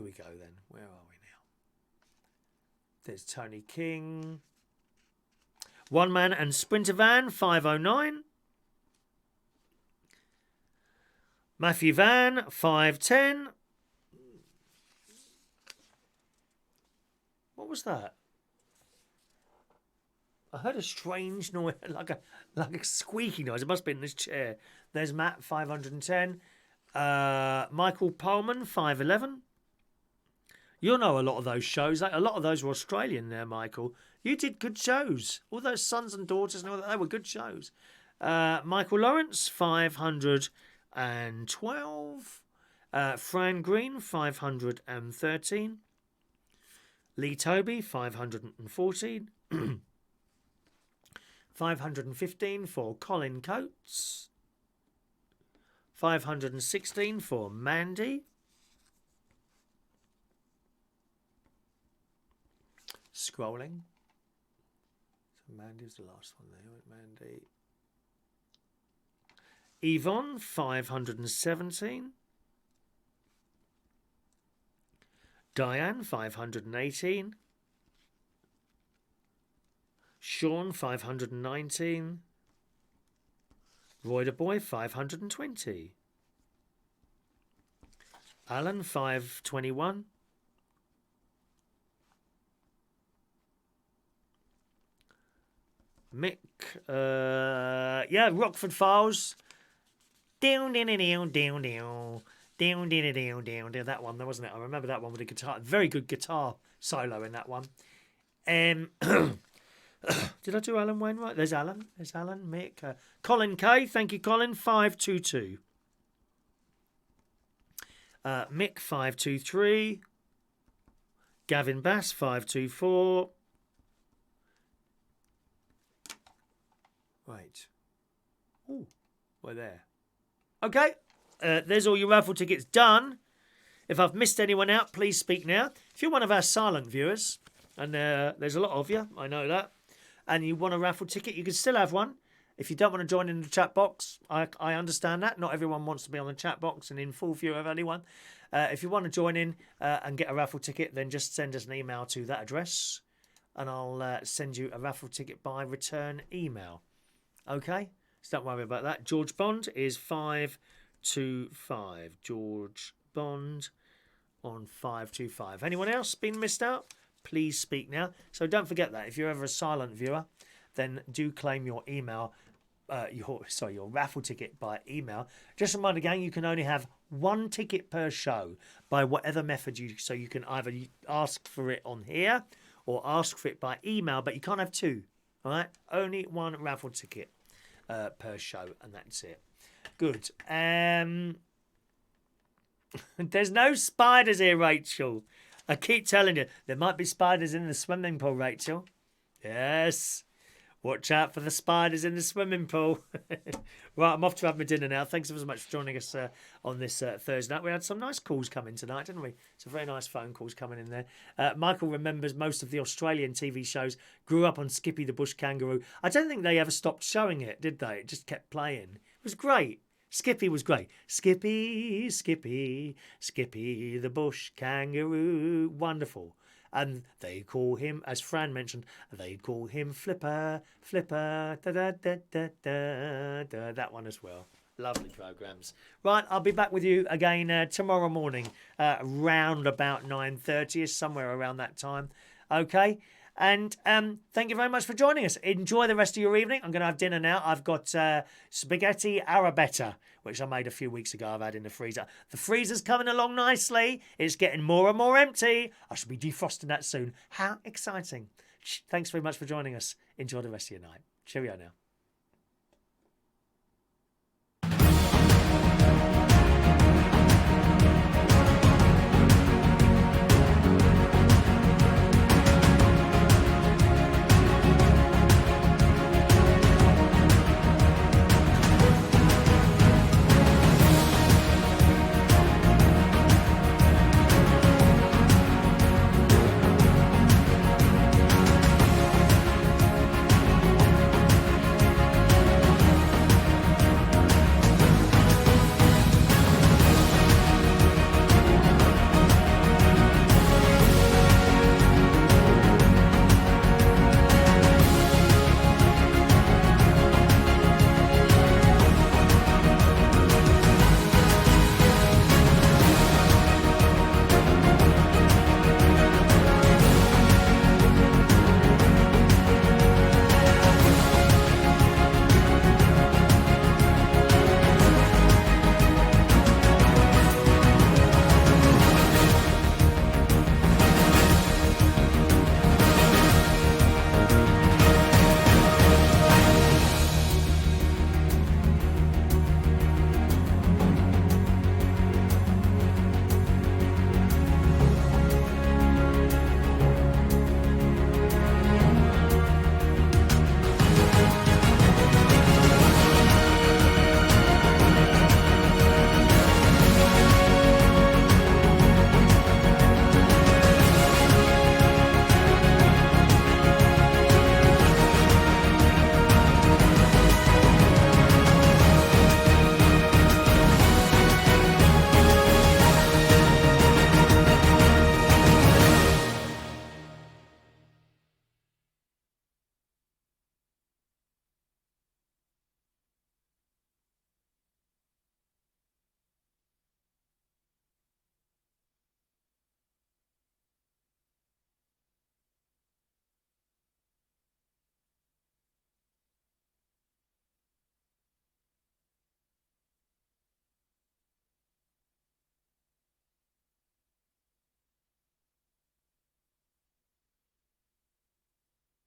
we go then. Where are we now? There's Tony King. One Man and Sprinter Van, 509. Matthew Van, 510. What was that? I heard a strange noise, like a squeaky noise. It must be in this chair. There's Matt, 510. Michael Pullman, 511. You'll know a lot of those shows. A lot of those were Australian there, Michael. You did good shows. All those sons and daughters and all that, they were good shows. Michael Lawrence, 512. Fran Green, 513. Lee Toby, 514. 515 for Colin Coates. 516 for Mandy. Scrolling. So Mandy's the last one there. Mandy. Yvonne, 517. Diane, 518. Sean, 519. Roy the Boy, 520. Alan, 521. Mick, yeah, Rockford Files. Down, down, down, down, down. Down, down, down, down, down. That one, there wasn't it? I remember that one with the guitar. Very good guitar solo in that one. Did I do Alan Wainwright? There's Alan. There's Alan. Mick. Colin K. Thank you, Colin. 522. Mick, 523. Gavin Bass, 524. Right. Oh, we're there. Okay. There's all your raffle tickets done. If I've missed anyone out, please speak now. If you're one of our silent viewers, and there's a lot of you, I know that, and you want a raffle ticket, you can still have one. If you don't want to join in the chat box, I understand that. Not everyone wants to be on the chat box and in full view of anyone. If you want to join in and get a raffle ticket, then just send us an email to that address, and I'll send you a raffle ticket by return email. Okay? So don't worry about that. George Bond is 525. George Bond on 525. Anyone else been missed out? Please speak now. So don't forget that. If you're ever a silent viewer, then do claim your email, your raffle ticket by email. Just a reminder, gang, you can only have one ticket per show by whatever method so you can either ask for it on here or ask for it by email, but you can't have two. All right? Only one raffle ticket per show, and that's it. Good. There's no spiders here, Rachel. I keep telling you, there might be spiders in the swimming pool, Rachel. Yes. Watch out for the spiders in the swimming pool. Right, I'm off to have my dinner now. Thanks so much for joining us on this Thursday night. We had some nice calls coming tonight, didn't we? Some very nice phone calls coming in there. Michael remembers most of the Australian TV shows. Grew up on Skippy the Bush Kangaroo. I don't think they ever stopped showing it, did they? It just kept playing. It was great. Skippy was great. Skippy, Skippy, Skippy the Bush Kangaroo. Wonderful. And they call him, as Fran mentioned, they call him Flipper, Flipper, da-da-da-da-da-da. That one as well. Lovely programmes. Right, I'll be back with you again tomorrow morning, round about 9:30ish, somewhere around that time. Okay? And thank you very much for joining us. Enjoy the rest of your evening. I'm going to have dinner now. I've got spaghetti arrabbiata, which I made a few weeks ago. I've had in the freezer. The freezer's coming along nicely. It's getting more and more empty. I should be defrosting that soon. How exciting. Thanks very much for joining us. Enjoy the rest of your night. Cheerio now.